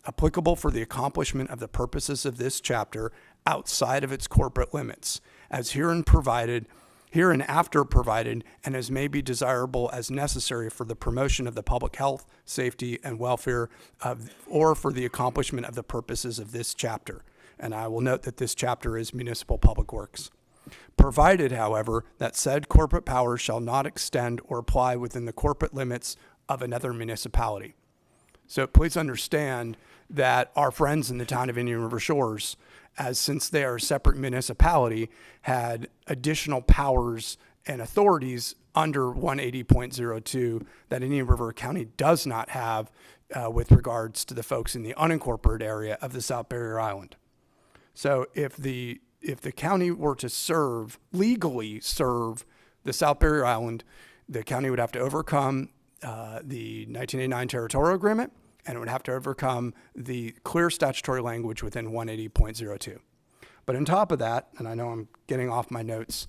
applicable for the accomplishment of the purposes of this chapter outside of its corporate limits, as hereinafter provided, and as may be desirable as necessary for the promotion of the public health, safety, and welfare or for the accomplishment of the purposes of this chapter. And I will note that this chapter is Municipal Public Works. Provided, however, that said corporate powers shall not extend or apply within the corporate limits of another municipality. So please understand that our friends in the town of Indian River Shores, since they are a separate municipality, had additional powers and authorities under 180.02 that Indian River County does not have with regards to the folks in the unincorporated area of the South Barrier Island. So if the county were to legally serve the South Barrier Island, the county would have to overcome the 1989 territorial agreement, and it would have to overcome the clear statutory language within 180.02. But on top of that, and I know I'm getting off my notes,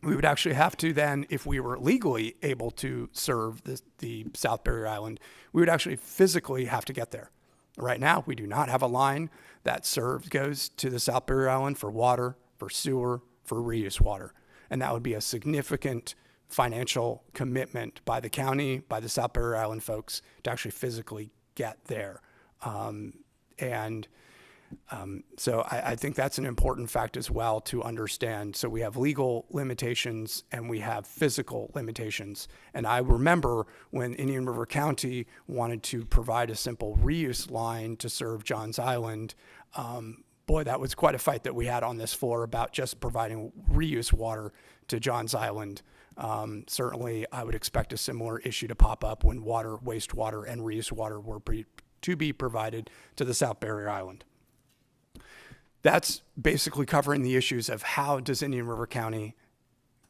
we would actually have to then, if we were legally able to serve the South Barrier Island, we would actually physically have to get there. Right now, we do not have a line that goes to the South Barrier Island for water, for sewer, for reuse water. And that would be a significant financial commitment by the county, by the South Barrier Island folks to actually physically get there. So I think that's an important fact as well to understand. So we have legal limitations and we have physical limitations. And I remember when Indian River County wanted to provide a simple reuse line to serve Johns Island, boy, that was quite a fight that we had on this floor about just providing reuse water to Johns Island. Certainly, I would expect a similar issue to pop up when water, wastewater, and reuse water were to be provided to the South Barrier Island. That's basically covering the issues of how does Indian River County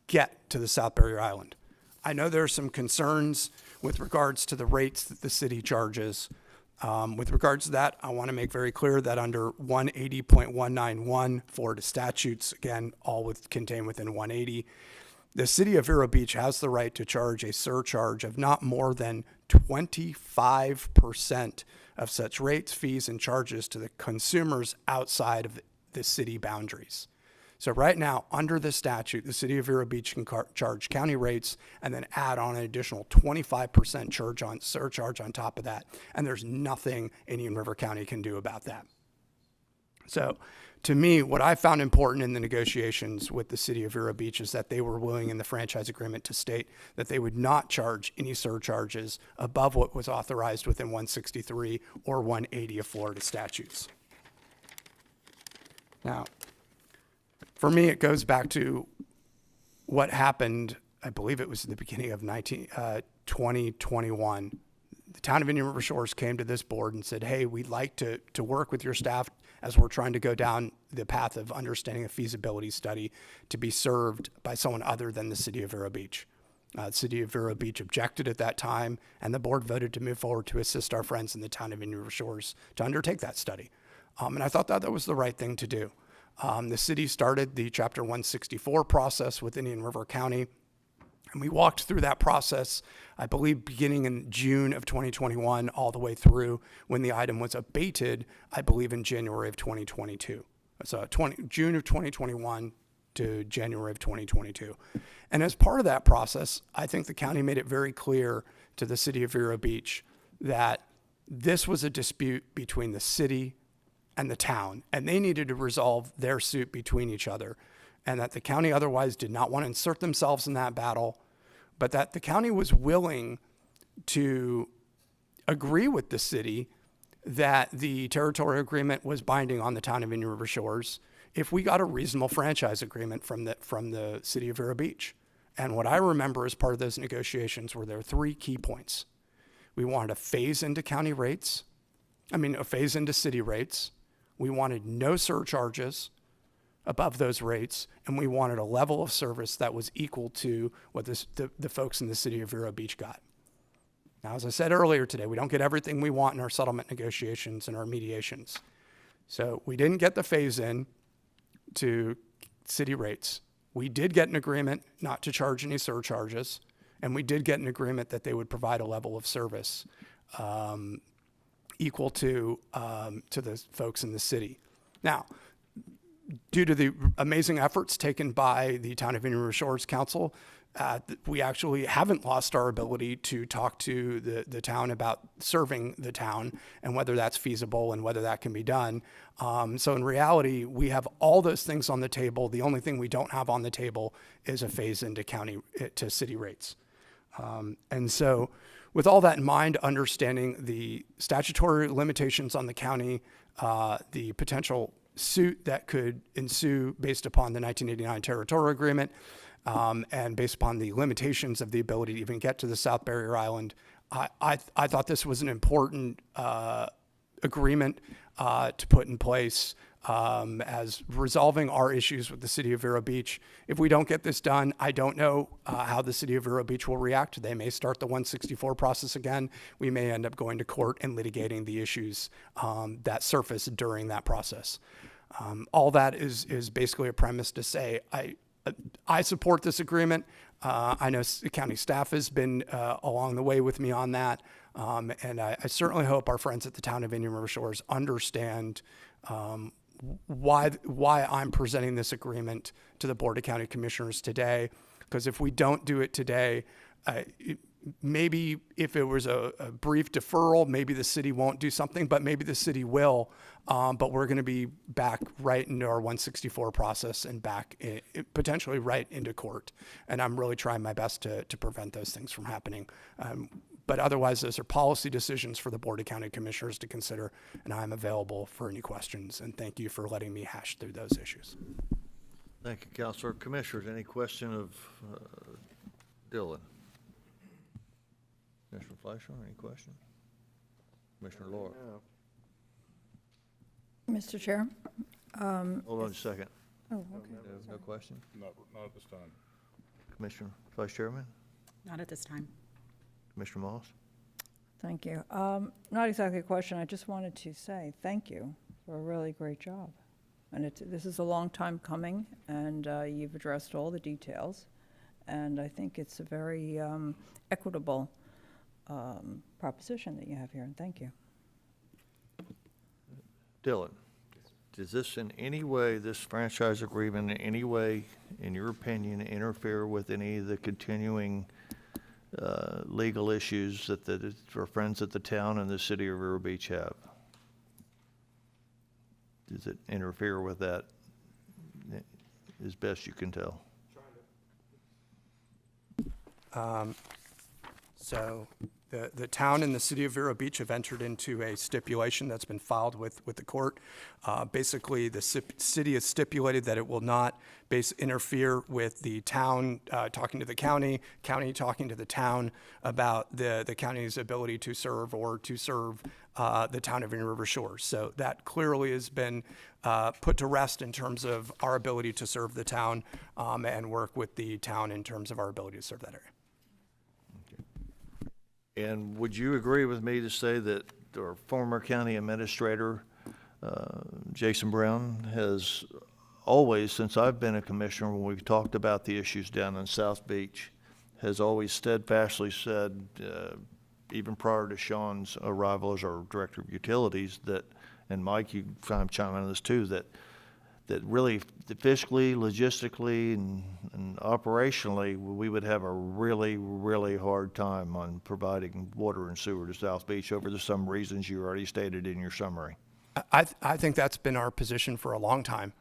get to the South Barrier Island. I know there are some concerns with regards to the rates that the city charges. With regards to that, I want to make very clear that under 180.191 Florida statutes, again, all contained within 180, the city of Vero Beach has the right to charge a surcharge of not more than 25% of such rates, fees, and charges to the consumers outside of the city boundaries. So right now, under the statute, the city of Vero Beach can charge county rates and then add on an additional 25% surcharge on top of that. And there's nothing Indian River County can do about that. So to me, what I found important in the negotiations with the city of Vero Beach is that they were willing in the franchise agreement to state that they would not charge any surcharges above what was authorized within 163 or 180 of Florida statutes. Now, for me, it goes back to what happened, I believe it was at the beginning of 2021. The town of Indian River Shores came to this board and said, hey, we'd like to work with your staff as we're trying to go down the path of understanding a feasibility study to be served by someone other than the city of Vero Beach. The city of Vero Beach objected at that time, and the board voted to move forward to assist our friends in the town of Indian River Shores to undertake that study. And I thought that was the right thing to do. The city started the Chapter 164 process with Indian River County, and we walked through that process, I believe, beginning in June of 2021 all the way through when the item was abated, I believe, in January of 2022. So June of 2021 to January of 2022. And as part of that process, I think the county made it very clear to the city of Vero Beach that this was a dispute between the city and the town, and they needed to resolve their suit between each other, and that the county otherwise did not want to insert themselves in that battle, but that the county was willing to agree with the city that the territorial agreement was binding on the town of Indian River Shores if we got a reasonable franchise agreement from the city of Vero Beach. And what I remember as part of those negotiations were there 3 key points. We wanted a phase into county rates, a phase into city rates. We wanted no surcharges above those rates, and we wanted a level of service that was equal to what the folks in the city of Vero Beach got. Now, as I said earlier today, we don't get everything we want in our settlement negotiations and our mediations. So we didn't get the phase in to city rates. We did get an agreement not to charge any surcharges, and we did get an agreement that they would provide a level of service equal to the folks in the city. Now, due to the amazing efforts taken by the Town of Indian River Shores Council, we actually haven't lost our ability to talk to the town about serving the town and whether that's feasible and whether that can be done. So in reality, we have all those things on the table. The only thing we don't have on the table is a phase into to city rates. And so with all that in mind, understanding the statutory limitations on the county, the potential suit that could ensue based upon the 1989 territorial agreement, and based upon the limitations of the ability to even get to the South Barrier Island, I thought this was an important agreement to put in place as resolving our issues with the city of Vero Beach. If we don't get this done, I don't know how the city of Vero Beach will react. They may start the 164 process again. We may end up going to court and litigating the issues that surface during that process. All that is basically a premise to say I support this agreement. I know county staff has been along the way with me on that. And I certainly hope our friends at the town of Indian River Shores understand why I'm presenting this agreement to the Board of County Commissioners today. Because if we don't do it today, maybe if it was a brief deferral, maybe the city won't do something, but maybe the city will. But we're going to be back right into our 164 process and back potentially right into court. And I'm really trying my best to prevent those things from happening. But otherwise, those are policy decisions for the Board of County Commissioners to consider, and I'm available for any questions. And thank you for letting me hash through those issues. Thank you, Councilor. Commissioners, any question of Dylan? Commissioner Fleischer, any question? Commissioner Laura? Mr. Chair? Hold on a second. Oh, okay. No question? Not at this time. Commissioner Vice Chairman? Not at this time. Commissioner Moss? Thank you. Not exactly a question. I just wanted to say thank you for a really great job. And this is a long time coming, and you've addressed all the details. And I think it's a very equitable proposition that you have here, and thank you. Dylan, does this in any way, this franchise agreement in any way, in your opinion, interfere with any of the continuing legal issues that our friends at the town and the city of Vero Beach have? Does it interfere with that as best you can tell? So the town and the city of Vero Beach have entered into a stipulation that's been filed with the court. Basically, the city has stipulated that it will not interfere with the town talking to the county talking to the town about the county's ability to serve the town of Indian River Shores. So that clearly has been put to rest in terms of our ability to serve the town and work with the town in terms of our ability to serve that area. And would you agree with me to say that our former county administrator, Jason Brown, has always, since I've been a commissioner, when we've talked about the issues down in South Beach, has always steadfastly said, even prior to Sean's arrival as our director of utilities, that, and Mike, you kind of chime in on this too, that really fiscally, logistically, and operationally, we would have a really, really hard time on providing water and sewer to South Beach over some reasons you already stated in your summary. I think that's been our position for a long time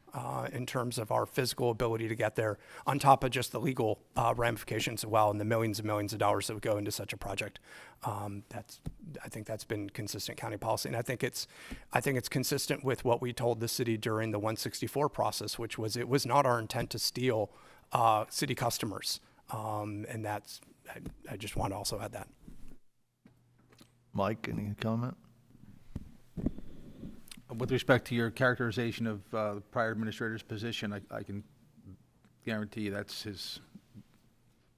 in terms of our physical ability to get there, on top of just the legal ramifications as well and the millions and millions of dollars that would go into such a project. I think that's been consistent county policy, and I think it's consistent with what we told the city during the 164 process, which was it was not our intent to steal city customers, and that's I just want to also add that. Mike, any comment? With respect to your characterization of the prior administrator's position, I can guarantee you that's his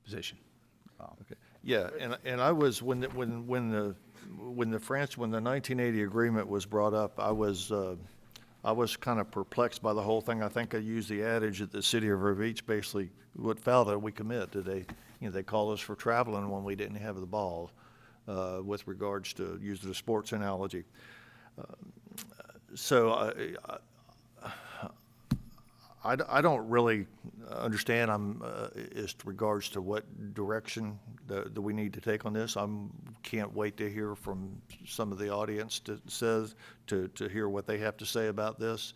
position. Okay. Yeah, and I was when the 1980 agreement was brought up, I was kind of perplexed by the whole thing. I think I used the adage that the city of Vero Beach basically, what foul that we commit. They call us for traveling when we didn't have the ball, with regards to using a sports analogy. So I don't really understand as regards to what direction that we need to take on this. Can't wait to hear from some of the audience to hear what they have to say about this.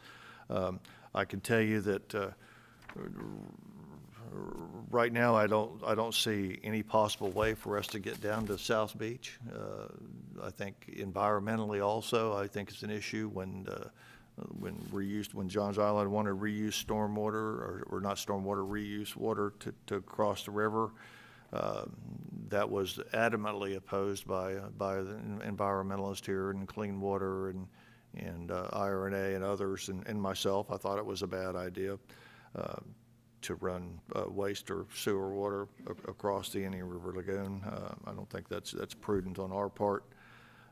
I can tell you that right now I don't see any possible way for us to get down to South Beach. I think environmentally also, I think it's an issue when Johns Island wanted to reuse stormwater or not stormwater, reuse water to cross the river. That was adamantly opposed by the environmentalists here and Clean Water and IRNA and others and myself, I thought it was a bad idea to run waste or sewer water across the Indian River Lagoon. I don't think that's prudent on our part.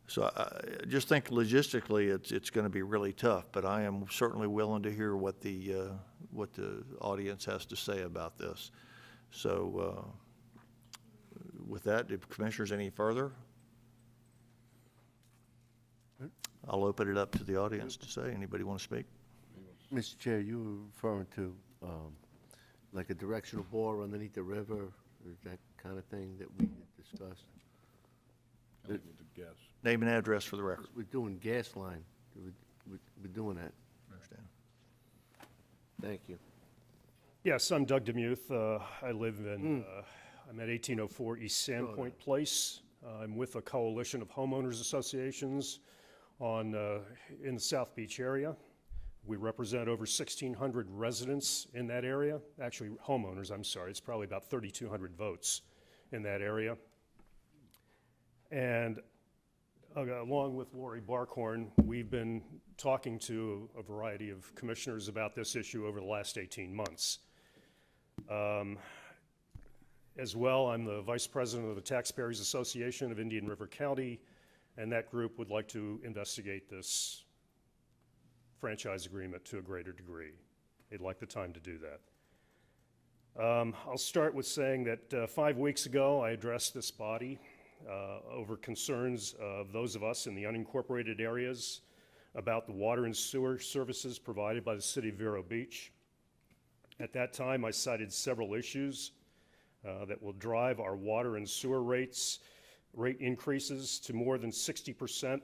So I just think logistically it's going to be really tough, but I am certainly willing to hear what the audience has to say about this. So with that, if commissioners any further, I'll open it up to the audience to say. Anybody want to speak? Mr. Chair, you were referring to like a directional bore underneath the river, or that kind of thing that we discussed? Name and address for the record. We're doing gas line. We're doing that. Understand. Thank you. Yes, I'm Doug Demuth. I live in, I'm at 1804 East Sandpoint Place. I'm with a coalition of homeowners associations in the South Beach area. We represent over 1,600 residents in that area. Actually, homeowners, I'm sorry. It's probably about 3,200 votes in that area. And along with Lori Barkhorn, we've been talking to a variety of commissioners about this issue over the last 18 months. As well, I'm the vice president of the Taxpayers Association of Indian River County, and that group would like to investigate this franchise agreement to a greater degree. They'd like the time to do that. I'll start with saying that 5 weeks ago, I addressed this body over concerns of those of us in the unincorporated areas about the water and sewer services provided by the city of Vero Beach. At that time, I cited several issues that will drive our water and sewer rate increases to more than 60%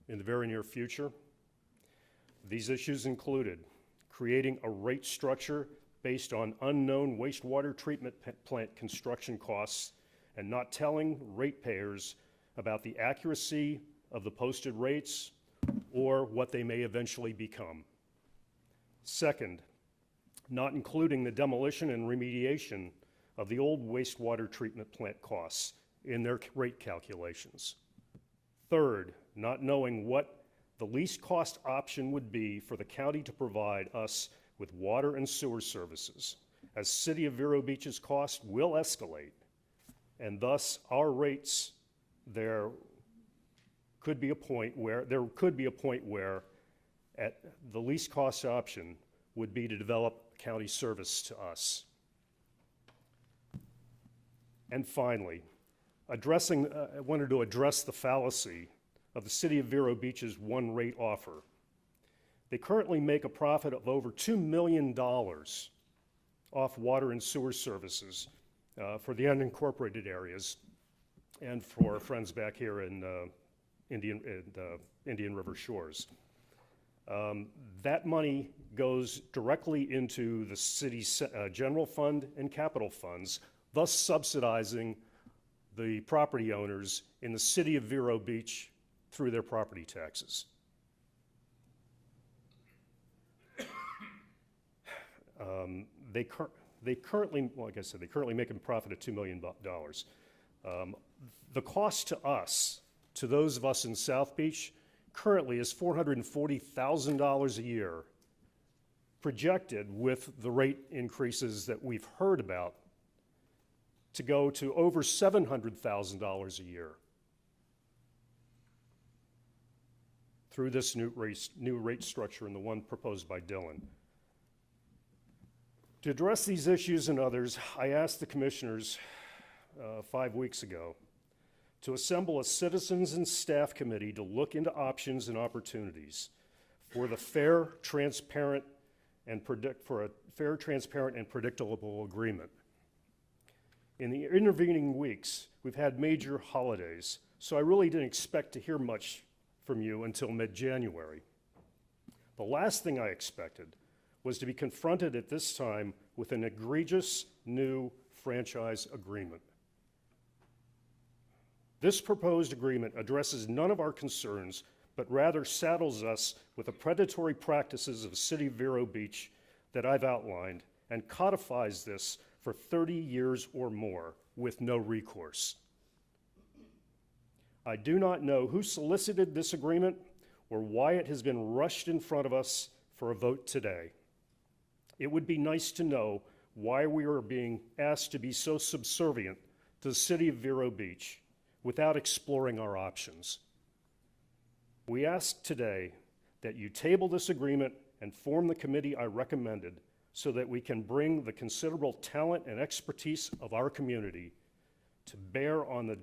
in the very near future. These issues included creating a rate structure based on unknown wastewater treatment plant construction costs and not telling ratepayers about the accuracy of the posted rates or what they may eventually become. Second, not including the demolition and remediation of the old wastewater treatment plant costs in their rate calculations. Third, not knowing what the least cost option would be for the county to provide us with water and sewer services, as City of Vero Beach's cost will escalate, and thus our rates, there could be a point where at the least cost option would be to develop county service to us. And finally, I wanted to address the fallacy of the City of Vero Beach's one rate offer. They currently make a profit of over $2 million off water and sewer services for the unincorporated areas and for our friends back here in Indian River Shores. That money goes directly into the city's general fund and capital funds, thus subsidizing the property owners in the City of Vero Beach through their property taxes. They currently, like I said, they currently make a profit of $2 million. The cost to us, to those of us in South Beach, currently is $440,000 a year, projected with the rate increases that we've heard about to go to over $700,000 a year through this new rate structure and the one proposed by Dylan. To address these issues and others, I asked the commissioners 5 weeks ago to assemble a citizens and staff committee to look into options and opportunities for a fair, transparent, and predictable agreement. In the intervening weeks, we've had major holidays, so I really didn't expect to hear much from you until mid-January. The last thing I expected was to be confronted at this time with an egregious new franchise agreement. This proposed agreement addresses none of our concerns, but rather saddles us with the predatory practices of the City of Vero Beach that I've outlined and codifies this for 30 years or more with no recourse. I do not know who solicited this agreement or why it has been rushed in front of us for a vote today. It would be nice to know why we are being asked to be so subservient to the city of Vero Beach without exploring our options. We ask today that you table this agreement and form the committee I recommended so that we can bring the considerable talent and expertise of our community to bear on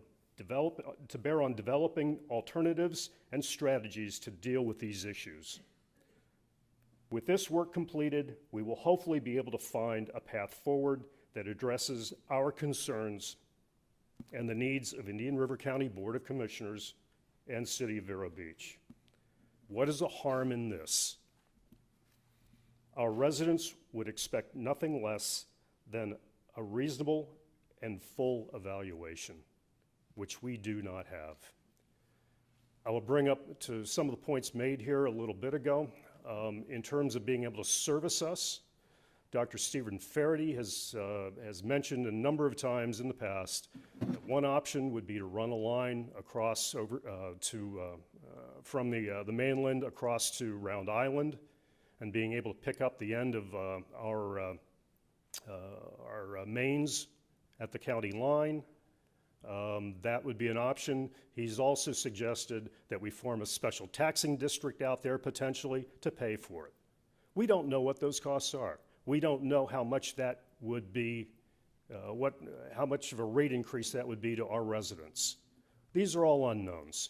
developing alternatives and strategies to deal with these issues. With this work completed, we will hopefully be able to find a path forward that addresses our concerns and the needs of Indian River County Board of Commissioners and City of Vero Beach. What is the harm in this? Our residents would expect nothing less than a reasonable and full evaluation, which we do not have. I will bring up to some of the points made here a little bit ago. In terms of being able to service us, Dr. Stephen Faraday has mentioned a number of times in the past that one option would be to run a line across over from the mainland across to Round Island, and being able to pick up the end of our mains at the county line. That would be an option. He's also suggested that we form a special taxing district out there potentially to pay for it. We don't know what those costs are. We don't know how much that would be, how much of a rate increase that would be to our residents. These are all unknowns.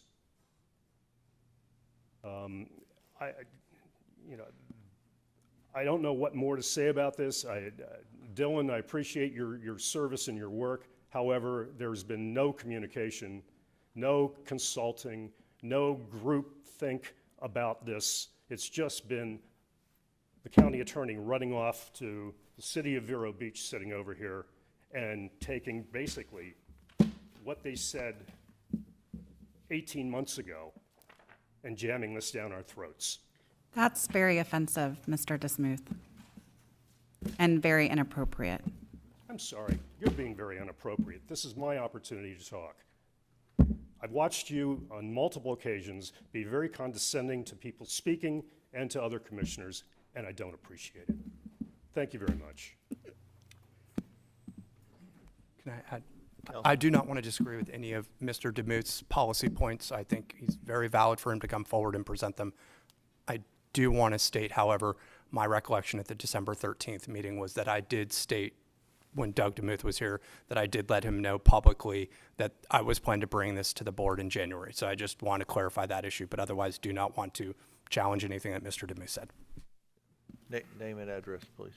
I don't know what more to say about this. Dylan, I appreciate your service and your work. However, there's been no communication, no consulting, no group think about this. It's just been the county attorney running off to the city of Vero Beach sitting over here and taking basically what they said 18 months ago and jamming this down our throats. That's very offensive, Mr. DeSmuth, and very inappropriate. I'm sorry, you're being very inappropriate. This is my opportunity to talk. I've watched you on multiple occasions be very condescending to people speaking and to other commissioners, and I don't appreciate it. Thank you very much. Can I add? I do not want to disagree with any of Mr. DeMuth's policy points. I think he's very valid for him to come forward and present them. I do want to state, however, my recollection at the December 13th meeting was that I did state when Doug DeMuth was here that I did let him know publicly that I was planning to bring this to the board in January. So I just want to clarify that issue, but otherwise do not want to challenge anything that Mr. DeMuth said. Name and address, please.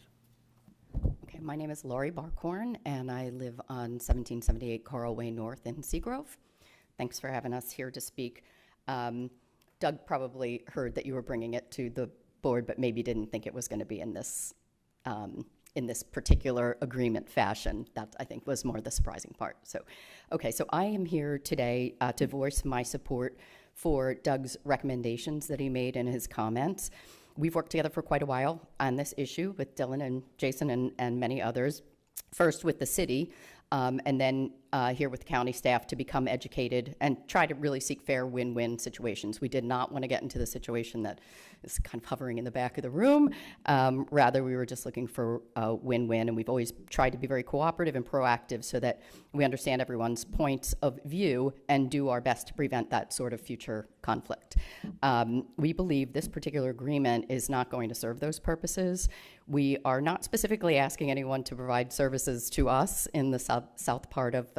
Okay, my name is Laurie Barkhorn, and I live on 1778 Coral Way North in Seagrove. Thanks for having us here to speak. Doug probably heard that you were bringing it to the board, but maybe didn't think it was going to be in this particular agreement fashion. That, I think, was more the surprising part. So I am here today to voice my support for Doug's recommendations that he made in his comments. We've worked together for quite a while on this issue with Dylan and Jason and many others, first with the city, and then here with county staff to become educated and try to really seek fair win-win situations. We did not want to get into the situation that is kind of hovering in the back of the room. Rather, we were just looking for a win-win, and we've always tried to be very cooperative and proactive so that we understand everyone's points of view and do our best to prevent that sort of future conflict. We believe this particular agreement is not going to serve those purposes. We are not specifically asking anyone to provide services to us in the south part of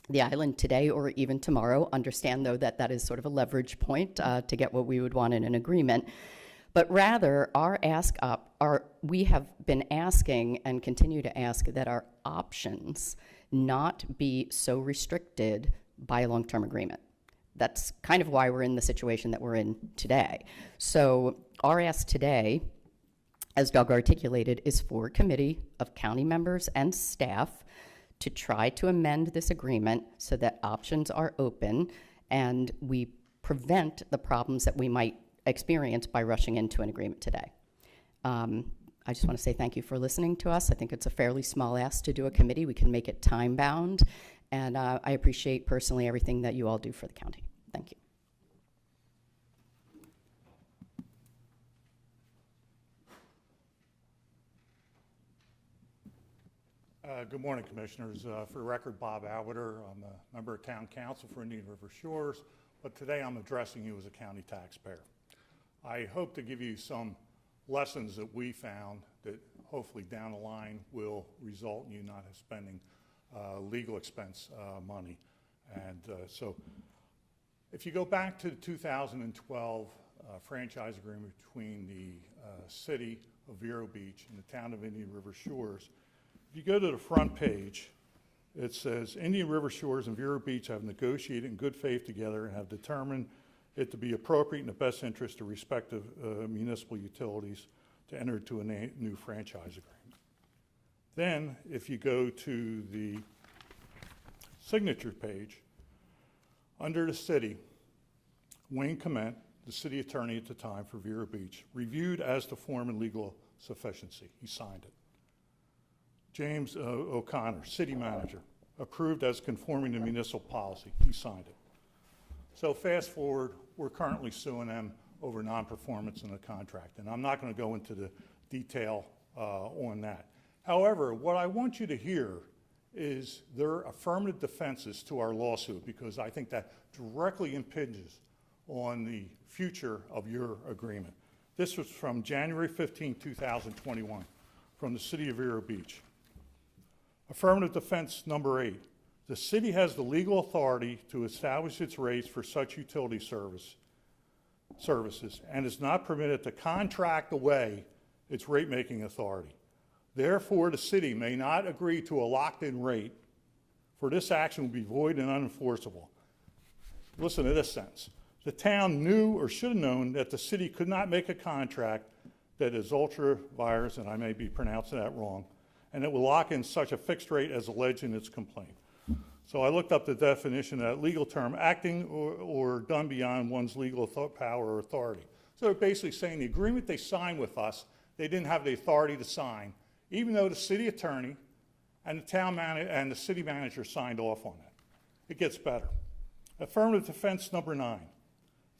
the island today or even tomorrow. Understand, though, that that is sort of a leverage point to get what we would want in an agreement. But rather, we have been asking and continue to ask that our options not be so restricted by a long-term agreement. That's kind of why we're in the situation that we're in today. So our ask today, as Doug articulated, is for a committee of county members and staff to try to amend this agreement so that options are open and we prevent the problems that we might experience by rushing into an agreement today. I just want to say thank you for listening to us. I think it's a fairly small ask to do a committee. We can make it time-bound, and I appreciate personally everything that you all do for the county. Thank you. Good morning, Commissioners. For the record, Bob Alwater. I'm a member of Town Council for Indian River Shores, but today I'm addressing you as a county taxpayer. I hope to give you some lessons that we found that hopefully down the line will result in you not spending legal expense money. And so if you go back to the 2012 franchise agreement between the city of Vero Beach and the town of Indian River Shores, if you go to the front page, it says, Indian River Shores and Vero Beach have negotiated in good faith together and have determined it to be appropriate in the best interest of respective municipal utilities to enter into a new franchise agreement. Then, if you go to the signature page, under the city, Wayne Clement, the city attorney at the time for Vero Beach, reviewed as to form and legal sufficiency. He signed it. James O'Connor, city manager, approved as conforming to municipal policy. He signed it. So fast forward, we're currently suing them over non-performance in the contract. And I'm not going to go into the detail on that. However, what I want you to hear is their affirmative defenses to our lawsuit, because I think that directly impinges on the future of your agreement. This was from January 15, 2021, from the city of Vero Beach. Affirmative defense number 8. The city has the legal authority to establish its rates for such utility services and is not permitted to contract away its rate-making authority. Therefore, the city may not agree to a locked-in rate, for this action will be void and unenforceable. Listen to this sentence. The town knew or should have known that the city could not make a contract that is ultra-virus, and I may be pronouncing that wrong, and it will lock in such a fixed rate as alleged in its complaint. So I looked up the definition of that legal term, acting or done beyond one's legal power or authority. So they're basically saying the agreement they signed with us, they didn't have the authority to sign, even though the city attorney and the town manager and the city manager signed off on it. It gets better. Affirmative defense number 9.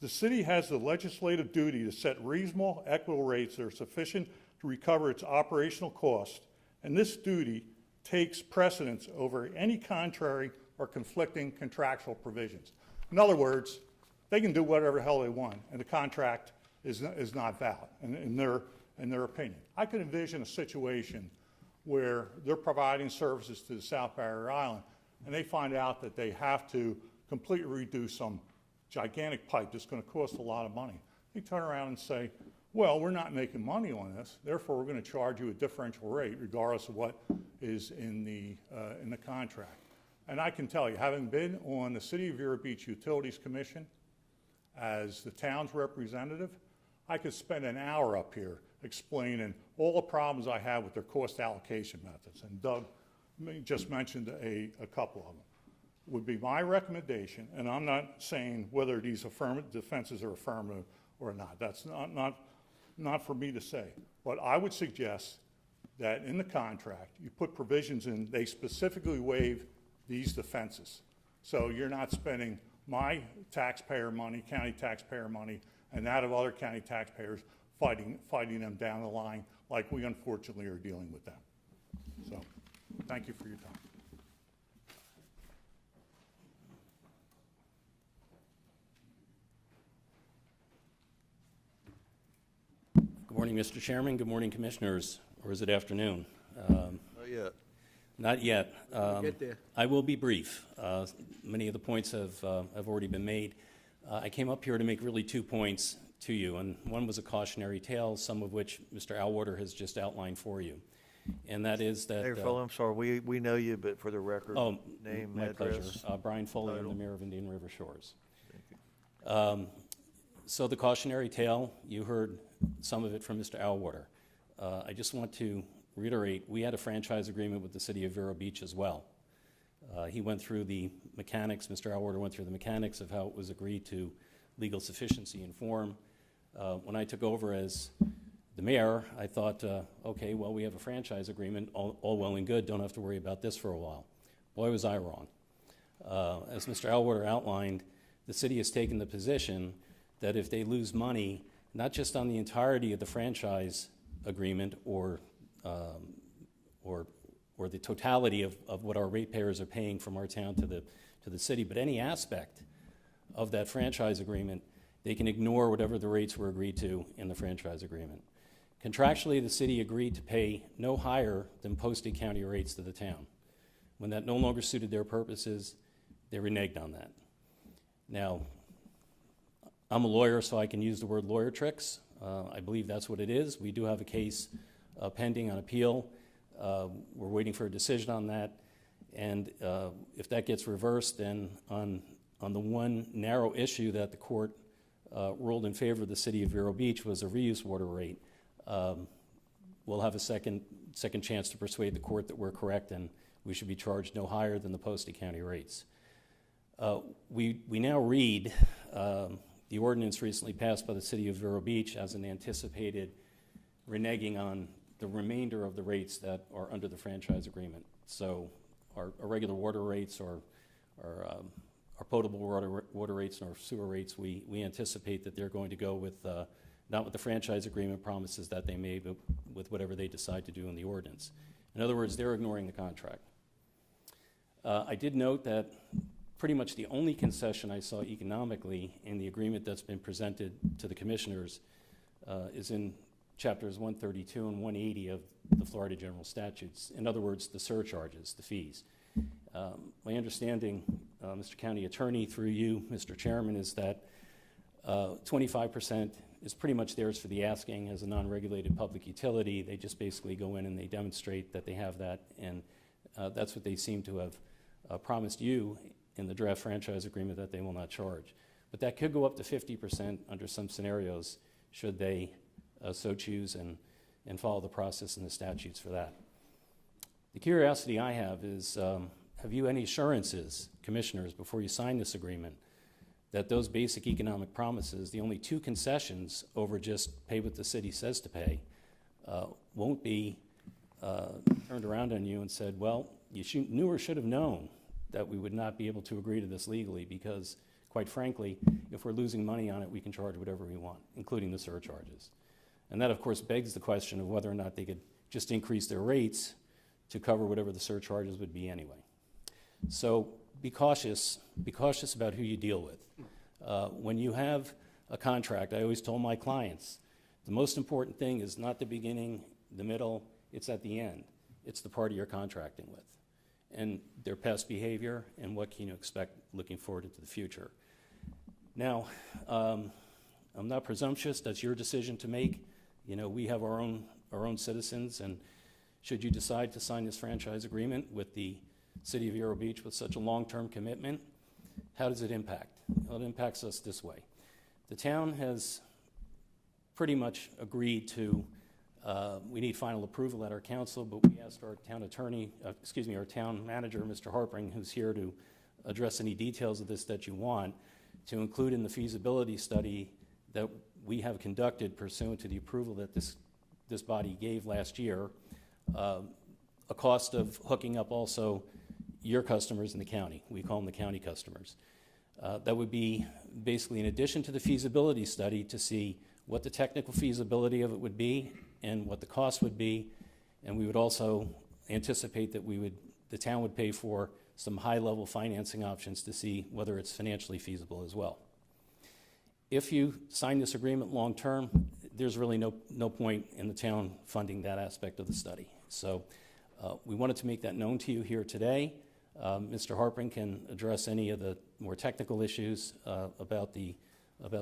The city has the legislative duty to set reasonable, equitable rates that are sufficient to recover its operational costs, and this duty takes precedence over any contrary or conflicting contractual provisions. In other words, they can do whatever the hell they want, and the contract is not valid in their opinion. I could envision a situation where they're providing services to the South Barrier Island, and they find out that they have to completely redo some gigantic pipe that's going to cost a lot of money. They turn around and say, well, we're not making money on this, therefore we're going to charge you a differential rate regardless of what is in the contract. And I can tell you, having been on the City of Vero Beach Utilities Commission as the town's representative, I could spend an hour up here explaining all the problems I have with their cost allocation methods. And Doug just mentioned a couple of them. Would be my recommendation, and I'm not saying whether these affirmative defenses are affirmative or not. That's not for me to say. But I would suggest that in the contract, you put provisions in, they specifically waive these defenses. So you're not spending my taxpayer money, county taxpayer money, and that of other county taxpayers fighting them down the line like we unfortunately are dealing with them. So thank you for your time. Good morning, Mr. Chairman. Good morning, Commissioners. Or is it afternoon? Not yet. Not yet. Get there. I will be brief. Many of the points have already been made. I came up here to make really 2 points to you, and one was a cautionary tale, some of which Mr. Alwater has just outlined for you. And that is that... Hey, Phil, I'm sorry, we know you, but for the record, name, my address. pleasure. Brian Foley, I'm title. the mayor of Indian River Shores. So the cautionary tale, you heard some of it from Mr. Alwater. I just want to reiterate, we had a franchise agreement with the city of Vero Beach as well. He went through the mechanics, Mr. Alwater went through the mechanics of how it was agreed to legal sufficiency and form. When I took over as the mayor, I thought, okay, well, we have a franchise agreement, all well and good, don't have to worry about this for a while. Boy, was I wrong. As Mr. Alwater outlined, the city has taken the position that if they lose money, not just on the entirety of the franchise agreement or or the totality of what our ratepayers are paying from our town to the city, but any aspect of that franchise agreement, they can ignore whatever the rates were agreed to in the franchise agreement. Contractually, the city agreed to pay no higher than posted county rates to the town. When that no longer suited their purposes, they reneged on that. Now, I'm a lawyer, so I can use the word lawyer tricks. I believe that's what it is. We do have a case pending on appeal. We're waiting for a decision on that. And if that gets reversed, then on the one narrow issue that the court ruled in favor of the city of Vero Beach was a reuse water rate, we'll have a second chance to persuade the court that we're correct and we should be charged no higher than the posted county rates. We now read the ordinance recently passed by the city of Vero Beach as an anticipated reneging on the remainder of the rates that are under the franchise agreement. So our regular water rates or our potable water rates and our sewer rates, we anticipate that they're going to go with, not with the franchise agreement promises that they made, but with whatever they decide to do in the ordinance. In other words, they're ignoring the contract. I did note that pretty much the only concession I saw economically in the agreement that's been presented to the commissioners is in chapters 132 and 180 of the Florida General Statutes. In other words, the surcharges, the fees. My understanding, Mr. County Attorney, through you, Mr. Chairman, is that 25% is pretty much theirs for the asking as a non-regulated public utility. They just basically go in and they demonstrate that they have that, and that's what they seem to have promised you in the draft franchise agreement that they will not charge. But that could go up to 50% under some scenarios should they so choose and follow the process and the statutes for that. The curiosity I have is, have you any assurances, commissioners, before you sign this agreement, that those basic economic promises, the only two concessions over just pay what the city says to pay, won't be turned around on you and said, well, you knew or should have known that we would not be able to agree to this legally because, quite frankly, if we're losing money on it, we can charge whatever we want, including the surcharges. And that, of course, begs the question of whether or not they could just increase their rates to cover whatever the surcharges would be anyway. So be cautious about who you deal with. When you have a contract, I always told my clients, the most important thing is not the beginning, the middle, it's at the end. It's the party you're contracting with and their past behavior and what can you expect looking forward into the future. Now, I'm not presumptuous, that's your decision to make. You know, we have our own citizens, and should you decide to sign this franchise agreement with the City of Vero Beach with such a long-term commitment, how does it impact? Well, it impacts us this way. The town has pretty much agreed to, we need final approval at our council, but we asked our town attorney, our town manager, Mr. Harpring, who's here to address any details of this that you want, to include in the feasibility study that we have conducted pursuant to the approval that this body gave last year, a cost of hooking up also your customers in the county. We call them the county customers. That would be basically in addition to the feasibility study to see what the technical feasibility of it would be and what the cost would be, and we would also anticipate that the town would pay for some high-level financing options to see whether it's financially feasible as well. If you sign this agreement long-term, there's really no point in the town funding that aspect of the study. So we wanted to make that known to you here today. Mr. Harpring can address any of the more technical issues about the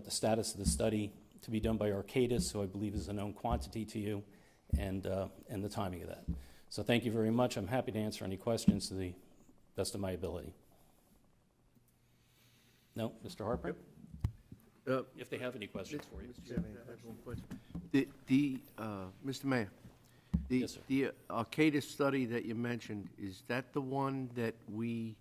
status of the study to be done by Arcadis, who I believe is a known quantity to you, and the timing of that. So thank you very much. I'm happy to answer any questions to the best of my ability. No, Mr. Harpring? If they have any questions for you. Mr. Mayor, Yes, sir. the Arcadis study that you mentioned, is that the one that we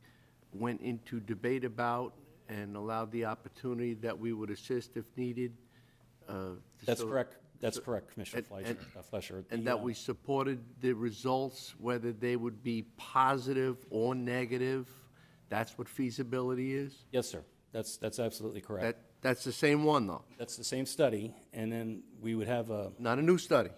went into debate about and allowed the opportunity that we would assist if needed? That's correct. That's correct, Commissioner Fleischer. And that we supported the results, whether they would be positive or negative? That's what feasibility is? Yes, sir. That's absolutely correct. That's the same one, though? That's the same study, and then we would have a... Not a new study?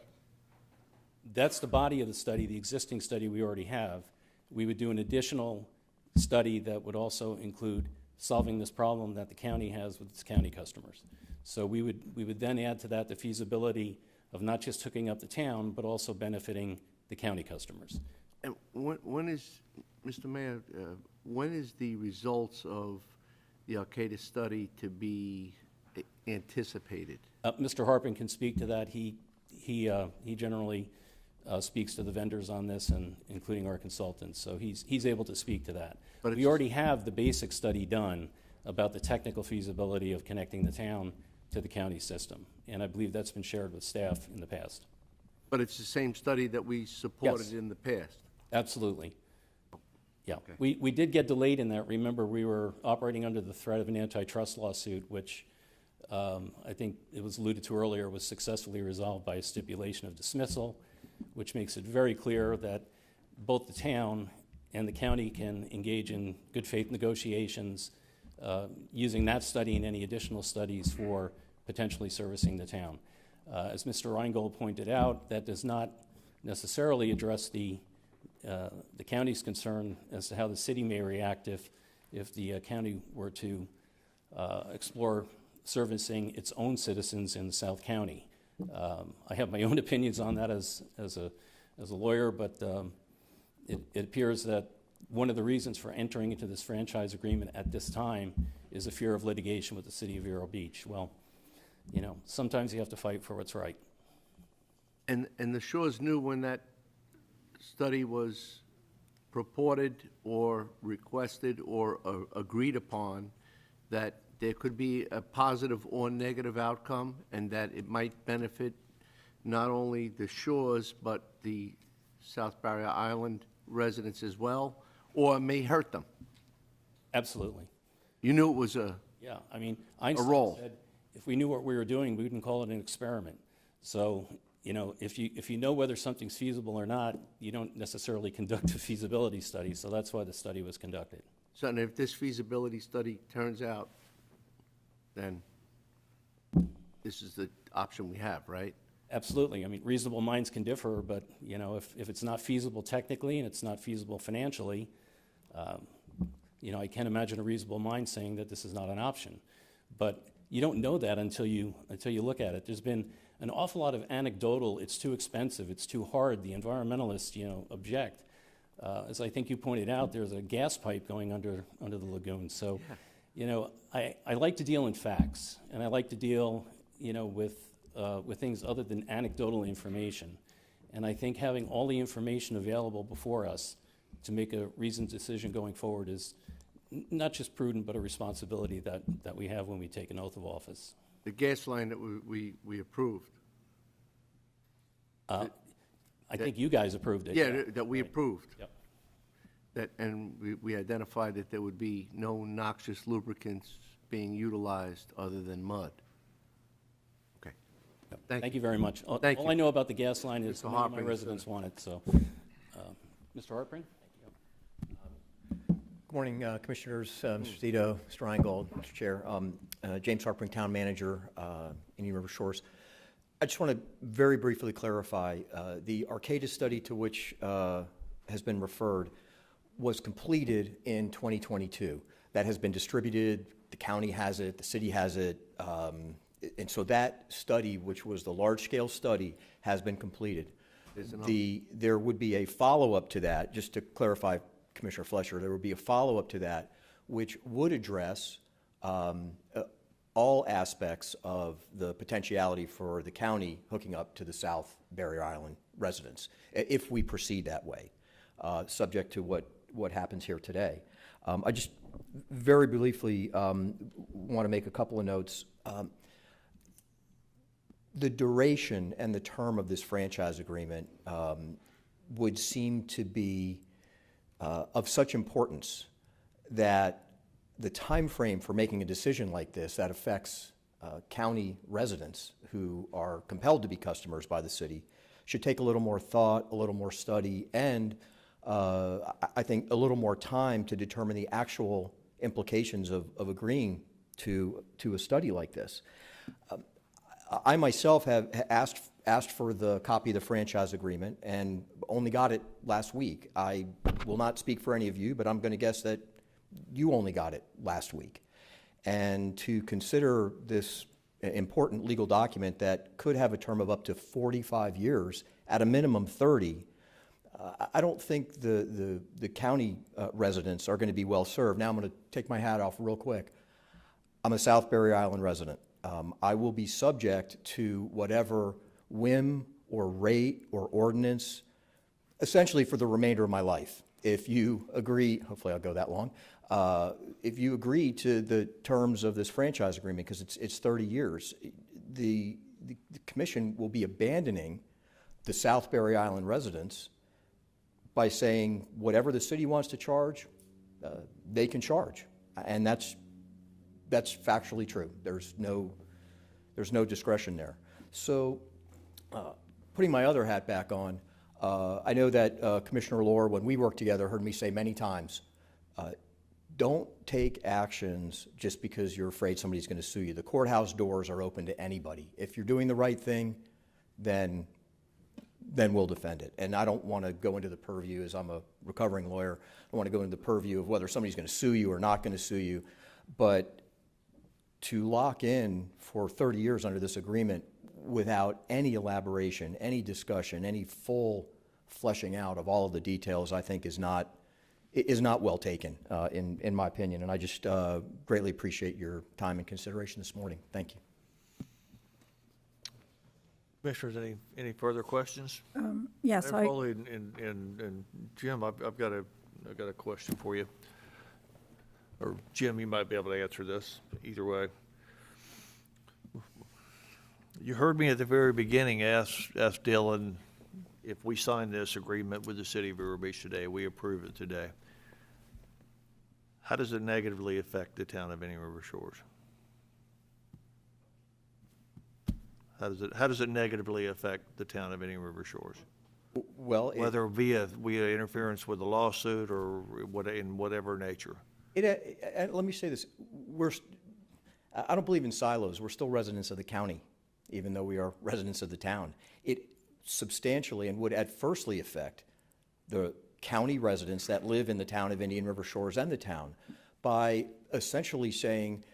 That's the body of the study, the existing study we already have. We would do an additional study that would also include solving this problem that the county has with its county customers. So we would then add to that the feasibility of not just hooking up the town, but also benefiting the county customers. And when is, Mr. Mayor, when is the results of the Arcata study to be anticipated? Mr. Harpin can speak to that. He generally speaks to the vendors on this, and including our consultants, so he's able to speak to that. But we already have the basic study done about the technical feasibility of connecting the town to the county system, and I believe that's been shared with staff in the past. But it's the same study that we supported in the past? Absolutely. Yeah. Okay. We did get delayed in that. Remember, we were operating under the threat of an antitrust lawsuit, which I think it was alluded to earlier, was successfully resolved by a stipulation of dismissal, which makes it very clear that both the town and the county can engage in good faith negotiations using that study and any additional studies for potentially servicing the town. As Mr. Reingold pointed out, that does not necessarily address the county's concern as to how the city may react if the county were to explore servicing its own citizens in South County. I have my own opinions on that as a lawyer, but it appears that one of the reasons for entering into this franchise agreement at this time is a fear of litigation with the city of Vero Beach. Well, you know, sometimes you have to fight for what's right. And the Shores knew when that study was purported or requested or agreed upon that there could be a positive or negative outcome, and that it might benefit not only the Shores but the South Barrier Island residents as well, or it may hurt them. Absolutely. You knew it was a Yeah, I mean, Einstein role. said if we knew what we were doing, we wouldn't call it an experiment. So, you know, if you know whether something's feasible or not, you don't necessarily conduct a feasibility study. So that's why the study was conducted. So and if this feasibility study turns out, then this is the option we have, right? Absolutely. I mean, reasonable minds can differ, but, you know, if it's not feasible technically and it's not feasible financially, you know, I can't imagine a reasonable mind saying that this is not an option. But you don't know that until you look at it. There's been an awful lot of anecdotal, it's too expensive, it's too hard, the environmentalists, you know, object. As I think you pointed out, there's a gas pipe going under the lagoon. So, you know, I like to deal in facts, and I like to deal, you know, with things other than anecdotal information. And I think having all the information available before us to make a reasoned decision going forward is not just prudent, but a responsibility that we have when we take an oath of office. The gas line that we approved. I think you guys approved it. Yeah, that we approved. Yep. That, and we identified that there would be no noxious lubricants being utilized other than mud. Okay. Thank you very much. All Thank you. I know about the gas line is Mr. many of my Harping, residents want it, so. Mr. Harpring? Good morning, Commissioners, Mr. Zito, Mr. Reingold, Mr. Chair. James Harpring, Town Manager, Indian River Shores. I just want to very briefly clarify, the Arcata study to which has been referred was completed in 2022. That has been distributed, the county has it, the city has it, and so that study, which was the large-scale study, has been completed. There would be a follow-up to that, just to clarify, Commissioner Fletcher, there would be a follow-up to that which would address all aspects of the potentiality for the county hooking up to the South Barrier Island residents, if we proceed that way, subject to what happens here today. I just very briefly want to make a couple of notes. The duration and the term of this franchise agreement would seem to be of such importance that the time frame for making a decision like this that affects county residents who are compelled to be customers by the city should take a little more thought, a little more study, and I think a little more time to determine the actual implications of agreeing to a study like this. I myself have asked for the copy of the franchise agreement and only got it last week. I will not speak for any of you, but I'm going to guess that you only got it last week. And to consider this important legal document that could have a term of up to 45 years, at a minimum 30, I don't think the county residents are going to be well served. Now I'm going to take my hat off real quick. I'm a South Barry Island resident. I will be subject to whatever whim or rate or ordinance essentially for the remainder of my life. If you agree, hopefully I'll go that long, if you agree to the terms of this franchise agreement, because it's 30 years, the commission will be abandoning the South Barry Island residents by saying whatever the city wants to charge, they can charge. And that's factually true. There's no discretion there. So putting my other hat back on, I know that Commissioner Lohr, when we worked together, heard me say many times, don't take actions just because you're afraid somebody's going to sue you. The courthouse doors are open to anybody. If you're doing the right thing, then we'll defend it. And I don't want to go into the purview, as I'm a recovering lawyer, I don't want to go into the purview of whether somebody's going to sue you or not going to sue you. But to lock in for 30 years under this agreement without any elaboration, any discussion, any full fleshing out of all of the details, I think is not well taken, in my opinion. And I just greatly appreciate your time and consideration this morning. Thank you. Commissioners, any further questions? Yes, Foley and Jim, I've got a question for you. Or Jim, you might be able to answer this. Either way. You heard me at the very beginning ask Dylan if we sign this agreement with the city of Vero Beach today, we approve it today. How does it negatively affect the town of Indian River Shores? How does it negatively affect the town of Indian River Shores? Well, whether via interference with a lawsuit or in whatever nature. Let me say this: I don't believe in silos. We're still residents of the county, even though we are residents of the town. It substantially and would adversely affect the county residents that live in the town of Indian River Shores and the town by essentially saying,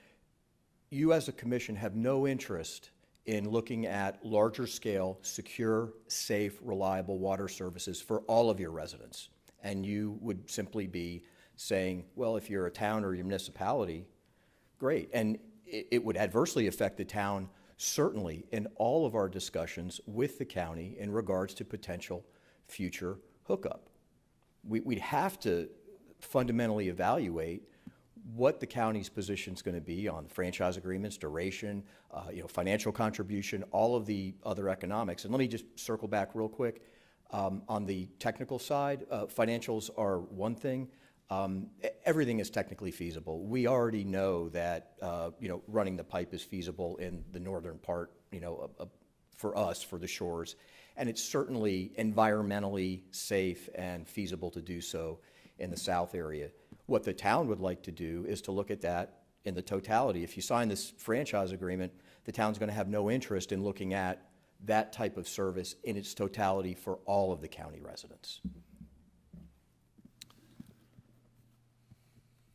you as a commission have no interest in looking at larger scale, secure, safe, reliable water services for all of your residents. And you would simply be saying, well, if you're a town or your municipality, great. And it would adversely affect the town, certainly, in all of our discussions with the county in regards to potential future hookup. We'd have to fundamentally evaluate what the county's position is going to be on franchise agreements, duration, financial contribution, all of the other economics. And let me just circle back real quick. On the technical side, financials are one thing. Everything is technically feasible. We already know that running the pipe is feasible in the northern part, for us, for the shores, and it's certainly environmentally safe and feasible to do so in the south area. What the town would like to do is to look at that in the totality. If you sign this franchise agreement, the town's going to have no interest in looking at that type of service in its totality for all of the county residents.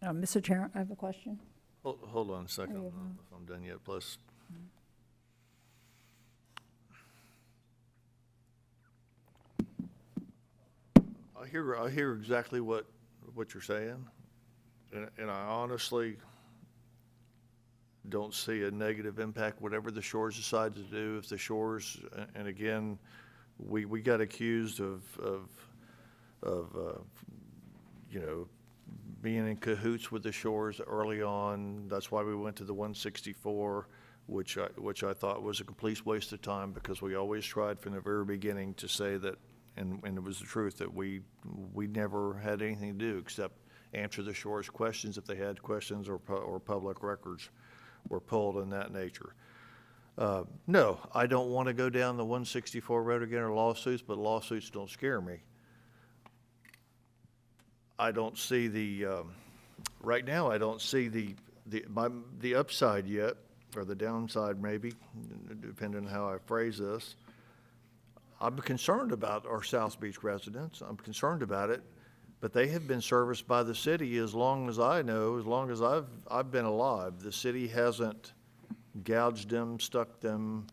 Mr. Chair, I have a question. Hold on a second. I don't know if I'm done yet. Plus, I hear exactly what you're saying, and I honestly don't see a negative impact, whatever the Shores decide to do. If the Shores, and again, we got accused of being in cahoots with the Shores early on. That's why we went to the 164, which I thought was a complete waste of time, because we always tried from the very beginning to say that, and it was the truth, that we never had anything to do except answer the Shores' questions if they had questions, or public records were pulled in that nature. No, I don't want to go down the 164 road again, or lawsuits, but lawsuits don't scare me. I don't see right now, I don't see the upside yet, or the downside maybe, depending on how I phrase this. I'm concerned about our South Beach residents. I'm concerned about it, but they have been serviced by the city as long as I know, as long as I've been alive. The city hasn't gouged them, stuck them,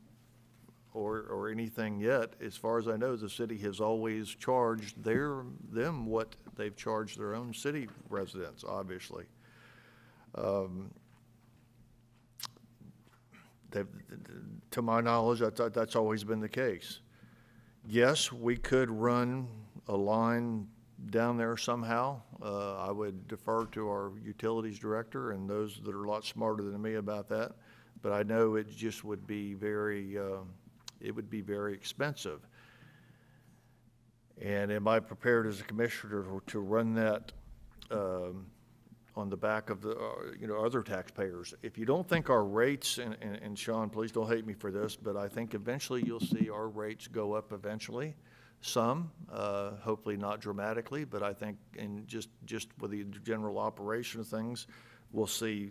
or anything yet. As far as I know, the city has always charged them what they've charged their own city residents, obviously. To my knowledge, that's always been the case. Yes, we could run a line down there somehow. I would defer to our utilities director and those that are a lot smarter than me about that. But I know it just would be very expensive. And am I prepared as a commissioner to run that on the back of the other taxpayers? If you don't think our rates, and Sean, please don't hate me for this, but I think eventually you'll see our rates go up eventually. Some, hopefully not dramatically, but I think in just with the general operation of things, we'll see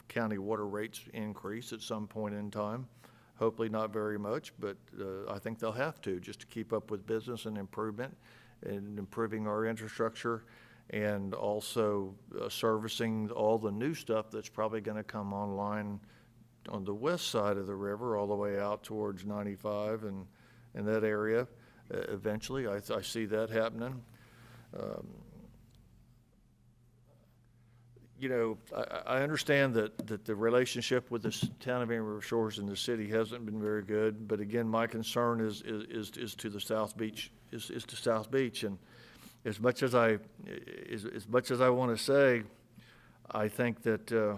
county water rates increase at some point in time. Hopefully not very much, but I think they'll have to, just to keep up with business and improvement and improving our infrastructure, and also servicing all the new stuff that's probably going to come online on the west side of the river all the way out towards 95 and that area. Eventually, I see that happening. I understand that the relationship with the town of Indian River Shores and the city hasn't been very good, but again, my concern is to the South Beach, is to South Beach. And as much as I want to say, I think that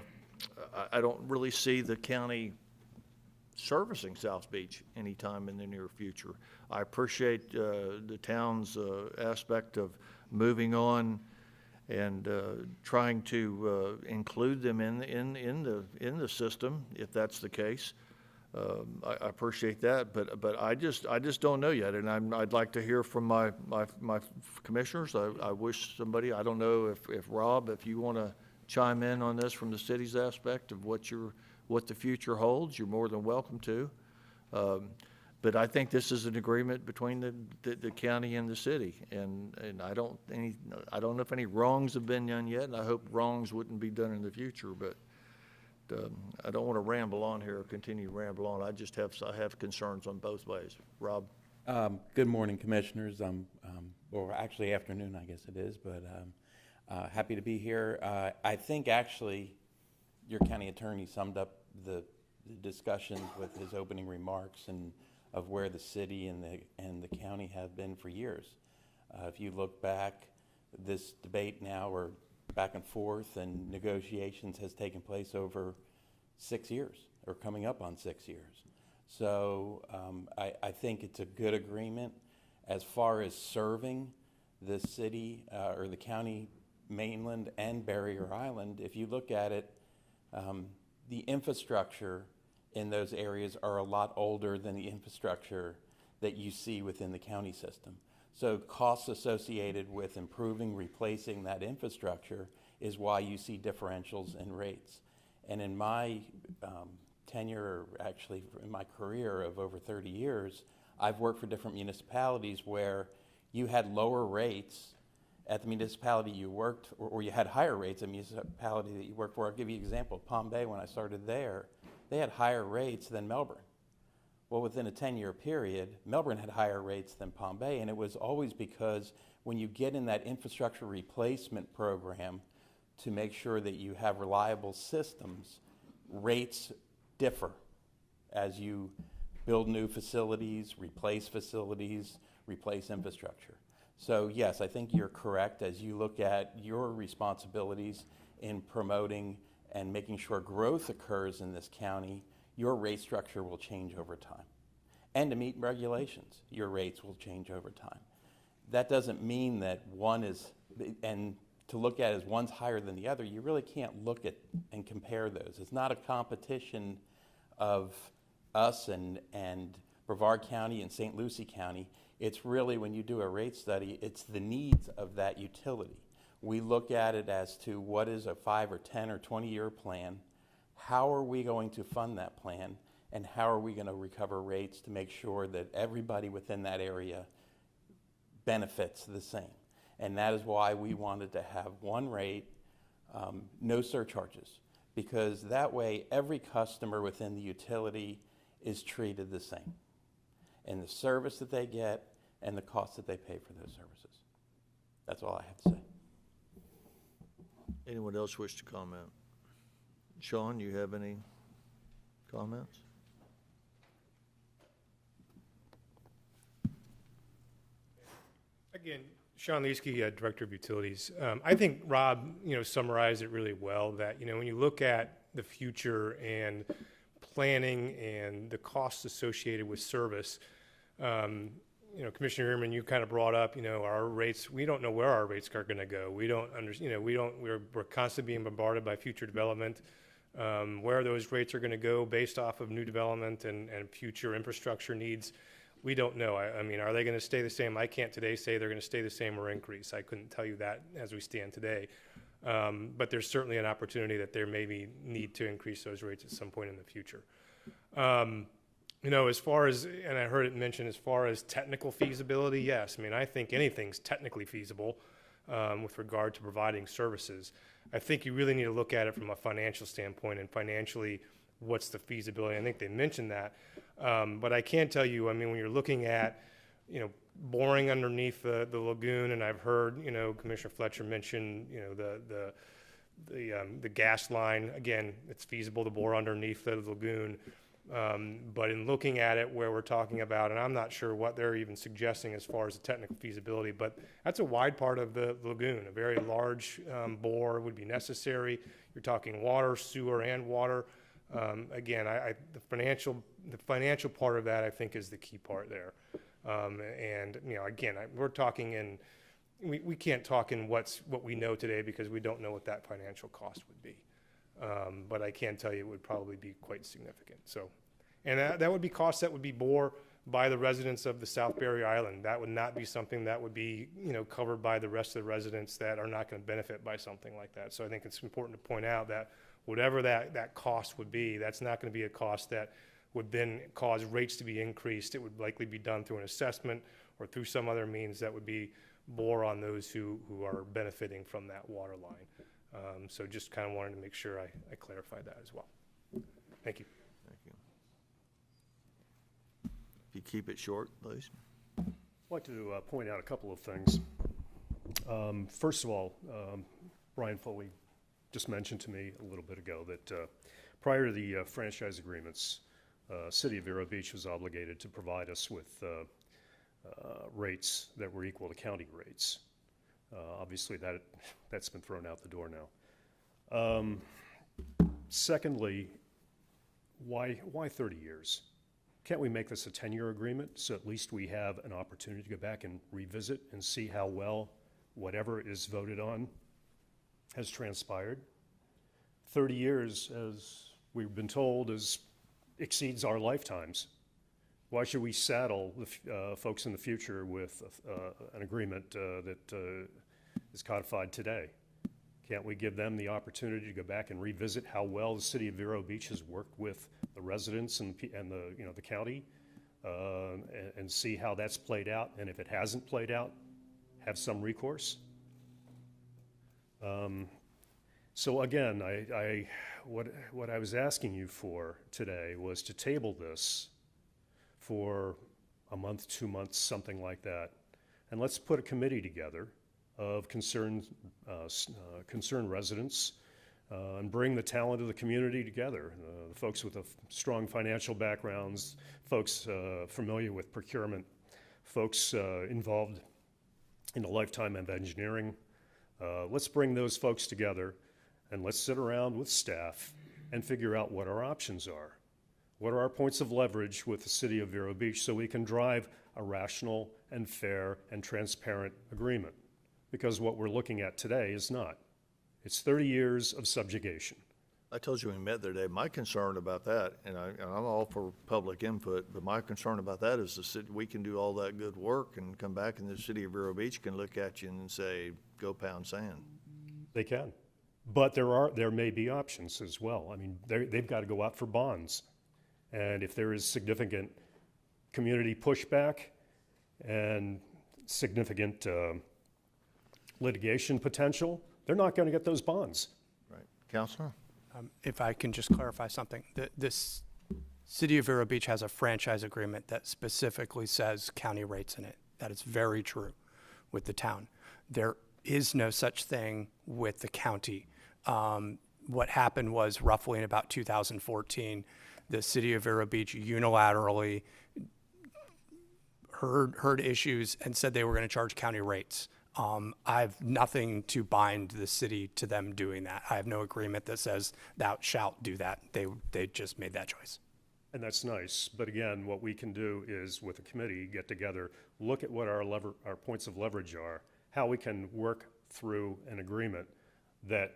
I don't really see the county servicing South Beach anytime in the near future. I appreciate the town's aspect of moving on and trying to include them in the system, if that's the case. I appreciate that, but I just don't know yet, and I'd like to hear from my commissioners. I wish somebody, I don't know if Rob, if you want to chime in on this from the city's aspect of what the future holds, you're more than welcome to. But I think this is an agreement between the county and the city, and I don't know if any wrongs have been done yet, and I hope wrongs wouldn't be done in the future. But I don't want to ramble on here or continue to ramble on. I have concerns on both ways. Rob. Good morning, commissioners. Or actually afternoon, I guess it is, but happy to be here. I think actually your county attorney summed up the discussions with his opening remarks and of where the city and the county have been for years. If you look back, this debate now, or back and forth, and negotiations has taken place over 6 years, or coming up on 6 years. So I think it's a good agreement. As far as serving the city or the county mainland and Barrier Island, if you look at it, the infrastructure in those areas are a lot older than the infrastructure that you see within the county system. So costs associated with improving, replacing that infrastructure is why you see differentials in rates. And in my tenure, actually in my career of over 30 years, I've worked for different municipalities where you had lower rates at the municipality you worked, or you had higher rates at the municipality that you worked for. I'll give you an example. Palm Bay, when I started there, they had higher rates than Melbourne. Well, within a 10-year period, Melbourne had higher rates than Palm Bay, and it was always because when you get in that infrastructure replacement program to make sure that you have reliable systems, rates differ as you build new facilities, replace infrastructure. So yes, I think you're correct as you look at your responsibilities in promoting and making sure growth occurs in this county. Your rate structure will change over time. And to meet regulations, your rates will change over time. That doesn't mean that one is, and to look at as one's higher than the other, you really can't look at and compare those. It's not a competition of us and Brevard County and St. Lucie County. It's really, when you do a rate study, it's the needs of that utility. We look at it as to what is a 5 or 10 or 20 year plan. How are we going to fund that plan? and how are we going to recover rates to make sure that everybody within that area benefits the same. And that is why we wanted to have one rate, no surcharges, because that way every customer within the utility is treated the same in the service that they get and the cost that they pay for those services. That's all I have to say. Anyone else wish to comment? Sean, you have any comments? Again, Sean Leesky, Director of Utilities. I think Rob, summarized it really well, that, when you look at the future and planning and the costs associated with service, Commissioner Ehrman, you kind of brought up, our rates. We don't know where our rates are going to go. We don't understand. We're constantly being bombarded by future development. Where those rates are going to go based off of new development and future infrastructure needs, we don't know. I mean, are they going to stay the same? I can't today say they're going to stay the same or increase. I couldn't tell you that as we stand today. But there's certainly an opportunity that there may be need to increase those rates at some point in the future. As far as, and I heard it mentioned, as far as technical feasibility, yes. I mean, I think anything's technically feasible with regard to providing services. I think you really need to look at it from a financial standpoint, and financially, what's the feasibility? I think they mentioned that. But I can tell you, I mean, when you're looking at, boring underneath the lagoon, and I've heard, Commissioner Fletcher mention, the gas line. Again, it's feasible to bore underneath the lagoon. But in looking at it where we're talking about, and I'm not sure what they're even suggesting as far as the technical feasibility, but that's a wide part of the lagoon. A very large bore would be necessary. You're talking water, sewer, and water. Again, the financial part of that, I think, is the key part there. And again, we're talking in, we can't talk in what we know today because we don't know what that financial cost would be. But I can tell you it would probably be quite significant. So, and that would be costs that would be bore by the residents of the South Barrier Island. That would not be something that would be, covered by the rest of the residents that are not going to benefit by something like that. So I think it's important to point out that whatever that cost would be, that's not going to be a cost that would then cause rates to be increased. It would likely be done through an assessment or through some other means that would be bore on those who are benefiting from that water line. So just kind of wanted to make sure I clarified that as well. Thank you. Thank you. If you keep it short, please. I'd like to point out a couple of things. First of all, Brian Foley just mentioned to me a little bit ago that prior to the franchise agreements, City of Vero Beach was obligated to provide us with rates that were equal to county rates. Obviously, that's been thrown out the door now. Secondly, why 30 years? Can't we make this a 10-year agreement so at least we have an opportunity to go back and revisit and see how well whatever is voted on has transpired? 30 years, as we've been told, exceeds our lifetimes. Why should we saddle the folks in the future with an agreement that is codified today? Can't we give them the opportunity to go back and revisit how well the City of Vero Beach has worked with the residents and the county, and see how that's played out? And if it hasn't played out, have some recourse. So again, what I was asking you for today was to table this for a month, 2 months, something like that, and let's put a committee together of concerned residents and bring the talent of the community together, the folks with strong financial backgrounds, folks familiar with procurement, folks involved in a lifetime of engineering. Let's bring those folks together and let's sit around with staff and figure out what our options are. What are our points of leverage with the City of Vero Beach so we can drive a rational and fair and transparent agreement? Because what we're looking at today is not. It's 30 years of subjugation. I told you when we met the other day, my concern about that, and I'm all for public input, but my concern about that is the city, we can do all that good work and come back and the City of Vero Beach can look at you and say, go pound sand. They can. But there may be options as well. I mean, they've got to go out for bonds And if there is significant community pushback and significant litigation potential, they're not going to get those bonds. Right. Counselor? If I can just clarify something, this City of Vero Beach has a franchise agreement that specifically says county rates in it. That is very true with the town. There is no such thing with the county. What happened was roughly in about 2014, the City of Vero Beach unilaterally heard issues and said they were going to charge county rates. I have nothing to bind the city to them doing that. I have no agreement that says thou shalt do that. They just made that choice. And that's nice, but again, what we can do is, with a committee, get together, look at what our points of leverage are, how we can work through an agreement that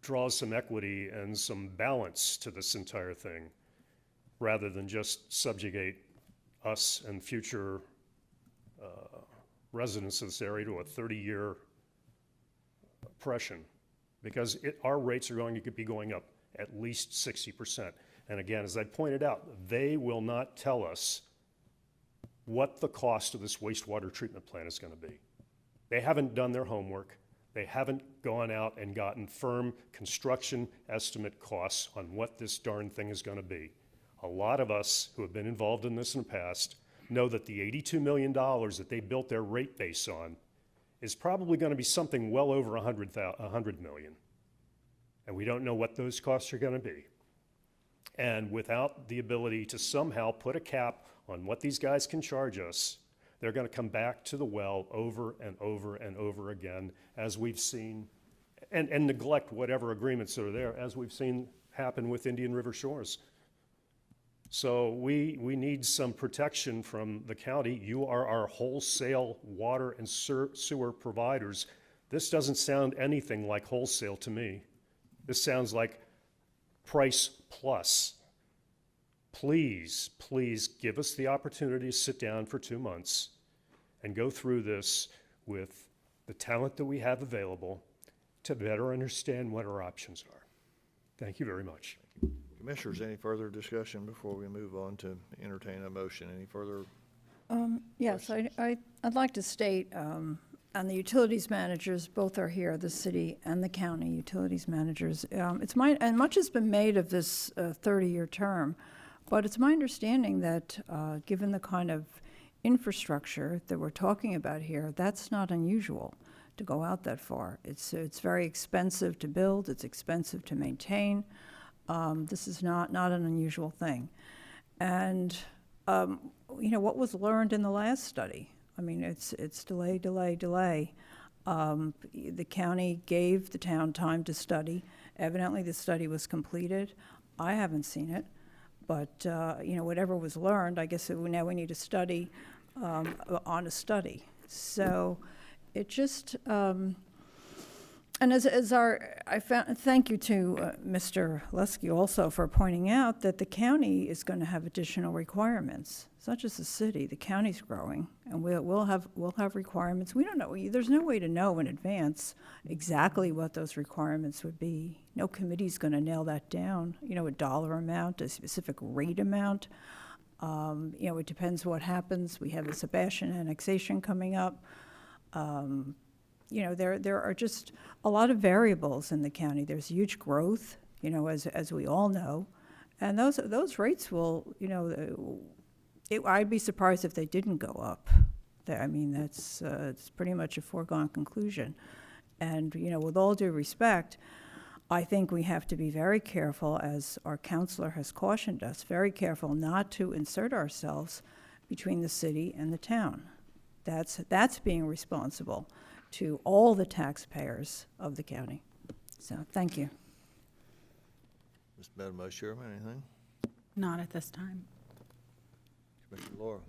draws some equity and some balance to this entire thing, rather than just subjugate us and future residents of this area to a 30-year oppression, because our rates are going to be going up at least 60%. And again, as I pointed out, they will not tell us what the cost of this wastewater treatment plant is going to be. They haven't done their homework. They haven't gone out and gotten firm construction estimate costs on what this darn thing is going to be. A lot of us who have been involved in this in the past know that the $82 million that they built their rate base on is probably going to be something well over $100 million. And we don't know what those costs are going to be. And without the ability to somehow put a cap on what these guys can charge us, they're going to come back to the well over and over and over again, as we've seen, and neglect whatever agreements are there, as we've seen happen with Indian River Shores. So we need some protection from the county. You are our wholesale water and sewer providers. This doesn't sound anything like wholesale to me. This sounds like price plus. Please, please give us the opportunity to sit down for 2 months and go through this with the talent that we have available to better understand what our options are. Thank you very much. Commissioners, any further discussion before we move on to entertain a motion? Any further? Yes, I'd like to state, and the utilities managers, both are here, the city and the county utilities managers. And much has been made of this 30-year term, but it's my understanding that given the kind of infrastructure that we're talking about here, that's not unusual to go out that far. It's very expensive to build, it's expensive to maintain. This is not an unusual thing. And, what was learned in the last study? I mean, it's delay, delay, delay. The county gave the town time to study. Evidently, the study was completed. I haven't seen it. But, whatever was learned, I guess now we need to study on a study. So it just, and thank you to Mr. Lesky also for pointing out that the county is going to have additional requirements. It's not just the city, the county's growing, and we'll have requirements. We don't know, there's no way to know in advance exactly what those requirements would be. No committee's going to nail that down, a dollar amount, a specific rate amount. It depends what happens. We have the Sebastian annexation coming up. There are just a lot of variables in the county. There's huge growth, as we all know, and those rates will, I'd be surprised if they didn't go up. That's it's pretty much a foregone conclusion. And with all due respect, I think we have to be very careful, as our counselor has cautioned us, very careful not to insert ourselves between the city and the town. That's being responsible to all the taxpayers of the county. So, thank you. Madam Vice Chairman, anything? Not at this time. Commissioner Laura.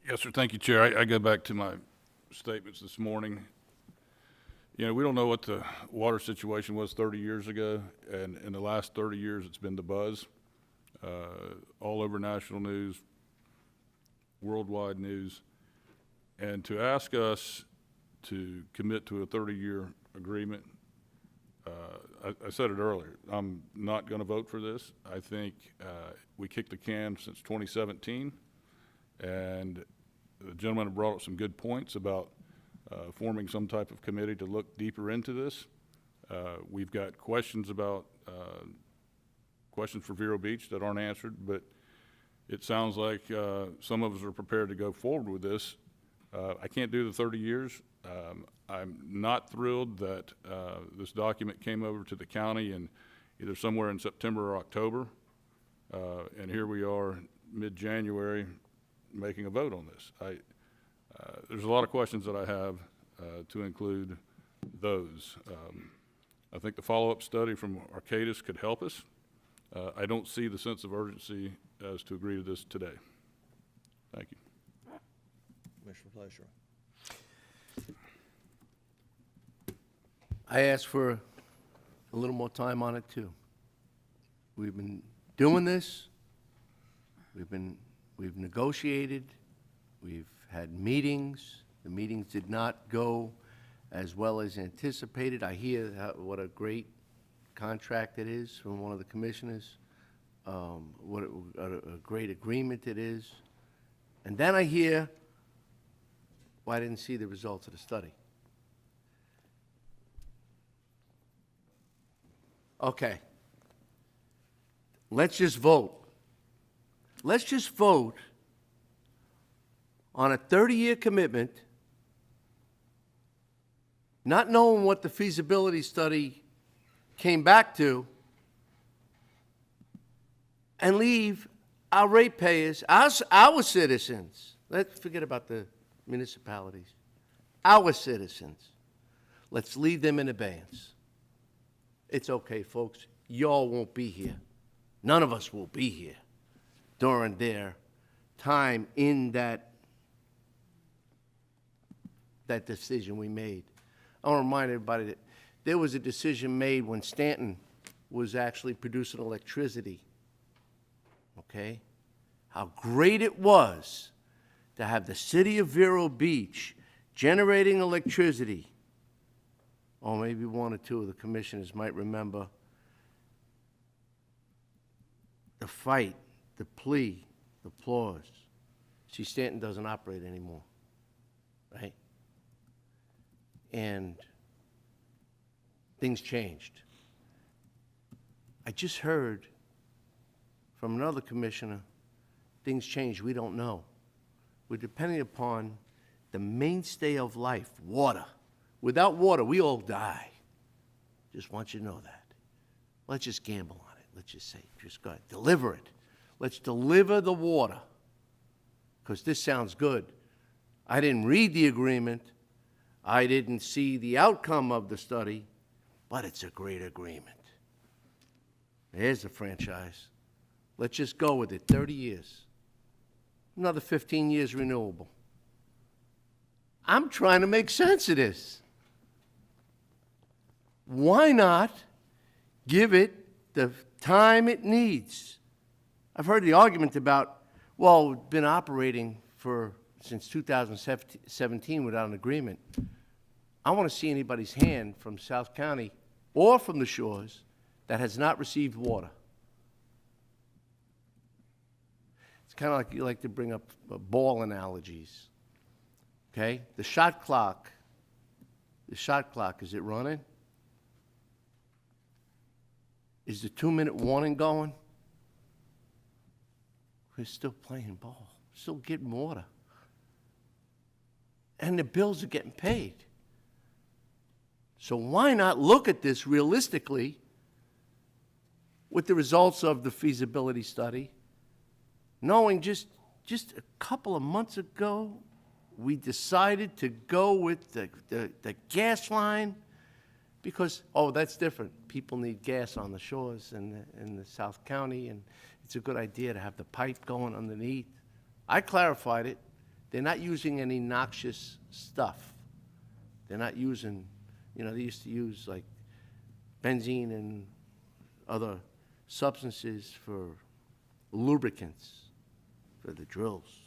Yes, sir. Thank you, Chair. I go back to my statements this morning. We don't know what the water situation was 30 years ago, and in the last 30 years, it's been the buzz, all over national news, worldwide news. And to ask us to commit to a 30-year agreement I said it earlier, I'm not going to vote for this. I think we kicked the can since 2017, and the gentleman have brought up some good points about forming some type of committee to look deeper into this. We've got questions about questions for Vero Beach that aren't answered, but it sounds like some of us are prepared to go forward with this. I can't do the 30 years. I'm not thrilled that this document came over to the county in either somewhere in September or October, and here we are mid-January making a vote on this. There's a lot of questions that I have to include those. I think the follow-up study from Arcadis could help us. I don't see the sense of urgency as to agree to this today. Thank you. Commissioner Fleischer. I asked for a little more time on it, too. We've been doing this. We've negotiated. We've had meetings. The meetings did not go as well as anticipated. I hear what a great contract it is from one of the commissioners, what a great agreement it is. And then I hear, well, I didn't see the results of the study. Okay. Let's just vote. Let's just vote on a 30-year commitment, not knowing what the feasibility study came back to, and leave our ratepayers, our citizens, let's forget about the municipalities, our citizens, let's leave them in abeyance. It's okay, folks. Y'all won't be here. None of us will be here during their time in that decision we made. I want to remind everybody that there was a decision made when Stanton was actually producing electricity. Okay? How great it was to have the city of Vero Beach generating electricity. Or maybe one or two of the commissioners might remember the fight, the plea, the applause. See, Stanton doesn't operate anymore, right? And things changed. I just heard from another commissioner, things changed, we don't know. We're depending upon the mainstay of life, water. Without water, we all die. Just want you to know that. Let's just gamble on it. Let's just say, just go ahead, deliver it. Let's deliver the water, because this sounds good. I didn't read the agreement. I didn't see the outcome of the study, but it's a great agreement. There's the franchise. Let's just go with it, 30 years. Another 15 years renewable. I'm trying to make sense of this. Why not give it the time it needs? I've heard the argument about, well, we've been operating since 2017 without an agreement. I want to see anybody's hand from South County or from the shores that has not received water. It's kind of like you like to bring up ball analogies. Okay? The shot clock, is it running? Is the 2-minute warning going? We're still playing ball, still getting water. And the bills are getting paid. So why not look at this realistically with the results of the feasibility study, knowing just a couple of months ago, we decided to go with the gas line because, oh, that's different. People need gas on the shores in the South County, and it's a good idea to have the pipe going underneath. I clarified it. They're not using any noxious stuff. They're not using, they used to use like benzene and other substances for lubricants for the drills.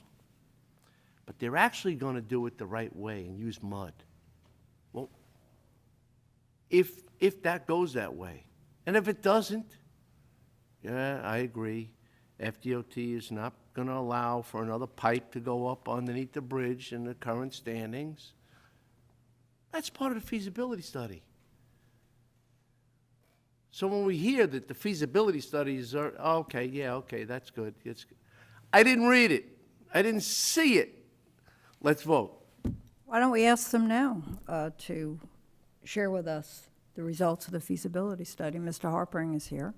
But they're actually going to do it the right way and use mud. Well, if that goes that way. And if it doesn't, yeah, I agree. FDOT is not going to allow for another pipe to go up underneath the bridge in the current standings. That's part of the feasibility study. So when we hear that the feasibility studies are, okay, yeah, okay, that's good. I didn't read it. I didn't see it. Let's vote. Why don't we ask them now to share with us the results of the feasibility study? Mr. Harpering is here.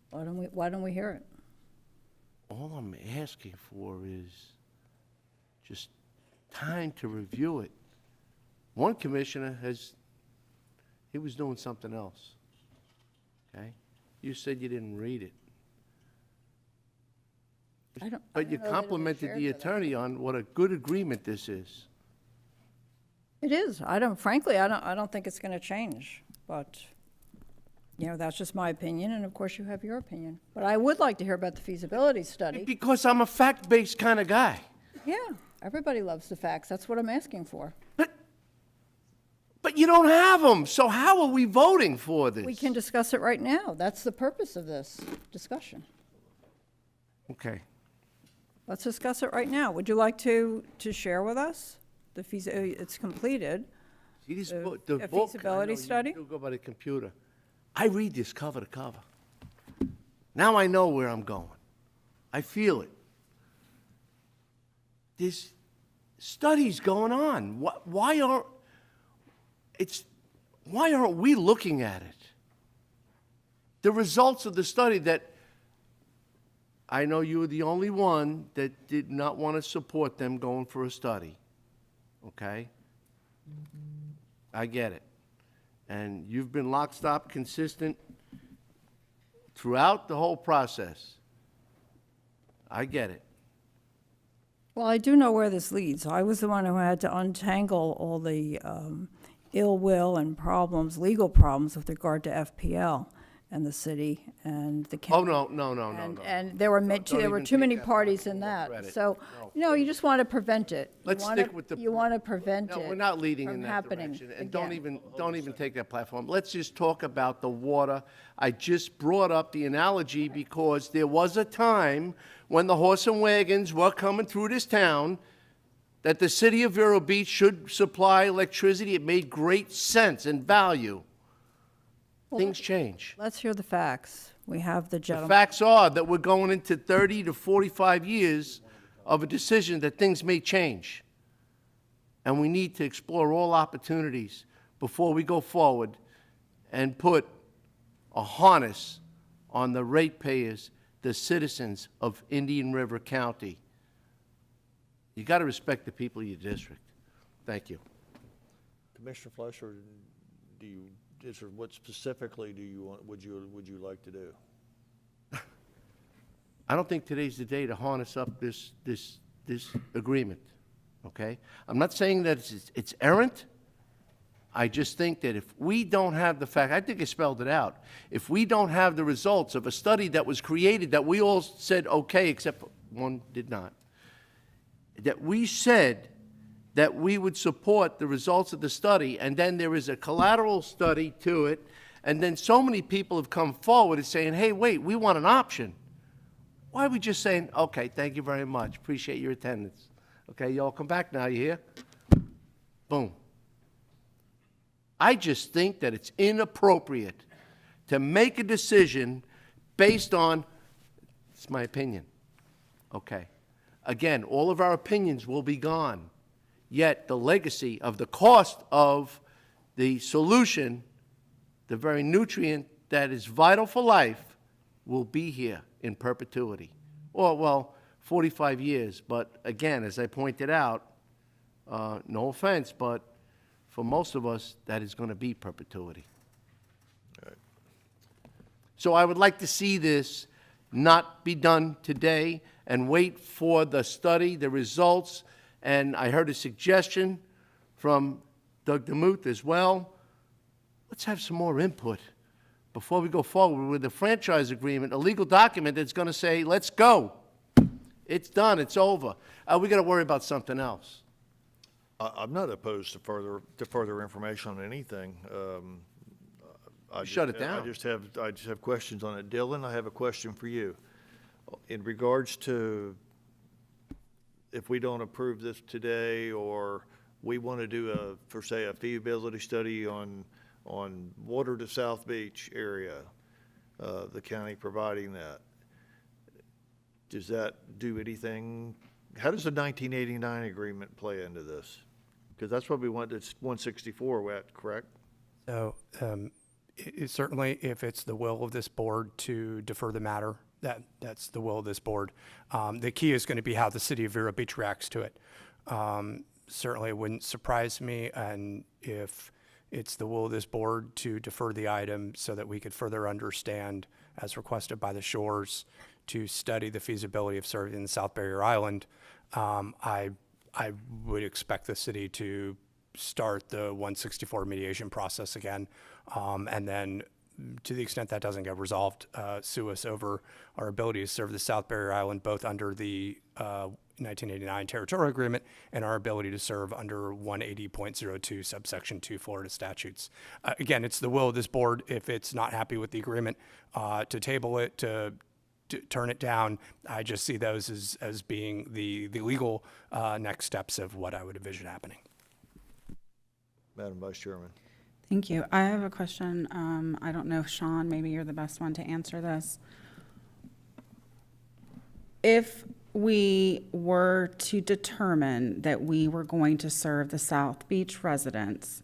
Why don't we hear it? All I'm asking for is just time to review it. One commissioner he was doing something else. Okay? You said you didn't read it. But you complimented the attorney on what a good agreement this is. It is. Frankly, I don't think it's going to change. But, that's just my opinion, and of course you have your opinion. But I would like to hear about the feasibility study. Because I'm a fact-based kind of guy. Yeah, everybody loves the facts. That's what I'm asking for. But you don't have them, so how are we voting for this? We can discuss it right now. That's the purpose of this discussion. Okay. Let's discuss it right now. Would you like to share with us it's completed? See this The- book, the a book, feasibility I know study? You go by the computer. I read this cover to cover. Now I know where I'm going. I feel it. There's studies going on. Why aren't we looking at it? The results of the study that I know you were the only one that did not want to support them going for a study. Okay? I get it. And you've been lock, stop, consistent throughout the whole process. I get it. Well, I do know where this leads. I was the one who had to untangle all the ill will and problems, legal problems with regard to FPL and the city and the county. Oh, no. And there were too many parties in that. credit. So, you just want to prevent it. Let's stick with the. You want to prevent it. No, we're not leading in from that happening direction. And again. don't even take that platform. Let's just talk about the water. I just brought up the analogy because there was a time when the horse and wagons were coming through this town that the city of Vero Beach should supply electricity. It made great sense and value. Things change. Let's hear the facts. We have the The gentleman. facts are that we're going into 30 to 45 years of a decision that things may change. And we need to explore all opportunities before we go forward and put a harness on the ratepayers, the citizens of Indian River County. You got to respect the people of your district. Thank you. Commissioner Fleischer, what specifically would you like to do? I don't think today's the day to harness up this agreement, okay? I'm not saying that it's errant. I just think that if we don't have the fact, I think I spelled it out. If we don't have the results of a study that was created that we all said okay, except one did not, that we said that we would support the results of the study, and then there is a collateral study to it, and then so many people have come forward and saying, hey, wait, we want an option. Why are we just saying, okay, thank you very much, appreciate your attendance. Okay, y'all come back now, you hear? Boom. I just think that it's inappropriate to make a decision based on, it's my opinion, okay. Again, all of our opinions will be gone, yet the legacy of the cost of the solution, the very nutrient that is vital for life, will be here in perpetuity. Or, well, 45 years, but again, as I pointed out, no offense, but for most of us, that is going to be perpetuity. So I would like to see this not be done today and wait for the study, the results, and I heard a suggestion from Doug DeMuth as well. Let's have some more input before we go forward with a franchise agreement, a legal document that's going to say, let's go. It's done. It's over. We got to worry about something else. I'm not opposed to further information on anything. Shut it down. I just have questions on it. Dylan, I have a question for you. In regards to if we don't approve this today, or we want to do a feasibility study on water to South Beach area, the county providing that, does that do anything? How does the 1989 agreement play into this? Because that's what we want, it's 164 at, correct? So certainly, if it's the will of this board to defer the matter, that's the will of this board. The key is going to be how the city of Vero Beach reacts to it. Certainly, it wouldn't surprise me, and if it's the will of this board to defer the item so that we could further understand, as requested by the Shores, to study the feasibility of serving the South Barrier Island, I would expect the city to start the 164 mediation process again, and then to the extent that doesn't get resolved, sue us over our ability to serve the South Barrier Island, both under the 1989 territorial agreement and our ability to serve under 180.02 subsection 2 Florida statutes. Again, it's the will of this board, if it's not happy with the agreement, to table it, to turn it down. I just see those as being the legal next steps of what I would envision happening. Madam Vice Chairman. Thank you. I have a question. I don't know, Sean, maybe you're the best one to answer this. If we were to determine that we were going to serve the South Beach residents,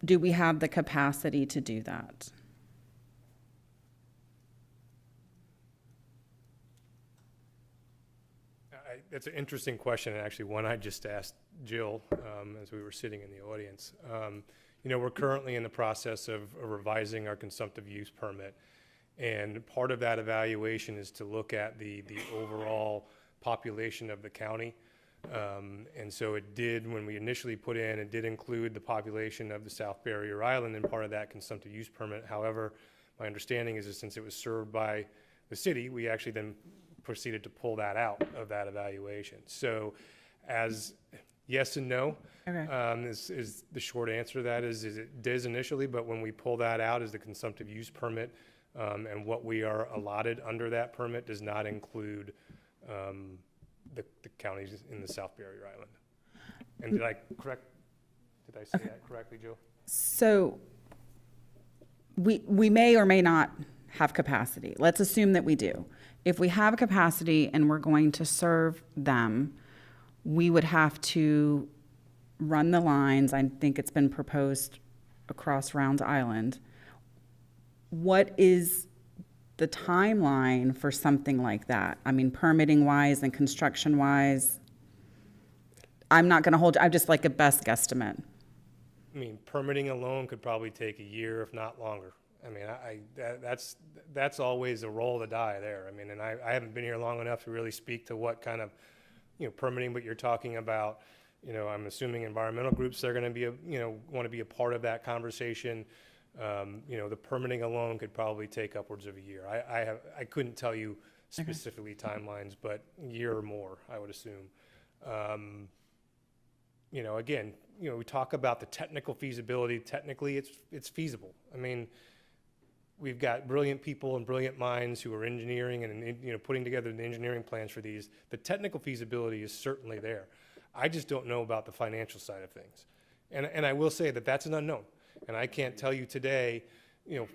do we have the capacity to do that? That's an interesting question, and actually one I just asked Jill as we were sitting in the audience. We're currently in the process of revising our consumptive use permit, and part of that evaluation is to look at the overall population of the county. And so it did, when we initially put in, it did include the population of the South Barrier Island in part of that consumptive use permit. However, my understanding is that since it was served by the city, we actually then proceeded to pull that out of that evaluation. So as yes and no, Okay. is the short answer to that is it does initially, but when we pull that out as the consumptive use permit, and what we are allotted under that permit does not include the counties in the South Barrier Island. And did I say that correctly, Joe? So we may or may not have capacity. Let's assume that we do. If we have capacity and we're going to serve them, we would have to run the lines. I think it's been proposed across Round Island. What is the timeline for something like that? I mean, permitting wise and construction wise, I'm not going to hold, I'm just like a best guesstimate. I mean, permitting alone could probably take a year, if not longer. I mean, that's always a roll of the die there. I mean, and I haven't been here long enough to really speak to what kind of, permitting, but you're talking about, I'm assuming environmental groups are going to be, want to be a part of that conversation. The permitting alone could probably take upwards of a year. I couldn't tell you specifically timelines, but a year or more, I would assume. Again, we talk about the technical feasibility. Technically, it's feasible. I mean, we've got brilliant people and brilliant minds who are engineering and putting together the engineering plans for these. The technical feasibility is certainly there. I just don't know about the financial side of things, and I will say that that's an unknown. And I can't tell you today,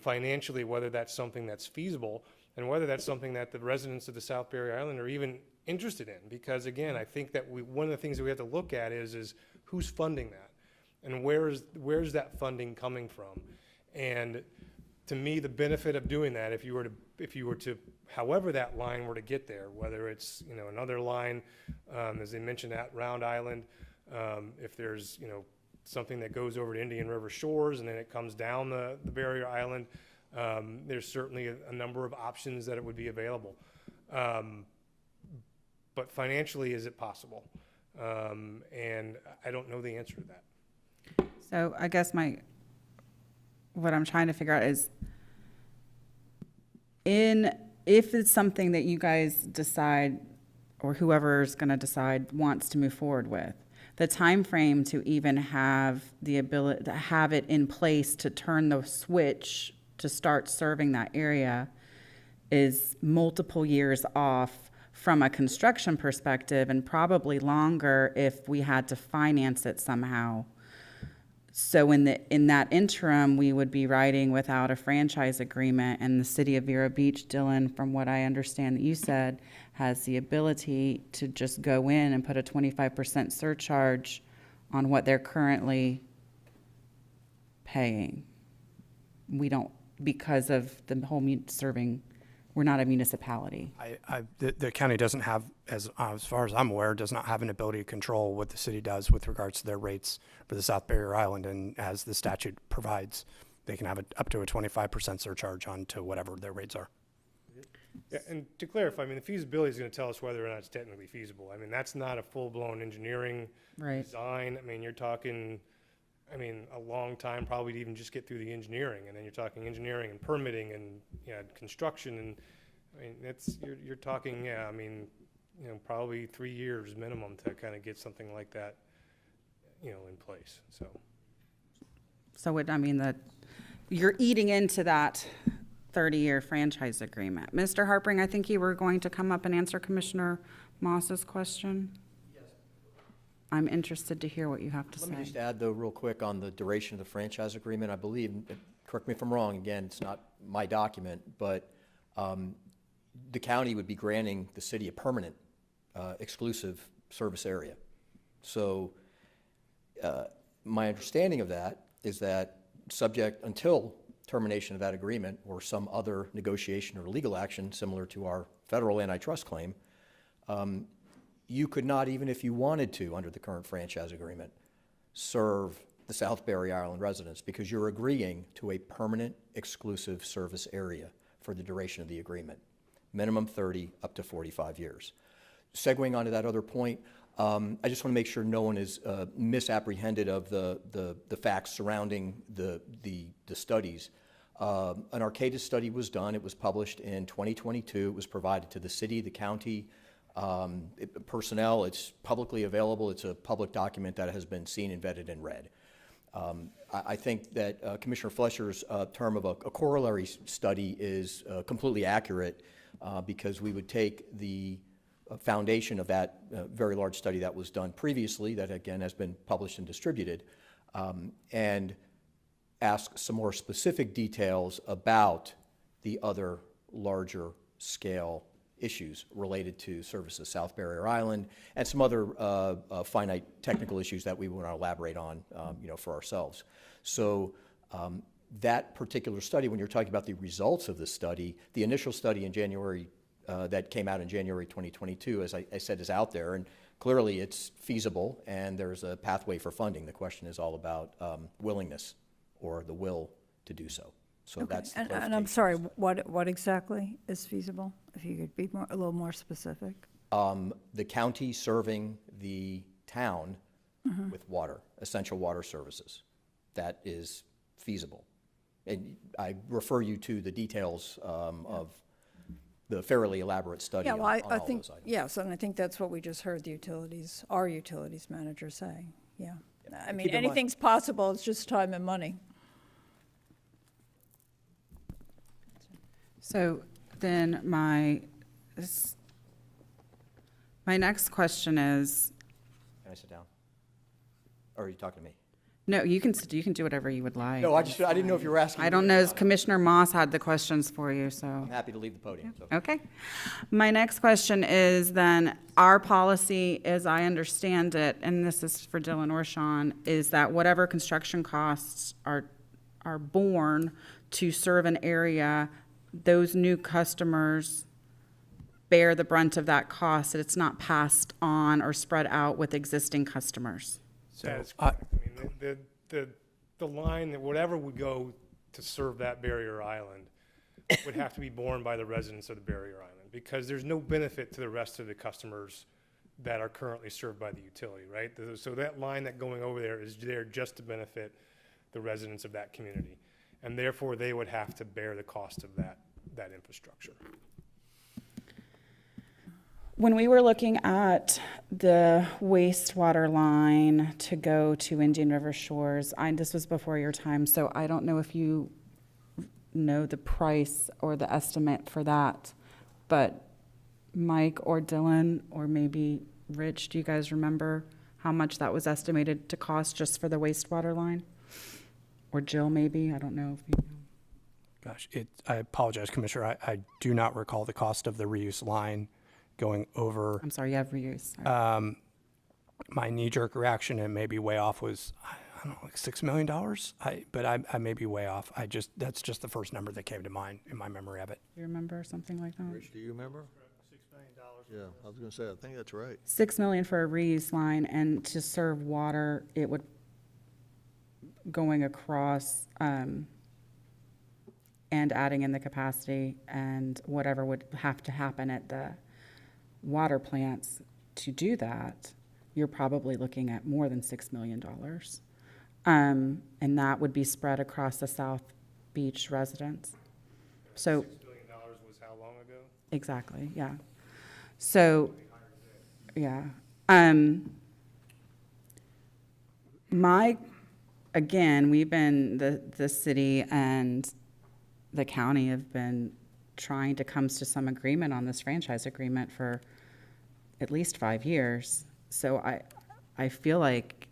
financially, whether that's something that's feasible and whether that's something that the residents of the South Barrier Island are even interested in. Because again, I think that one of the things that we have to look at is who's funding that, and where's that funding coming from. And to me, the benefit of doing that, if you were to, however that line were to get there, whether it's another line, as they mentioned at Round Island, if there's something that goes over to Indian River Shores and then it comes down the Barrier Island, there's certainly a number of options that it would be available. But financially, is it possible? And I don't know the answer to that. So I guess what I'm trying to figure out is if it's something that you guys decide or whoever is going to decide wants to move forward with, the time frame to even have the ability to have it in place to turn the switch to start serving that area is multiple years off from a construction perspective, and probably longer if we had to finance it somehow. So in that interim, we would be riding without a franchise agreement, and the city of Vero Beach, Dylan, from what I understand that you said, has the ability to just go in and put a 25% surcharge on what they're currently paying. We don't, because of the whole serving, we're not a municipality. The county doesn't have, as far as I'm aware, does not have an ability to control what the city does with regards to their rates for the South Barrier Island. And as the statute provides, they can have up to a 25% surcharge on to whatever their rates are. Yeah, and to clarify, I mean, the feasibility is going to tell us whether or not it's technically feasible. I mean, that's not a full-blown engineering design. I mean, you're talking, a long time probably to even just get through the engineering, and then you're talking engineering and permitting and construction, and you're talking probably 3 years minimum to kind of get something like that in place. So you're eating into that 30-year franchise agreement. Mr. Harpring, I think you were going to come up and answer Commissioner Moss's question. Yes. I'm interested to hear what you have to say. Let me just add, though, real quick on the duration of the franchise agreement. I believe, correct me if I'm wrong, again, it's not my document, but the county would be granting the city a permanent exclusive service area. So my understanding of that is that subject until termination of that agreement or some other negotiation or legal action similar to our federal antitrust claim, you could not, even if you wanted to, under the current franchise agreement, serve the South Barrier Island residents because you're agreeing to a permanent exclusive service area for the duration of the agreement, minimum 30 up to 45 years. Segueing onto that other point, I just want to make sure no one is misapprehended of the facts surrounding the studies. An Arcadis study was done. It was published in 2022. It was provided to the city, the county, personnel. It's publicly available. It's a public document that has been seen and vetted and read. I think that Commissioner Fletcher's term of a corollary study is completely accurate because we would take the foundation of that very large study that was done previously, that again has been published and distributed, and ask some more specific details about the other larger scale issues related to services South Barrier Island and some other finite technical issues that we want to elaborate on for ourselves. So that particular study, when you're talking about the results of the study, the initial study in January that came out in January 2022, as I said, is out there, and clearly it's feasible and there's a pathway for funding. The question is all about willingness or the will to do so. So Okay. that's the And I'm sorry, what exactly is feasible? If you could be a little more specific. The county serving the town with water, essential water services. That is feasible. And I refer you to the details of the fairly elaborate study Yeah, on, well, on I all think, those items. yes, and I think that's what we just heard our utilities manager say, yeah. I mean, Keep in mind- anything's possible, it's just time and money. So then my next question is, Can I sit down? Or are you talking to me? no, you can do whatever you would like. No, I didn't know if you were asking. I don't know, Commissioner Moss had the questions for you, so. I'm happy to leave the podium. So. Okay. My next question is then, our policy, as I understand it, and this is for Dylan or Sean, is that whatever construction costs are borne to serve an area, those new customers bear the brunt of that cost, that it's not passed on or spread out with existing customers. That is correct. I mean, the line that whatever would go to serve that barrier island would have to be borne by the residents of the barrier island because there's no benefit to the rest of the customers that are currently served by the utility, right? So that line that going over there is there just to benefit the residents of that community. And therefore, they would have to bear the cost of that infrastructure. When we were looking at the wastewater line to go to Indian River Shores, this was before your time, so I don't know if you know the price or the estimate for that, but Mike or Dylan or maybe Rich, do you guys remember how much that was estimated to cost just for the wastewater line? Or Jill, maybe, I don't know if you know. Gosh, I apologize, Commissioner, I do not recall the cost of the reuse line going over. I'm sorry, you have reuse. Sorry. My knee-jerk reaction, and maybe way off, was, I don't know, like $6 million? But I may be way off. That's just the first number that came to mind in my memory of it. Do you remember something like that? Rich, do you remember? $6 million. Yeah, I was going to say, I think that's right. $6 million for a reuse line, and to serve water, it would going across and adding in the capacity and whatever would have to happen at the water plants to do that, you're probably looking at more than $6 million. And that would be spread across the South Beach residents. So $6 billion was how long ago? Exactly, yeah. So, yeah. Again, we've been, the city and the county have been trying to come to some agreement on this franchise agreement for at least 5 years. So I feel like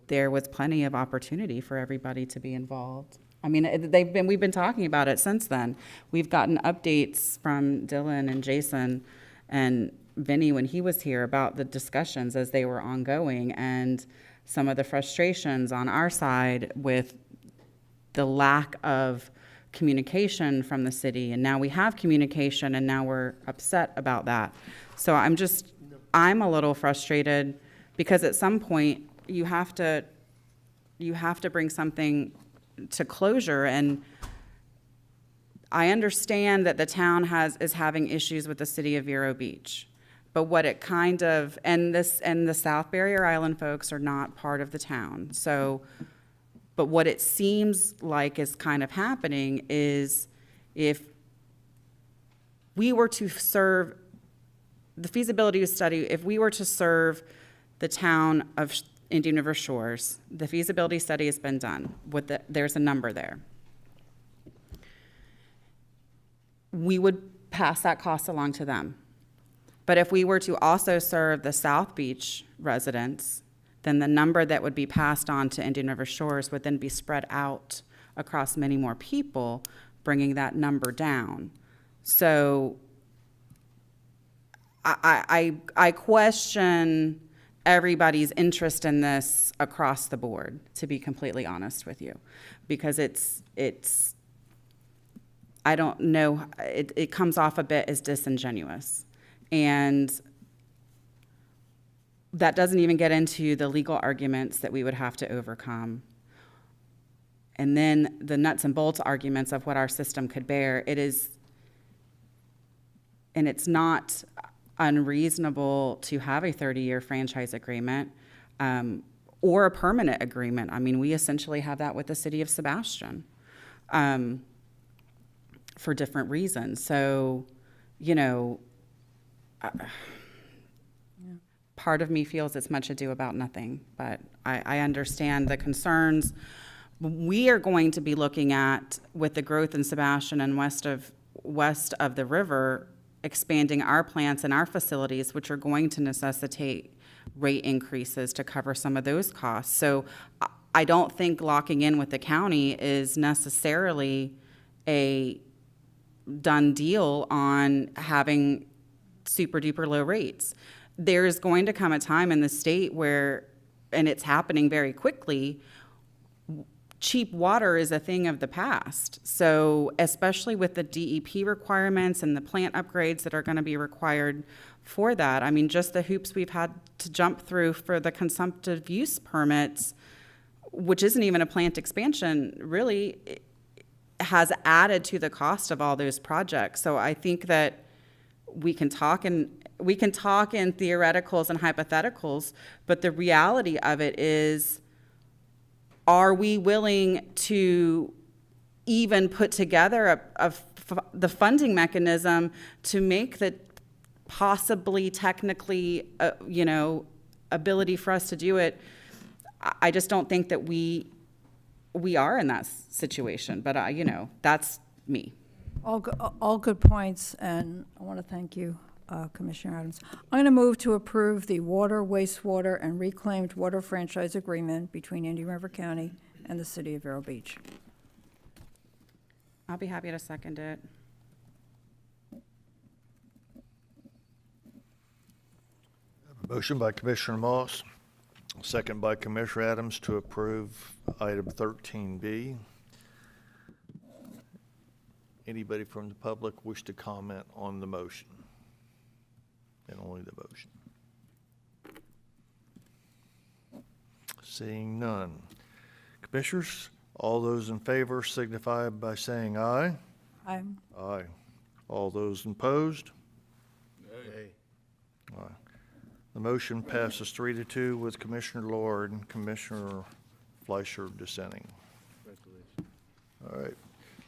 there was plenty of opportunity for everybody to be involved. I mean, we've been talking about it since then. We've gotten updates from Dylan and Jason and Vinny when he was here about the discussions as they were ongoing and some of the frustrations on our side with the lack of communication from the city. And now we have communication and now we're upset about that. So I'm a little frustrated because at some point you have to bring something to closure. And I understand that the town is having issues with the city of Vero Beach. But what it kind of, and the South Barrier Island folks are not part of the town. So, but what it seems like is kind of happening is if we were to serve the feasibility study, if we were to serve the town of Indian River Shores, the feasibility study has been done. There's a number there. We would pass that cost along to them. But if we were to also serve the South Beach residents, then the number that would be passed on to Indian River Shores would then be spread out across many more people, bringing that number down. So I question everybody's interest in this across the board, to be completely honest with you, because it's I don't know, it comes off a bit as disingenuous. And that doesn't even get into the legal arguments that we would have to overcome. And then the nuts and bolts arguments of what our system could bear. And it's not unreasonable to have a 30-year franchise agreement or a permanent agreement. I mean, we essentially have that with the city of Sebastian for different reasons. So, part of me feels it's much ado about nothing, but I understand the concerns. We are going to be looking at, with the growth in Sebastian and west of the river, expanding our plants and our facilities, which are going to necessitate rate increases to cover some of those costs. So I don't think locking in with the county is necessarily a done deal on having super duper low rates. There's going to come a time in the state where, and it's happening very quickly, cheap water is a thing of the past. So especially with the DEP requirements and the plant upgrades that are going to be required for that, I mean, just the hoops we've had to jump through for the consumptive use permits, which isn't even a plant expansion, really has added to the cost of all those projects. So I think that we can talk in theoreticals and hypotheticals, but the reality of it is, are we willing to even put together the funding mechanism to make the possibly technically, ability for us to do it. I just don't think that we are in that situation, but that's me. All good points, and I want to thank you, Commissioner Adams. I'm going to move to approve the water, wastewater, and reclaimed water franchise agreement between Indian River County and the City of Vero Beach. I'll be happy to second it. Motion by Commissioner Moss, second by Commissioner Adams to approve item 13B. Anybody from the public wish to comment on the motion? And only the motion. Seeing none. Commissioners, all those in favor signify by saying aye. Aye. Aye. All those opposed? Aye. The motion passes 3-2 with Commissioner Lord and Commissioner Fleischer dissenting. All right.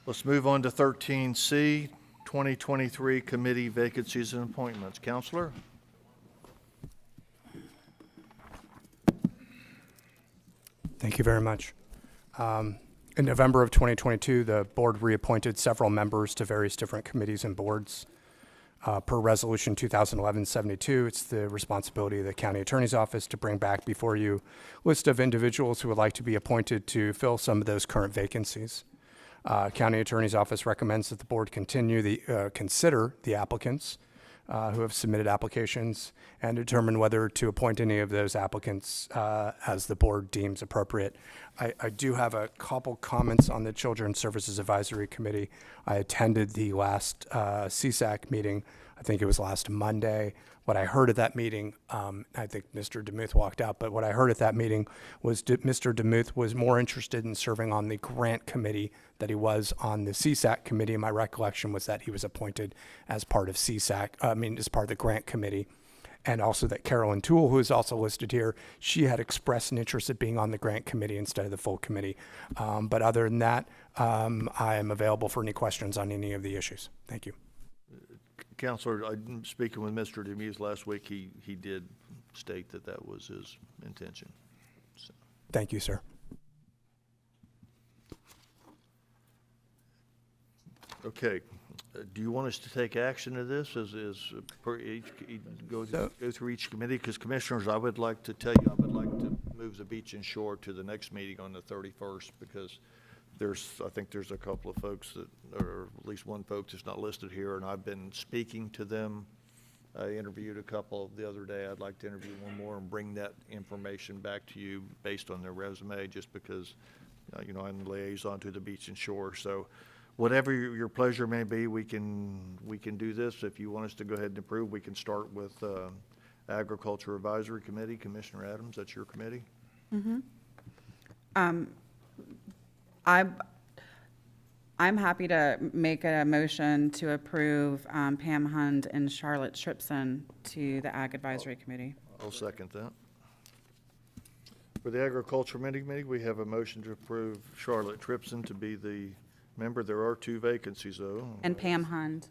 Let's move on to 13C, 2023 committee vacancies and appointments. Counselor? Thank you very much. In November of 2022, the board reappointed several members to various different committees and boards. Per Resolution 2011-72, it's the responsibility of the County Attorney's Office to bring back before you a list of individuals who would like to be appointed to fill some of those current vacancies. County Attorney's Office recommends that the board consider the applicants who have submitted applications and determine whether to appoint any of those applicants as the board deems appropriate. I do have a couple comments on the Children's Services Advisory Committee. I attended the last CSAC meeting. I think it was last Monday. What I heard at that meeting, I think Mr. DeMuth walked out, but what I heard at that meeting was Mr. DeMuth was more interested in serving on the grant committee that he was on the CSAC committee. My recollection was that he was appointed as part of CSAC, as part of the grant committee. And also that Carolyn Toole, who is also listed here, she had expressed an interest in being on the grant committee instead of the full committee. But other than that, I am available for any questions on any of the issues. Thank you. Counselor, I'm speaking with Mr. DeMuse last week. He did state that that was his intention. So. Thank you, sir. Okay. Do you want us to take action to this go through each committee? Because commissioners, I would like to tell you, I would like to move the beach and shore to the next meeting on the 31st because I think there's a couple of folks that, or at least one folks that's not listed here, and I've been speaking to them. I interviewed a couple the other day. I'd like to interview one more and bring that information back to you based on their resume, just because, I'm the liaison to the beach and shore. So whatever your pleasure may be, we can do this. If you want us to go ahead and approve, we can start with Agriculture Advisory Committee. Commissioner Adams, that's your committee. Mm-hmm. I'm happy to make a motion to approve Pam Hund and Charlotte Tripson to the Ag Advisory Committee. I'll second that. For the Agriculture Committee, we have a motion to approve Charlotte Tripson to be the member. There are 2 vacancies, though. And Pam Hund.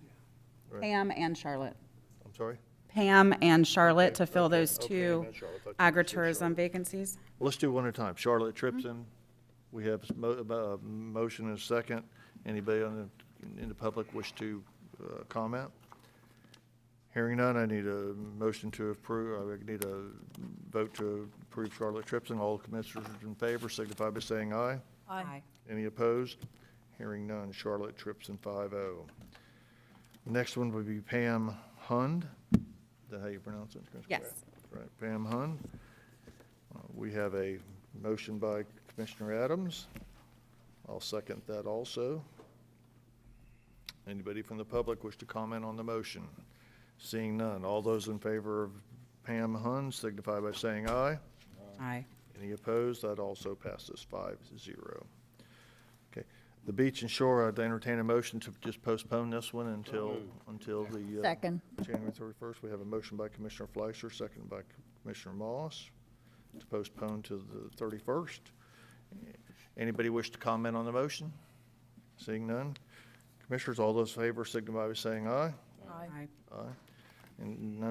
Right. Pam and Charlotte. I'm sorry? Pam and Charlotte to fill those Okay, 2 Pam and Charlotte. I thought you said agritourism Charlotte. vacancies. Well, let's do one at a time. Charlotte Tripson, we have a motion and a second. Anybody in the public wish to comment? Hearing none, I need a motion to approve. I need a vote to approve Charlotte Tripson. All commissioners in favor signify by saying aye. Aye. Any opposed? Hearing none. Charlotte Tripson 5-0. The next one would be Pam Hund. Is that how you pronounce it? Yes. Right, Pam Hund. We have a motion by Commissioner Adams. I'll second that also. Anybody from the public wish to comment on the motion? Seeing none. All those in favor of Pam Hund signify by saying aye. Aye. Any opposed? That also passes 5-0. Okay. The beach and shore, I'd entertain a motion to just postpone this one until the Second. January 31st. We have a motion by Commissioner Fleischer, second by Commissioner Moss to postpone to the 31st. Anybody wish to comment on the motion? Seeing none. Commissioners, all those in favor signify by saying aye. Aye. Aye. And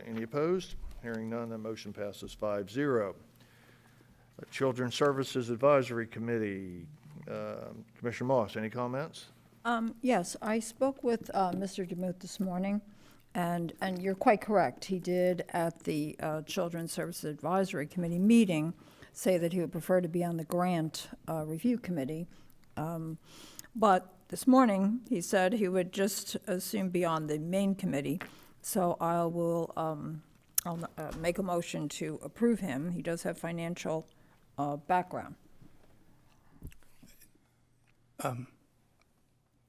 any opposed? Hearing none, the motion passes 5-0. Children's Services Advisory Committee, Commissioner Moss, any comments? Yes, I spoke with Mr. DeMuth this morning, and you're quite correct. He did, at the Children's Services Advisory Committee meeting, say that he would prefer to be on the Grant Review Committee. But this morning, he said he would just as soon be on the main committee. So I'll make a motion to approve him. He does have financial background.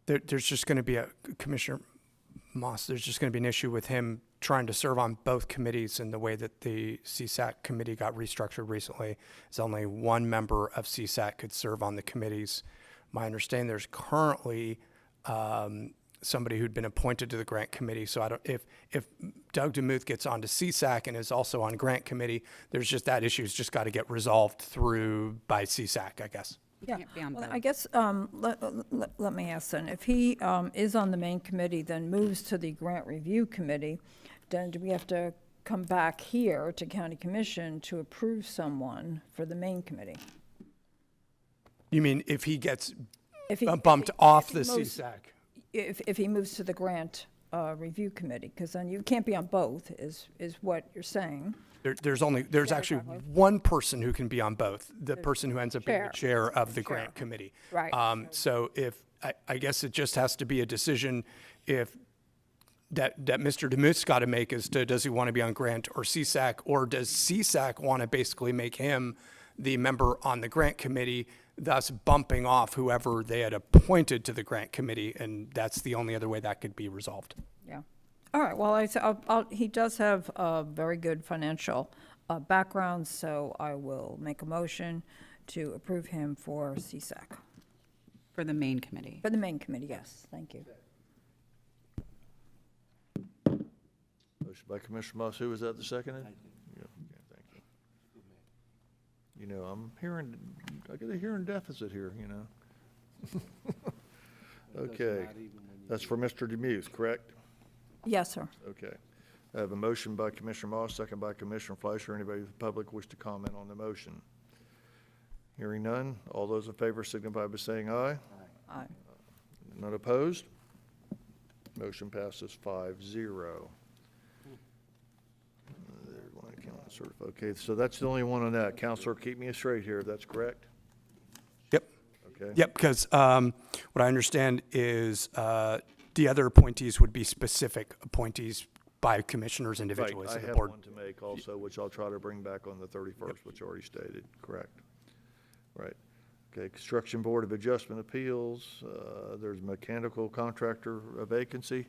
There's just going to be Commissioner Moss, there's just going to be an issue with him trying to serve on both committees, and the way that the CSAC committee got restructured recently is only one member of CSAC could serve on the committees. My understanding, there's currently somebody who'd been appointed to the grant committee. So I don't, if Doug DeMuth gets onto CSAC and is also on grant committee, there's just that issue's just got to get resolved by CSAC, I guess. Yeah, well, I guess, let me ask then, if he is on the main committee, then moves to the grant review committee, then do we have to come back here to county commission to approve someone for the main committee? You mean if he gets bumped off the CSAC? If he moves to the grant review committee, because then you can't be on both, is what you're saying. There's actually one person who can be on both, the person who ends up being the chair of the grant committee. Right. So I guess it just has to be a decision that Mr. DeMuth's got to make as to, does he want to be on grant or CSAC, or does CSAC want to basically make him the member on the grant committee, thus bumping off whoever they had appointed to the grant committee, and that's the only other way that could be resolved. Yeah. All right, well, he does have a very good financial background, so I will make a motion to approve him for CSAC. For the main committee. For the main committee, yes, thank you. Motion by Commissioner Moss. Who was that, the second? Yeah, thank you. You know, I got a hearing deficit here, you know. Okay, that's for Mr. DeMuth, correct? Yes, sir. Okay. I have a motion by Commissioner Moss, second by Commissioner Fleischer. Anybody from the public wish to comment on the motion? Hearing none. All those in favor signify by saying aye. Aye. None opposed? Motion passes 5-0. Okay, so that's the only one on that. Counselor, keep me straight here. That's correct? Yep. Okay. Yep, because what I understand is the other appointees would be specific appointees by commissioners individually. Right, So I the have board. one to make also, which I'll try to bring back on the 31st, which I already stated, correct. Right. Okay, Construction Board of Adjustment Appeals, there's mechanical contractor vacancy.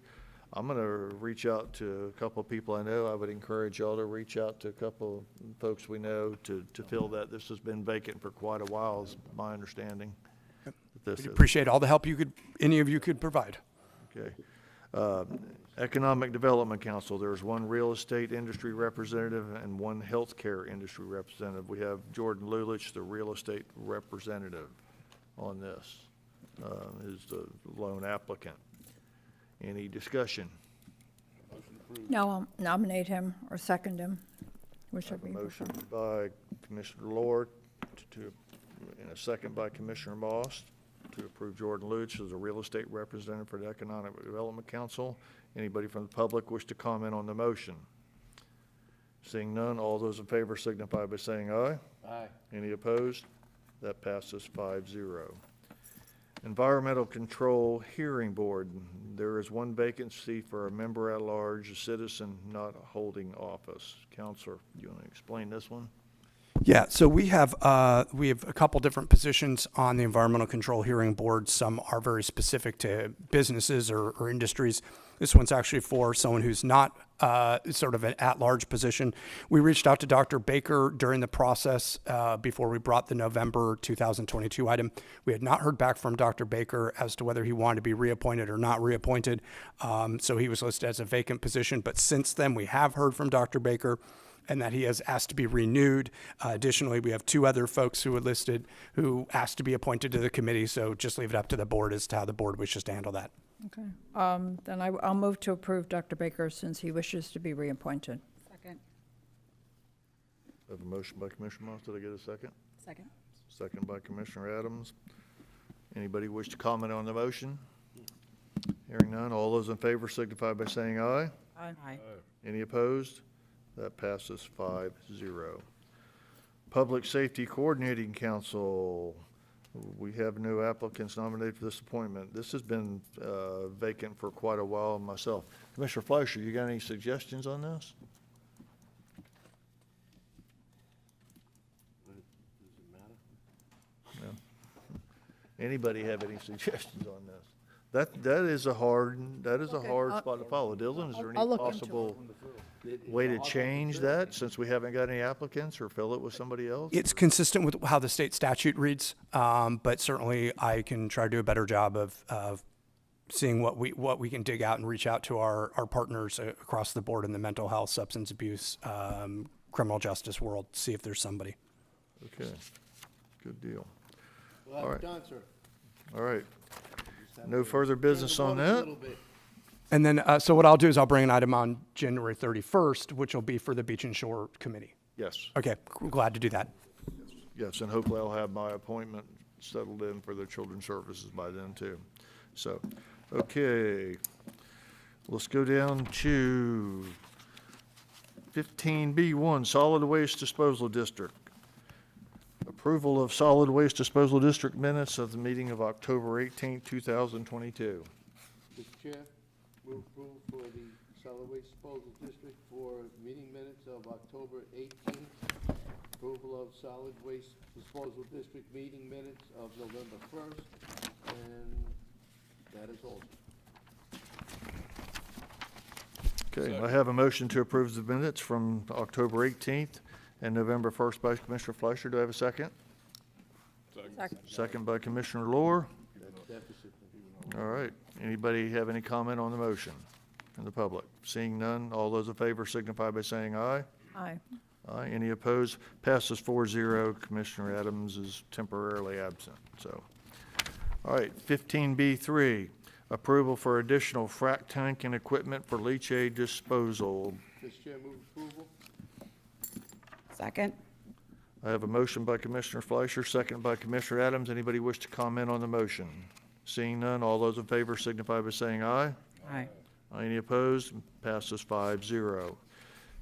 I'm going to reach out to a couple of people I know. I would encourage y'all to reach out to a couple of folks we know to fill that. This has been vacant for quite a while, is my understanding. We'd appreciate all the help any of you could provide. Okay. Economic Development Council, there's one real estate industry representative and one healthcare industry representative. We have Jordan Lulich, the real estate representative on this, is the lone applicant. Any discussion? No, I'll nominate him or second him, whichever you prefer. Motion by Commissioner Lord and a second by Commissioner Moss to approve Jordan Luch as a real estate representative for the Economic Development Council. Anybody from the public wish to comment on the motion? Seeing none, all those in favor signify by saying aye. Aye. Any opposed? That passes 5-0. Environmental Control Hearing Board, there is one vacancy for a member at large, a citizen not holding office. Counselor, you want to explain this one? Yeah, so we have a couple different positions on the Environmental Control Hearing Board. Some are very specific to businesses or industries. This one's actually for someone who's not sort of an at-large position. We reached out to Dr. Baker during the process before we brought the November 2022 item. We had not heard back from Dr. Baker as to whether he wanted to be reappointed or not reappointed. So he was listed as a vacant position. But since then, we have heard from Dr. Baker and that he has asked to be renewed. Additionally, we have two other folks who were listed who asked to be appointed to the committee. So just leave it up to the board as to how the board wishes to handle that. Okay. Then I'll move to approve Dr. Baker since he wishes to be reappointed. Second. I have a motion by Commissioner Moss. Did I get a second? Second. Second by Commissioner Adams. Anybody wish to comment on the motion? Hearing none, all those in favor signify by saying aye. Aye. Any opposed? That passes 5-0. Public Safety Coordinating Council, we have no applicants nominated for this appointment. This has been vacant for quite a while myself. Commissioner Fleischer, you got any suggestions on this? No. Anybody have any suggestions on this? That is a hard spot to follow. Dylan, is there any I'll look into it. possible way to change that since we haven't got any applicants, or fill it with somebody else? It's consistent with how the state statute reads, but certainly I can try to do a better job of seeing what we can dig out and reach out to our partners across the board in the mental health, substance abuse, criminal justice world, see if there's somebody. Okay, good deal. Well, All have right. it done, sir. All right. No further business on that? And then, so what I'll do is I'll bring an item on January 31st, which will be for the Beach and Shore Committee. Yes. Okay, glad to do that. Yes, and hopefully I'll have my appointment settled in for the Children's Services by then too. So, okay, let's go down to 15B1, Solid Waste Disposal District. Approval of Solid Waste Disposal District minutes of the meeting of October 18, 2022. Mr. Chair, move approval for the Solid Waste Disposal District for meeting minutes of October 18th. Approval of Solid Waste Disposal District meeting minutes of November 1st. And that is all. Okay, I have a motion to approve the minutes from October 18th and November 1st by Commissioner Fleischer. Do I have a second? Second. Second by Commissioner Lohr. All right. Anybody have any comment on the motion from the public? Seeing none, all those in favor signify by saying aye. Aye. Aye. Any opposed? Passes 4-0. Commissioner Adams is temporarily absent, so. All right, 15B3, approval for additional frac tank and equipment for leachate disposal. Mr. Chair, move approval. Second. I have a motion by Commissioner Fleischer, second by Commissioner Adams. Anybody wish to comment on the motion? Seeing none, all those in favor signify by saying aye. Aye. Any opposed? Passes 5-0.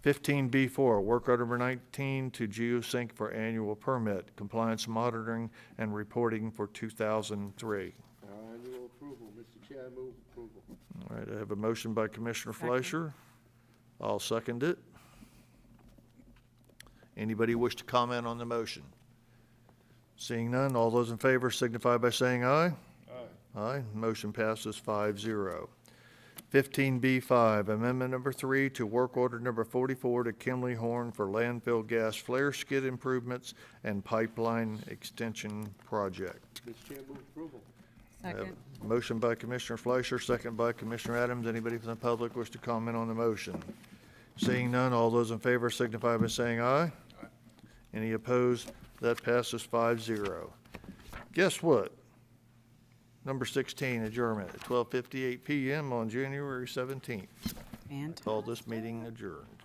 15B4, work order number 19 to GeoSync for annual permit, compliance monitoring and reporting for 2003. Annual approval. Mr. Chair, move approval. All right, I have a motion by Commissioner Fleischer. I'll second it. Anybody wish to comment on the motion? Seeing none, all those in favor signify by saying aye. Aye. Aye. Motion passes 5-0. 15B5, amendment number 3 to work order number 44 to Kimley Horn for landfill gas flare skid improvements and pipeline extension project. Mr. Chair, move approval. I have a motion by Commissioner Fleischer, second by Commissioner Adams. Anybody from the public wish to comment on the motion? Seeing none, all those in favor signify by saying aye. Any opposed? That passes 5-0. Guess what? Number 16, adjournment at 12:58 PM on January 17th. And Call this meeting adjourned.